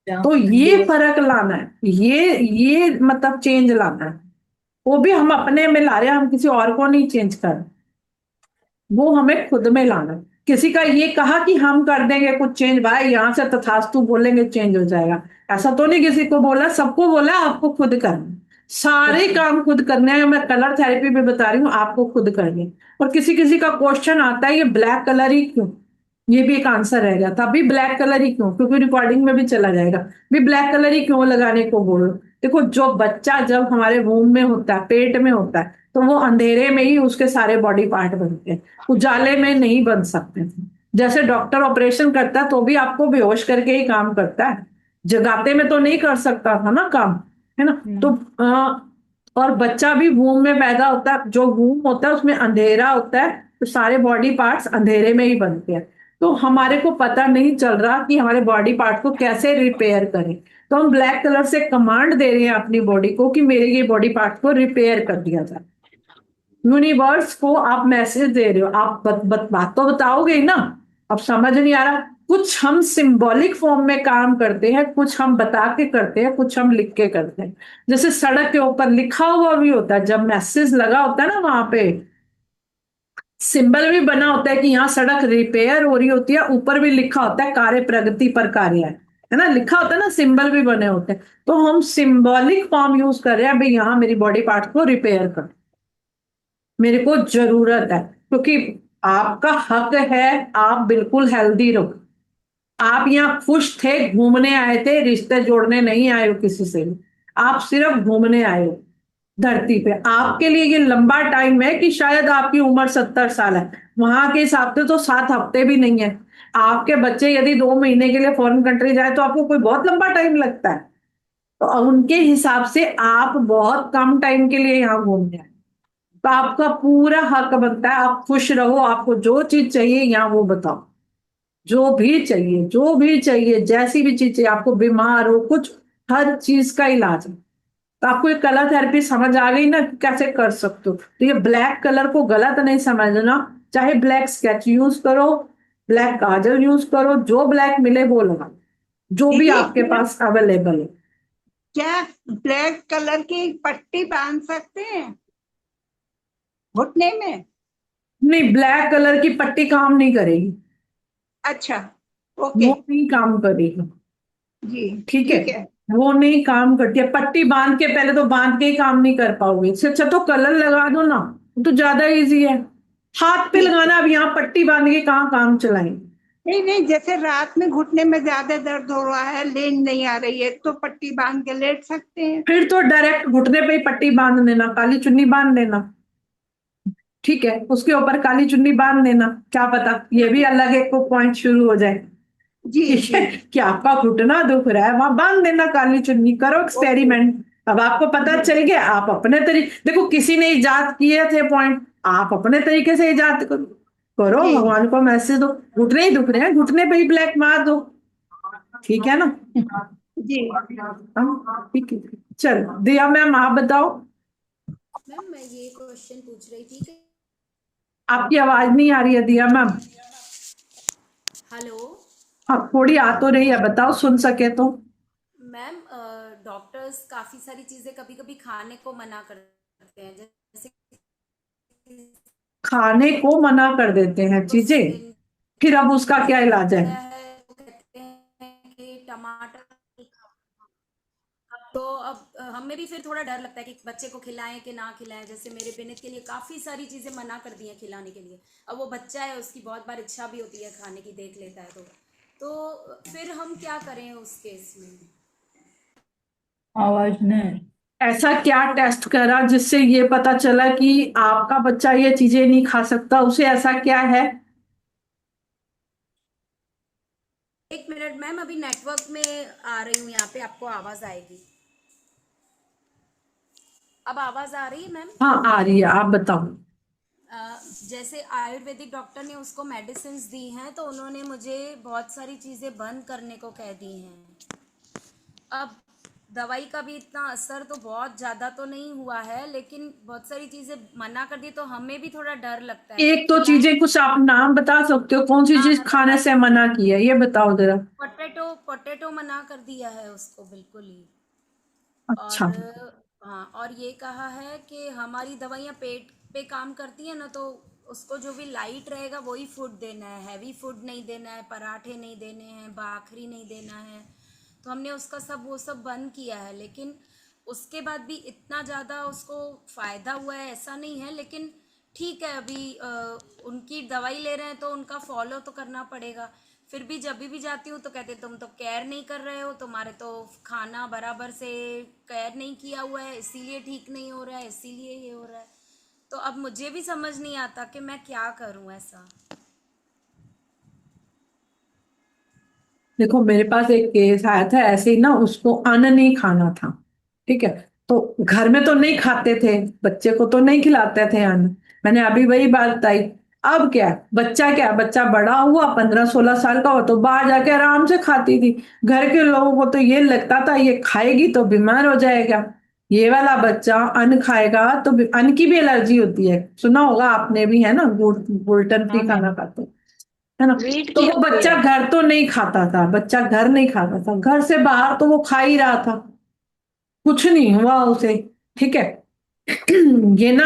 तो ये फर्क लाना है, ये मतलब चेंज लाना है। वो भी हम अपने में ला रहे हैं, हम किसी और को नहीं चेंज कर रहे। वो हमें खुद में लाना है। किसी का ये कहा कि हम कर देंगे कुछ चेंज, भाई यहां से तथास्तु बोलेंगे चेंज हो जाएगा, ऐसा तो नहीं किसी को बोला। सबको बोला आपको खुद करना, सारे काम खुद करने हैं। मैं कलर थेरेपी भी बता रही हूँ, आपको खुद करनी। और किसी किसी का क्वेश्चन आता है ये ब्लैक कलर ही क्यों, ये भी एक आंसर रहेगा। तभी ब्लैक कलर ही क्यों, क्योंकि रिकॉर्डिंग में भी चला जाएगा भी ब्लैक कलर ही क्यों लगाने को बोलो। देखो जो बच्चा जब हमारे वूम में होता है, पेट में होता है, तो वो अंधेरे में ही उसके सारे बॉडी पार्ट बनते हैं, उजाले में नहीं बन सकते थे। जैसे डॉक्टर ऑपरेशन करता है तो भी आपको बेहोश करके ही काम करता है, जगाते में तो नहीं कर सकता था ना काम, है ना। तो और बच्चा भी वूम में पैदा होता है, जो वूम होता है उसमें अंधेरा होता है, तो सारे बॉडी पार्ट्स अंधेरे में ही बनते हैं। तो हमारे को पता नहीं चल रहा कि हमारे बॉडी पार्ट को कैसे रिपेयर करें। तो हम ब्लैक कलर से कमांड दे रहे हैं अपनी बॉडी को कि मेरे ये बॉडी पार्ट को रिपेयर कर दिया जाए। यूनिवर्स को आप मैसेज दे रहे हो, आप बात तो बताओगे ही ना। अब समझ नहीं आ रहा, कुछ हम सिंबॉलिक फॉर्म में काम करते हैं, कुछ हम बता के करते हैं, कुछ हम लिख के करते हैं। जैसे सड़क के ऊपर लिखा हुआ भी होता है, जब मैसेज लगा होता है ना, वहां पे सिंबल भी बना होता है कि यहाँ सड़क रिपेयर हो रही होती है, ऊपर भी लिखा होता है कार्य प्रगति पर कार्य है ना, लिखा होता है ना, सिंबल भी बने होते हैं। तो हम सिंबॉलिक फॉर्म यूज कर रहे हैं, भाई यहाँ मेरी बॉडी पार्ट को रिपेयर कर, मेरे को जरूरत है। क्योंकि आपका हक है, आप बिल्कुल हेल्दी रहो। आप यहाँ खुश थे, घूमने आए थे, रिश्ते जोड़ने नहीं आए हो किसी से भी, आप सिर्फ घूमने आए हो। धरती पे। आपके लिए ये लंबा टाइम है कि शायद आपकी उम्र 70 साल है, वहां के हिसाब से तो 7 हफ्ते भी नहीं है। आपके बच्चे यदि 2 महीने के लिए फॉरेन कंट्री जाए तो आपको कोई बहुत लंबा टाइम लगता है, तो उनके हिसाब से आप बहुत कम टाइम के लिए यहाँ घूमने आए। तो आपका पूरा हक बनता है, आप खुश रहो, आपको जो चीज चाहिए यहाँ वो बताओ, जो भी चाहिए, जो भी चाहिए, जैसी भी चीज चाहिए, आपको बीमार हो कुछ, हर चीज का इलाज है। तो आपको ये कलर थेरेपी समझ आ गई ना कि कैसे कर सकते हो। तो ये ब्लैक कलर को गलत नहीं समझना, चाहे ब्लैक स्केच यूज करो, ब्लैक काजल यूज करो, जो ब्लैक मिले वो लगाओ, जो भी दीदी आपके पास अवेलेबल है। क्या ब्लैक कलर की पट्टी बांध सकते हैं घुटने में? नहीं, ब्लैक कलर की पट्टी काम नहीं करेगी, अच्छा, वो ओके नहीं काम करेगी। जी, ठीक है, ठीक है। वो नहीं काम करती है पट्टी बांध के, पहले तो बांध के ही काम नहीं कर पाओगे, इससे अच्छा तो कलर लगा दो ना, वो तो ज्यादा इजी है। हाथ पे ठीक है। लगाना, अब यहाँ पट्टी बांध के कहाँ काम चलाएंगे। नहीं नहीं, जैसे रात में घुटने में ज्यादा दर्द हो रहा है, नींद नहीं आ रही है, तो पट्टी बांध के लेट सकते हैं। फिर तो डायरेक्ट घुटने पे ही पट्टी बांध देना, काली चुन्नी बांध देना, ठीक है, उसके ऊपर काली चुन्नी बांध देना, क्या पता ये भी अलग एक पॉइंट शुरू हो जाए। जी ठीक जी है, कि आपका घुटना दुख रहा है, वहां बांध देना काली चुन्नी, करो एक्सपेरिमेंट। अब आपको पता चल गया, आप अपने तरीके, देखो किसी ने इजाद किए थे पॉइंट, आप अपने तरीके से इजाद करो, करो, जी भगवान को मैसेज दो, घुटने ही दुख रहे हैं, घुटने पे ही ब्लैक मार दो, ठीक है ना। जी। हाँ, ठीक है, चलो दिया मैम आप बताओ। मैम मैं ये क्वेश्चन पूछ रही थी कि आपकी आवाज नहीं आ रही है दिया मैम। हेलो हाँ, थोड़ी आ तो रही है, बताओ सुन सके तो। मैम, डॉक्टर्स काफी सारी चीजें कभी कभी खाने को मना करते हैं, जैसे खाने को मना कर देते हैं चीजें, स्किन फिर अब उसका क्या इलाज है। है, वो कहते हैं कि टमाटर नहीं खाओ। तो अब हमें भी फिर थोड़ा डर लगता है कि बच्चे को खिलाएं कि ना खिलाएं। जैसे मेरे बेनित के लिए काफी सारी चीजें मना कर दी हैं खिलाने के लिए। अब वो बच्चा है, उसकी बहुत बार इच्छा भी होती है खाने की, देख लेता है तो फिर हम क्या करें उस केस में? आवाज नहीं। ऐसा क्या टेस्ट करा जिससे ये पता चला कि आपका बच्चा ये चीजें नहीं खा सकता, उसे ऐसा क्या है। एक मिनट मैम, अभी नेटवर्क में आ रही हूँ, यहाँ पे आपको आवाज आएगी। अब आवाज आ रही है मैम? हाँ आ रही है, आप बताओ। जैसे आयुर्वेदिक डॉक्टर ने उसको मेडिसिन दी हैं, तो उन्होंने मुझे बहुत सारी चीजें बंद करने को कह दी हैं। अब दवाई का भी इतना असर तो बहुत ज्यादा तो नहीं हुआ है, लेकिन बहुत सारी चीजें मना कर दी, तो हमें भी थोड़ा डर लगता है एक तो चीजें कुछ आप नाम बता सकते हो, कौन सी चीज खाने से मना की है, ये बताओ जरा। पोटैटो मना कर दिया है उसको बिल्कुल ही। अच्छा। और हाँ, और ये कहा है कि हमारी दवाइयाँ पेट पे काम करती है ना, तो उसको जो भी लाइट रहेगा वही फूड देना है, हैवी फूड नहीं देना है, पराठे नहीं देने हैं, भाखरी नहीं देना है। तो हमने उसका वो सब बंद किया है, लेकिन उसके बाद भी इतना ज़्यादा उसको फ़ायदा हुआ है ऐसा नहीं है। लेकिन ठीक है, अभी उनकी दवाई ले रहे हैं तो उनका फॉलो तो करना पड़ेगा। फिर भी जब भी जाती हूँ तो कहते तुम तो केयर नहीं कर रहे हो, तुम्हारे तो खाना बराबर से केयर नहीं किया हुआ है, इसीलिए ठीक नहीं हो रहा है, इसीलिए ये हो रहा है। तो अब मुझे भी समझ नहीं आता कि मैं क्या करूँ ऐसा। देखो मेरे पास एक केस आया था ऐसे ही ना, उसको अन्न नहीं खाना था, ठीक है, तो घर में तो नहीं खाते थे, बच्चे को तो नहीं खिलाते थे अन्न, मैंने अभी वही बात बताई। अब क्या, बच्चा बड़ा हुआ, 15-16 साल का हुआ, तो बाहर जाके आराम से खाती थी। घर के लोगों को तो ये लगता था ये खाएगी तो बीमार हो जाएगा, ये वाला बच्चा अन्न खाएगा तो अन्न की भी एलर्जी होती है, सुना होगा आपने भी, है ना, ग्लूटेन फ्री हाँ खाना मैम, खाते हैं, है ना। वीट तो की वो होती बच्चा है। घर तो नहीं खाता था, बच्चा घर नहीं खाता था, घर से बाहर तो वो खा ही रहा था, कुछ नहीं हुआ उसे, ठीक है। ये ना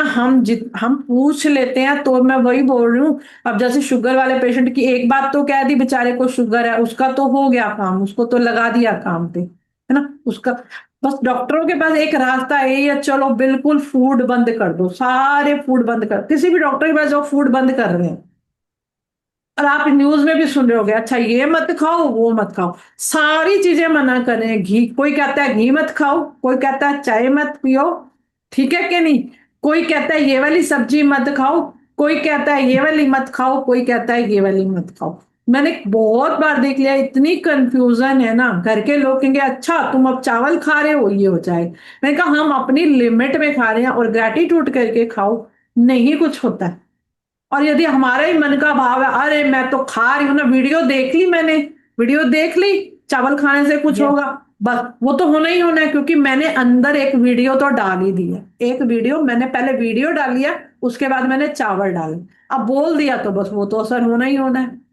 हम पूछ लेते हैं, तो मैं वही बोल रही हूँ। अब जैसे शुगर वाले पेशेंट की एक बात तो कह दी, बेचारे को शुगर है, उसका तो हो गया काम, उसको तो लगा दिया काम पे, है ना, उसका बस डॉक्टरों के पास एक रास्ता है, ये चलो बिल्कुल फूड बंद कर दो, सारे फूड बंद कर, किसी भी डॉक्टर के पास जाओ फूड बंद कर रहे हैं। और आप न्यूज में भी सुन रहे होगे, अच्छा ये मत खाओ वो मत खाओ, सारी चीजें मना कर रहे हैं। घी, कोई कहता है घी मत खाओ, कोई कहता है चाय मत पियो, ठीक है कि नहीं? कोई कहता है ये वाली सब्जी मत खाओ, कोई कहता है ये वाली मत खाओ, कोई कहता है ये वाली मत खाओ। मैंने बहुत बार देख लिया, इतनी कंफ्यूजन है ना। घर के लोग कहेंगे अच्छा तुम अब चावल खा रहे हो, ये हो जाए। मैंने कहा हम अपनी लिमिट में खा रहे हैं और ग्रेटिट्यूड करके खाओ, नहीं कुछ होता है। और यदि हमारा ही मन का भाव है अरे मैं तो खा रही हूं ना, वीडियो देख ली मैंने, वीडियो देख ली चावल खाने से कुछ यस होगा, बस वो तो होना ही होना है, क्योंकि मैंने अंदर एक वीडियो तो डाल ही दी है। एक वीडियो मैंने पहले वीडियो डाली है, उसके बाद मैंने चावल डाले, अब बोल दिया तो बस वो तो असर होना ही होना है।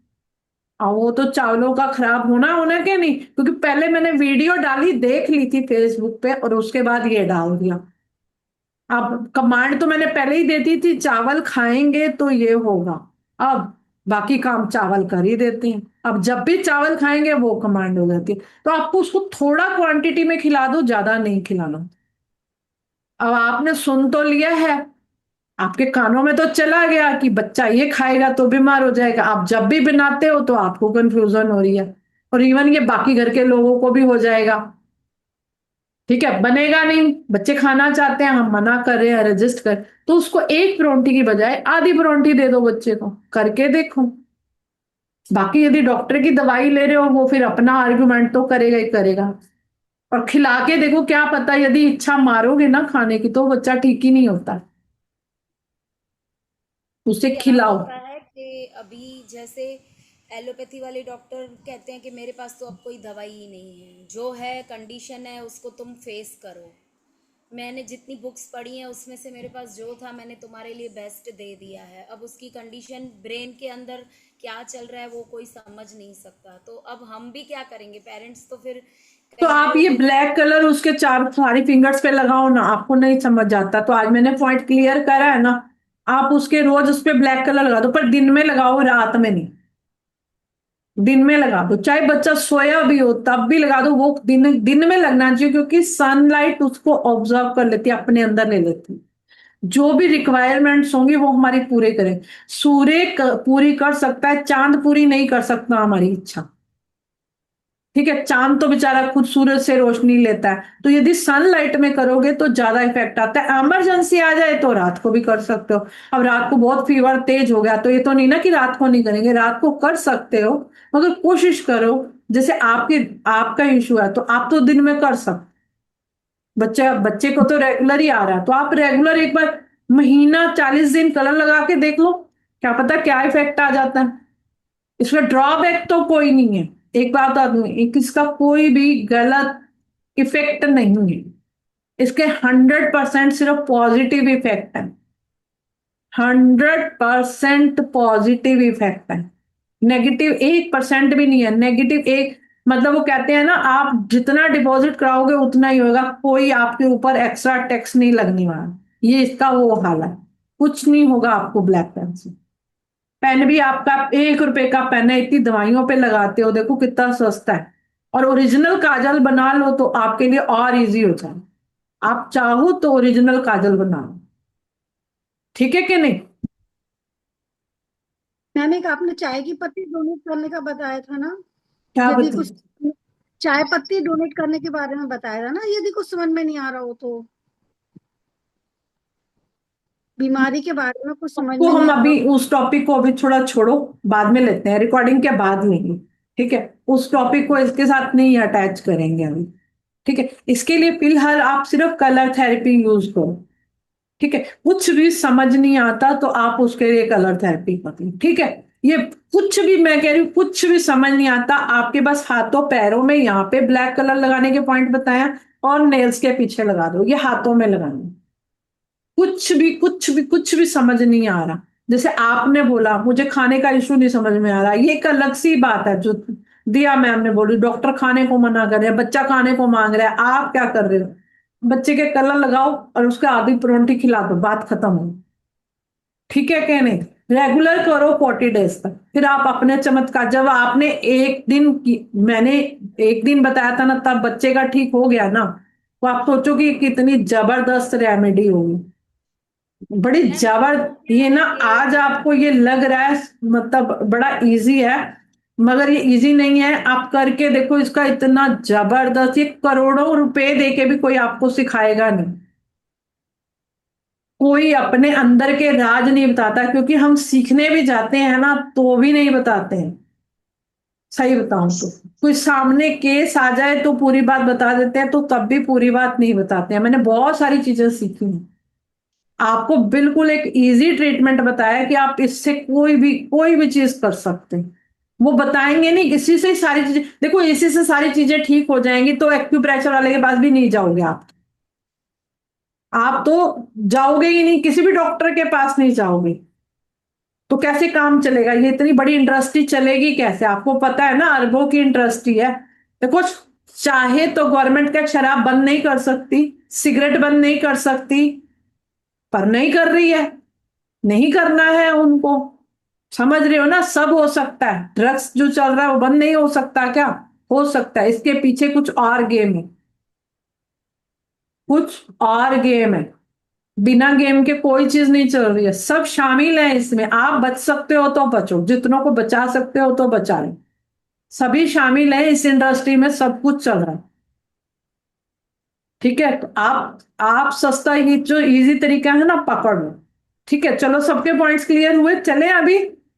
और वो तो चावलों का खराब होना होना क्या नहीं, क्योंकि पहले मैंने वीडियो डाली, देख ली थी फेसबुक पे, और उसके बाद ये डाल दिया। अब कमांड तो मैंने पहले ही दे दी थी चावल खाएंगे तो ये होगा, अब बाकी काम चावल कर ही देते हैं। अब जब भी चावल खाएंगे वो कमांड हो जाती है। तो आपको उसको थोड़ा क्वांटिटी में खिला दो, ज्यादा नहीं खिलाना। अब आपने सुन तो लिया है, आपके कानों में तो चला गया कि बच्चा ये खाएगा तो बीमार हो जाएगा। आप जब भी बनाते हो तो आपको कंफ्यूजन हो रही है, और इवन ये बाकी घर के लोगों को भी हो जाएगा। ठीक है, बनेगा नहीं, बच्चे खाना चाहते हैं, हम मना कर रहे हैं, रजिस्ट कर, तो उसको एक परोंठी की बजाय आधी परोंठी दे दो बच्चे को, करके देखो। बाकी यदि डॉक्टर की दवाई ले रहे हो, वो फिर अपना आर्गुमेंट तो करेगा ही करेगा। और खिला के देखो, क्या पता यदि इच्छा मारोगे ना खाने की तो बच्चा ठीक ही नहीं होता, उसे क्या खिलाओ। होता है कि अभी जैसे एलोपैथी वाले डॉक्टर कहते हैं कि मेरे पास तो अब कोई दवाई ही नहीं है, जो है कंडीशन है उसको तुम फेस करो। मैंने जितनी बुक्स पढ़ी हैं उसमें से मेरे पास जो था मैंने तुम्हारे लिए बेस्ट दे दिया है। अब उसकी कंडीशन ब्रेन के अंदर क्या चल रहा है वो कोई समझ नहीं सकता, तो अब हम भी क्या करेंगे, पेरेंट्स तो फिर तो कहीं आप ये ब्लैक कलर उसके चार सारी फिंगर्स पे लगाओ ना, आपको नहीं समझ आता तो आज मैंने पॉइंट क्लियर करा है ना। आप उसके रोज उस पे ब्लैक कलर लगा दो, पर दिन में लगाओ, रात में नहीं। दिन में लगा दो, चाहे बच्चा सोया भी हो तब भी लगा दो। वो दिन दिन में लगना चाहिए, क्योंकि सनलाइट उसको ऑब्जर्व कर लेती है, अपने अंदर ले लेती है। जो भी रिक्वायरमेंट्स होंगी वो हमारी पूरे करें। सूर्य पूरी कर सकता है, चांद पूरी नहीं कर सकता हमारी इच्छा। ठीक है, चांद तो बेचारा खुद सूरज से रोशनी लेता है, तो यदि सनलाइट में करोगे तो ज्यादा इफेक्ट आता है। इमरजेंसी आ जाए तो रात को भी कर सकते हो। अब रात को बहुत फीवर तेज हो गया तो ये तो नहीं ना कि रात को नहीं करेंगे, रात को कर सकते हो, मगर कोशिश करो। जैसे आपका इशू है तो आप तो दिन में कर सकते, बच्चे को तो रेगुलर ही आ रहा है, तो आप रेगुलर एक बार महीना 40 दिन कलर लगा के देख लो, क्या पता क्या इफेक्ट आ जाता है। इसमें ड्रॉबैक तो कोई नहीं है। एक बात बता दूं, इसका कोई भी गलत इफेक्ट नहीं है, इसके 100% सिर्फ पॉजिटिव इफेक्ट है। 100% पॉजिटिव इफेक्ट है, नेगेटिव 1% भी नहीं है। नेगेटिव एक मतलब वो कहते हैं ना, आप जितना डिपॉजिट कराओगे उतना ही होगा, कोई आपके ऊपर एक्स्ट्रा टैक्स नहीं लगने वाला। ये इसका वो हाल है, कुछ नहीं होगा आपको ब्लैक पेन से। पेन भी आपका 1 रुपए का पेन है, इतनी दवाइयों पे लगाते हो, देखो कितना सस्ता है। और ओरिजिनल काजल बना लो तो आपके लिए और इजी हो जाए। आप चाहो तो ओरिजिनल काजल बना लो, ठीक है कि नहीं? मैम एक आपने चाय की पत्ती डोनेट करने का बताया था ना, क्या यदि बताइए? कुछ चाय पत्ती डोनेट करने के बारे में बताया था ना, यदि कुछ समझ में नहीं आ रहा हो तो, बीमारी के बारे में कुछ समझ तो में हम नहीं आ रहा अभी हो। उस टॉपिक को अभी थोड़ा छोड़ो, बाद में लेते हैं, रिकॉर्डिंग के बाद लेंगे। ठीक है, उस टॉपिक को इसके साथ नहीं अटैच करेंगे अभी। ठीक है, इसके लिए फिलहाल आप सिर्फ कलर थेरेपी यूज करो। ठीक है, कुछ भी समझ नहीं आता तो आप उसके लिए कलर थेरेपी करो। ठीक है, ये कुछ भी मैं कह रही हूँ, कुछ भी समझ नहीं आता आपके, बस हाथों पैरों में यहाँ पे ब्लैक कलर लगाने के पॉइंट बताया, और नेल्स के पीछे लगा दो, ये हाथों में लगाना। कुछ भी समझ नहीं आ रहा। जैसे आपने बोला मुझे खाने का इशू नहीं समझ में आ रहा, ये एक अलग सी बात है। जो दिया मैम ने बोली, डॉक्टर खाने को मना कर रहे हैं, बच्चा खाने को मांग रहा है, आप क्या कर रहे हो? बच्चे के कलर लगाओ और उसके आधी परोंठी खिला दो, बात खत्म हो। ठीक है कि नहीं? रेगुलर करो 40 डेज तक, फिर आप अपने चमत्कार, जब आपने एक दिन मैंने एक दिन बताया था ना, तब बच्चे का ठीक हो गया ना, तो आप सोचो कि कितनी जबरदस्त रेमेडी होगी, बड़ी मैम जबर। क्या ये है ना कि आज आपको ये लग रहा है मतलब बड़ा इजी है, मगर ये इजी नहीं है। आप करके देखो, इसका इतना जबरदस्त, ये करोड़ों रुपए दे के भी कोई आपको सिखाएगा नहीं। कोई अपने अंदर के राज नहीं बताता, क्योंकि हम सीखने भी जाते हैं ना तो भी नहीं बताते हैं। सही बताऊं तो कोई सामने केस आ जाए तो पूरी बात बता देते हैं, तो तब भी पूरी बात नहीं बताते हैं। मैंने बहुत सारी चीजें सीखी हैं। आपको बिल्कुल एक इजी ट्रीटमेंट बताया कि आप इससे कोई भी चीज कर सकते हैं। वो बताएंगे नहीं, इसी से ही सारी चीजें, देखो इसी से सारी चीजें ठीक हो जाएंगी, तो एक्यूप्रेशर वाले के पास भी नहीं जाओगे आप तो जाओगे ही नहीं, किसी भी डॉक्टर के पास नहीं जाओगे। तो कैसे काम चलेगा? ये इतनी बड़ी इंडस्ट्री चलेगी कैसे? आपको पता है ना, अरबों की इंडस्ट्री है। देखो, चाहे तो गवर्नमेंट का शराब बंद नहीं कर सकती, सिगरेट बंद नहीं कर सकती, पर नहीं कर रही है। नहीं करना है उनको, समझ रहे हो ना? सब हो सकता है। ड्रग्स जो चल रहा है वो बंद नहीं हो सकता क्या? हो सकता है। इसके पीछे कुछ और गेम है, कुछ और गेम है। बिना गेम के कोई चीज नहीं चल रही है, सब शामिल है इसमें। आप बच सकते हो तो बचो, जितनों को बचा सकते हो तो बचा लो। सभी शामिल है इस इंडस्ट्री में, सब कुछ चल रहा है। ठीक है, तो आप सस्ता ही जो इजी तरीका है ना पकड़ लो। ठीक है, चलो सबके पॉइंट्स क्लियर हुए, चले अभी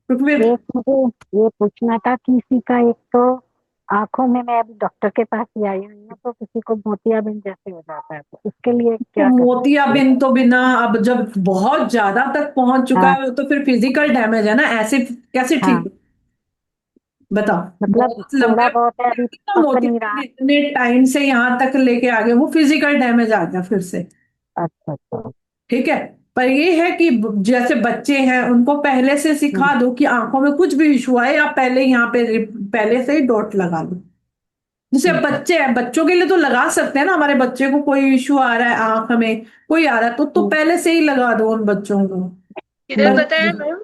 रुकवीर। एक मुझे ये पूछना था कि किसी का एक तो आंखों में, मैं अभी डॉक्टर के पास ही आई हुई हूँ, तो किसी को मोतियाबिंद जैसे हो जाता है, तो इसके लिए तो क्या करना चाहिए? मोतियाबिंद तो बिना, अब जब बहुत ज्यादा तक पहुंच चुका हाँ है तो फिर फिजिकल डैमेज है ना, ऐसे कैसे हाँ, ठीक? बताओ, मतलब बहुत लंबे थोड़ा बहुत है, अभी ना पक नहीं मोतियाबिंद रहा। इतने टाइम से यहां तक लेके आ गए, वो फिजिकल डैमेज आ गया फिर से। अच्छा अच्छा। ठीक है, पर ये है कि जैसे बच्चे हैं उनको पहले से हम्म, सिखा दो कि आंखों में कुछ भी इशू आए आप पहले यहाँ पे पहले से ही डॉट लगा दो। जैसे अब ठीक है। बच्चे हैं, बच्चों के लिए तो लगा सकते हैं ना, हमारे बच्चे को कोई इशू आ रहा है आंख में, कोई आ रहा है तो हम्म, पहले से ही लगा दो उन बच्चों को। किधर पर बताया मैम?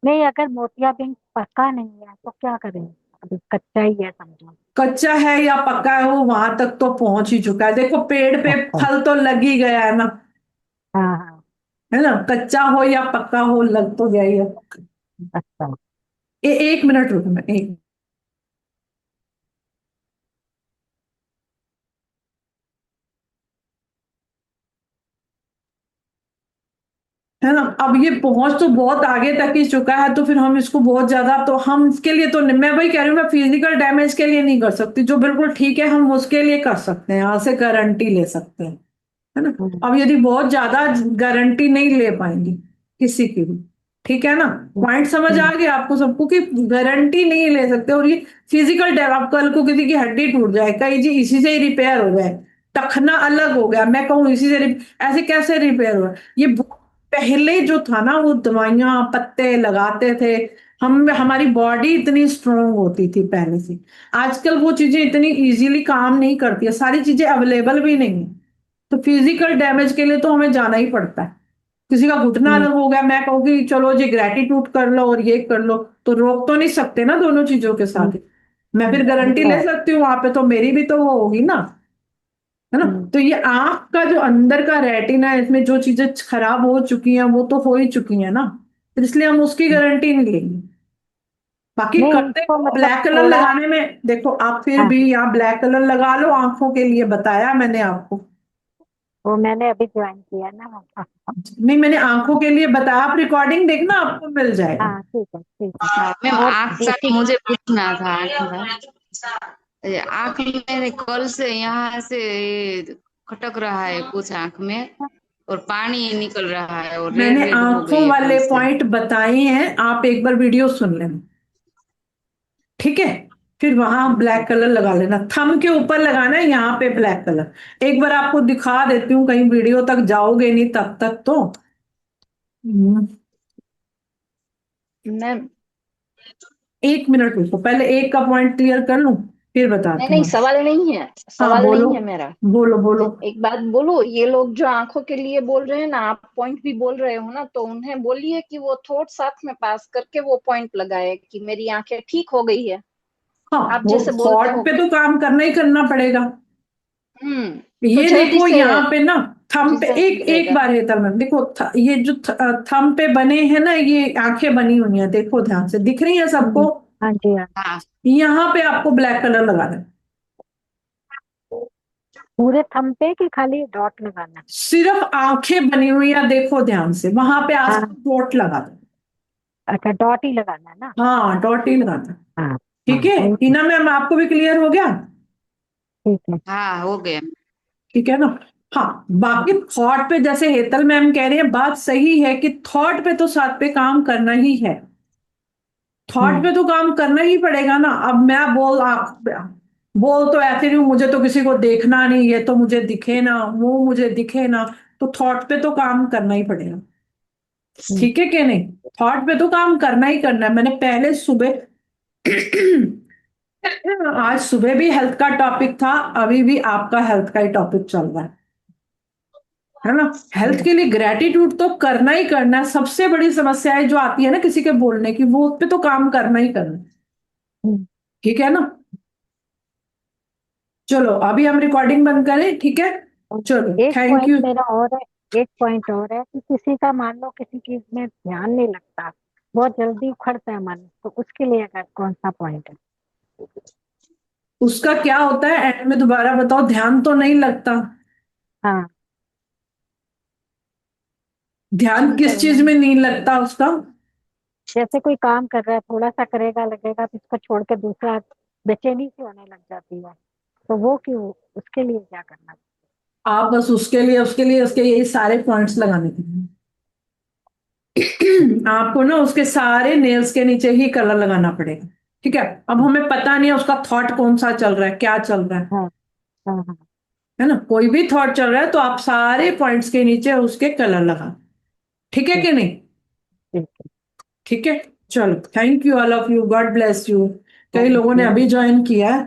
नहीं, अगर मोतियाबिंद पका नहीं है तो क्या करें? अभी कच्चा ही है समझो। कच्चा है या पक्का है, वो वहां तक तो पहुंच ही चुका है। देखो पेड़ पे अच्छा। फल तो लग ही गया है ना, हाँ हाँ। है ना? कच्चा हो या पक्का हो, लग तो गया ही है। अच्छा। एक मिनट रुको, मैं एक, है ना? अब ये पहुंच तो बहुत आगे तक ही चुका है, तो फिर हम इसको बहुत ज्यादा, तो हम इसके लिए तो मैं वही कह रही हूँ, मैं फिजिकल डैमेज के लिए नहीं कर सकती। जो बिल्कुल ठीक है हम उसके लिए कर सकते हैं, यहाँ से गारंटी ले सकते हैं, है ना? हम्म, अब यदि बहुत ज्यादा गारंटी नहीं ले पाएंगे किसी की भी, ठीक है ना? हम्म, पॉइंट समझ आ हम्म, गया आपको सबको कि गारंटी नहीं ले सकते। और ये फिजिकल डैमेज, कल को किसी की हड्डी टूट जाए, कहीं जी इसी से ही रिपेयर हो जाए, टखना अलग हो गया, मैं कहूँ इसी से ऐसे कैसे रिपेयर हुआ? ये पहले जो था ना, वो दवाइयां पत्ते लगाते थे, हम हमारी बॉडी इतनी स्ट्रोंग होती थी पहले से। आजकल वो चीजें इतनी इजीली काम नहीं करती है, सारी चीजें अवेलेबल भी नहीं है। तो फिजिकल डैमेज के लिए तो हमें जाना ही पड़ता है। किसी का घुटना हम्म, अलग हो गया, मैं कहूँगी चलो जी ग्रेटिट्यूड कर लो और ये कर लो, तो रोक तो नहीं सकते ना दोनों चीजों के हम्म, साथ। मैं फिर ये गारंटी तो ले है। सकती हूँ वहां पे, तो मेरी भी तो वो होगी ना, है ना? हम्म, तो ये आंख का जो अंदर का रेटिना है, इसमें जो चीजें खराब हो चुकी हैं वो तो हो ही चुकी हैं ना, तो इसलिए हम उसकी हम्म। गारंटी नहीं लेंगे। बाकी नहीं, करते इसको मतलब ब्लैक कलर थोड़ा। लगाने में, देखो आप फिर हाँ, भी यहाँ ब्लैक कलर लगा लो आंखों के लिए, बताया मैंने आपको। वो मैंने अभी ज्वाइन किया ना। नहीं, मैंने आंखों के लिए बताया, आप रिकॉर्डिंग देखना आपको मिल जाएगा। हाँ ठीक है ठीक है। हाँ मैम, और आँख का देसी। मुझे पूछना था। आँख का, ये आँख में कल से यहाँ से ये खटक रहा है कुछ आँख में, और पानी निकल रहा है, और रेड मैंने रेड हो आंखों गई है कल वाले से। पॉइंट बताए हैं, आप एक बार वीडियो सुन लेना, ठीक है? फिर वहां ब्लैक कलर लगा लेना, थंब के ऊपर लगाना है, यहाँ पे ब्लैक कलर। एक बार आपको दिखा देती हूँ, कहीं वीडियो तक जाओगे नहीं तब तक तो। हम्म, मैम, एक मिनट रुको, पहले एक का पॉइंट क्लियर कर लूं, फिर नहीं बताती नहीं, हूँ। सवाल नहीं है, हाँ सवाल बोलो, नहीं है मेरा। बोलो बोलो। एक बात बोलो, ये लोग जो आंखों के लिए बोल रहे हैं ना, आप पॉइंट भी बोल रहे हो ना, तो उन्हें बोलिए कि वो थोट साथ में पास करके वो पॉइंट लगाए कि मेरी आंखें ठीक हो गई है। हाँ, आप वो जैसे बोलते थॉट हो। पे तो काम करना ही करना पड़ेगा। तो ये जल्दी देखो से यहाँ पे ना, थंब पे रिजल्ट एक एक मिलेगा। बार है मैम, देखो ये जो थंब पे बने हैं ना, ये आंखें बनी हुई हैं, देखो ध्यान से, दिख रही है सबको? हाँ जी हाँ। हाँ यहाँ पे आपको ब्लैक कलर लगाना है। पूरे थंब पे कि खाली डॉट लगाना है? सिर्फ आंखें बनी हुई है, देखो ध्यान से, वहां पे हाँ आसपास डॉट लगा दो। अच्छा, डॉट ही लगाना है ना? हाँ, डॉट ही लगाना। हाँ ठीक हाँ है वही तो, टीना मैम, आपको भी क्लियर हो गया? ठीक है। हाँ हो गया। ठीक है ना? हाँ, बाकी थॉट पे जैसे हेतल मैम कह रही है, बात सही है कि थॉट पे तो साथ पे काम करना ही है। थॉट पे तो काम करना ही पड़ेगा ना। अब मैं बोल तो ऐसे रही हूँ, मुझे तो किसी को देखना नहीं, ये तो मुझे दिखे ना, वो मुझे दिखे ना, तो थॉट पे तो काम करना ही पड़ेगा। ठीक है कि नहीं? थॉट पे तो काम करना ही करना है। मैंने पहले सुबह आज सुबह भी हेल्थ का टॉपिक था, अभी भी आपका हेल्थ का ही टॉपिक चल रहा है ना? हेल्थ के लिए ग्रेटिट्यूड तो करना ही करना है। सबसे बड़ी समस्या है जो आती है ना किसी के बोलने की, वो उस पे तो काम करना ही करना है। ठीक है ना? चलो अभी हम रिकॉर्डिंग बंद करें, ठीक है? चलो, एक थैंक पॉइंट यू। मेरा और है, एक पॉइंट और है कि किसी का मान लो किसी चीज में ध्यान नहीं लगता, बहुत जल्दी उखड़ता है मन, तो उसके लिए अगर कौन सा पॉइंट है? उसका क्या होता है एंड में, दोबारा बताओ। ध्यान तो नहीं लगता। हाँ ध्यान किस चीज में नहीं लगता उसका? जैसे कोई काम कर रहा है, थोड़ा सा करेगा लगेगा, तो इसको छोड़ के दूसरा, बेचैनी सी होने लग जाती है, तो वो क्यों, उसके लिए क्या करना? आप बस उसके यही सारे पॉइंट्स लगाने हैं। आपको ना उसके सारे नेल्स के नीचे ही कलर लगाना पड़ेगा। ठीक है? अब हमें पता नहीं है उसका थॉट कौन सा चल रहा है, क्या चल रहा है। हाँ हाँ हाँ है ना? कोई भी थॉट चल रहा है तो आप सारे पॉइंट्स के नीचे उसके कलर लगा। ठीक है कि नहीं? ठीक है। ठीक है, चलो, thank you all of you, God bless you. कई Thank लोगों ने you. अभी ज्वाइन किया है।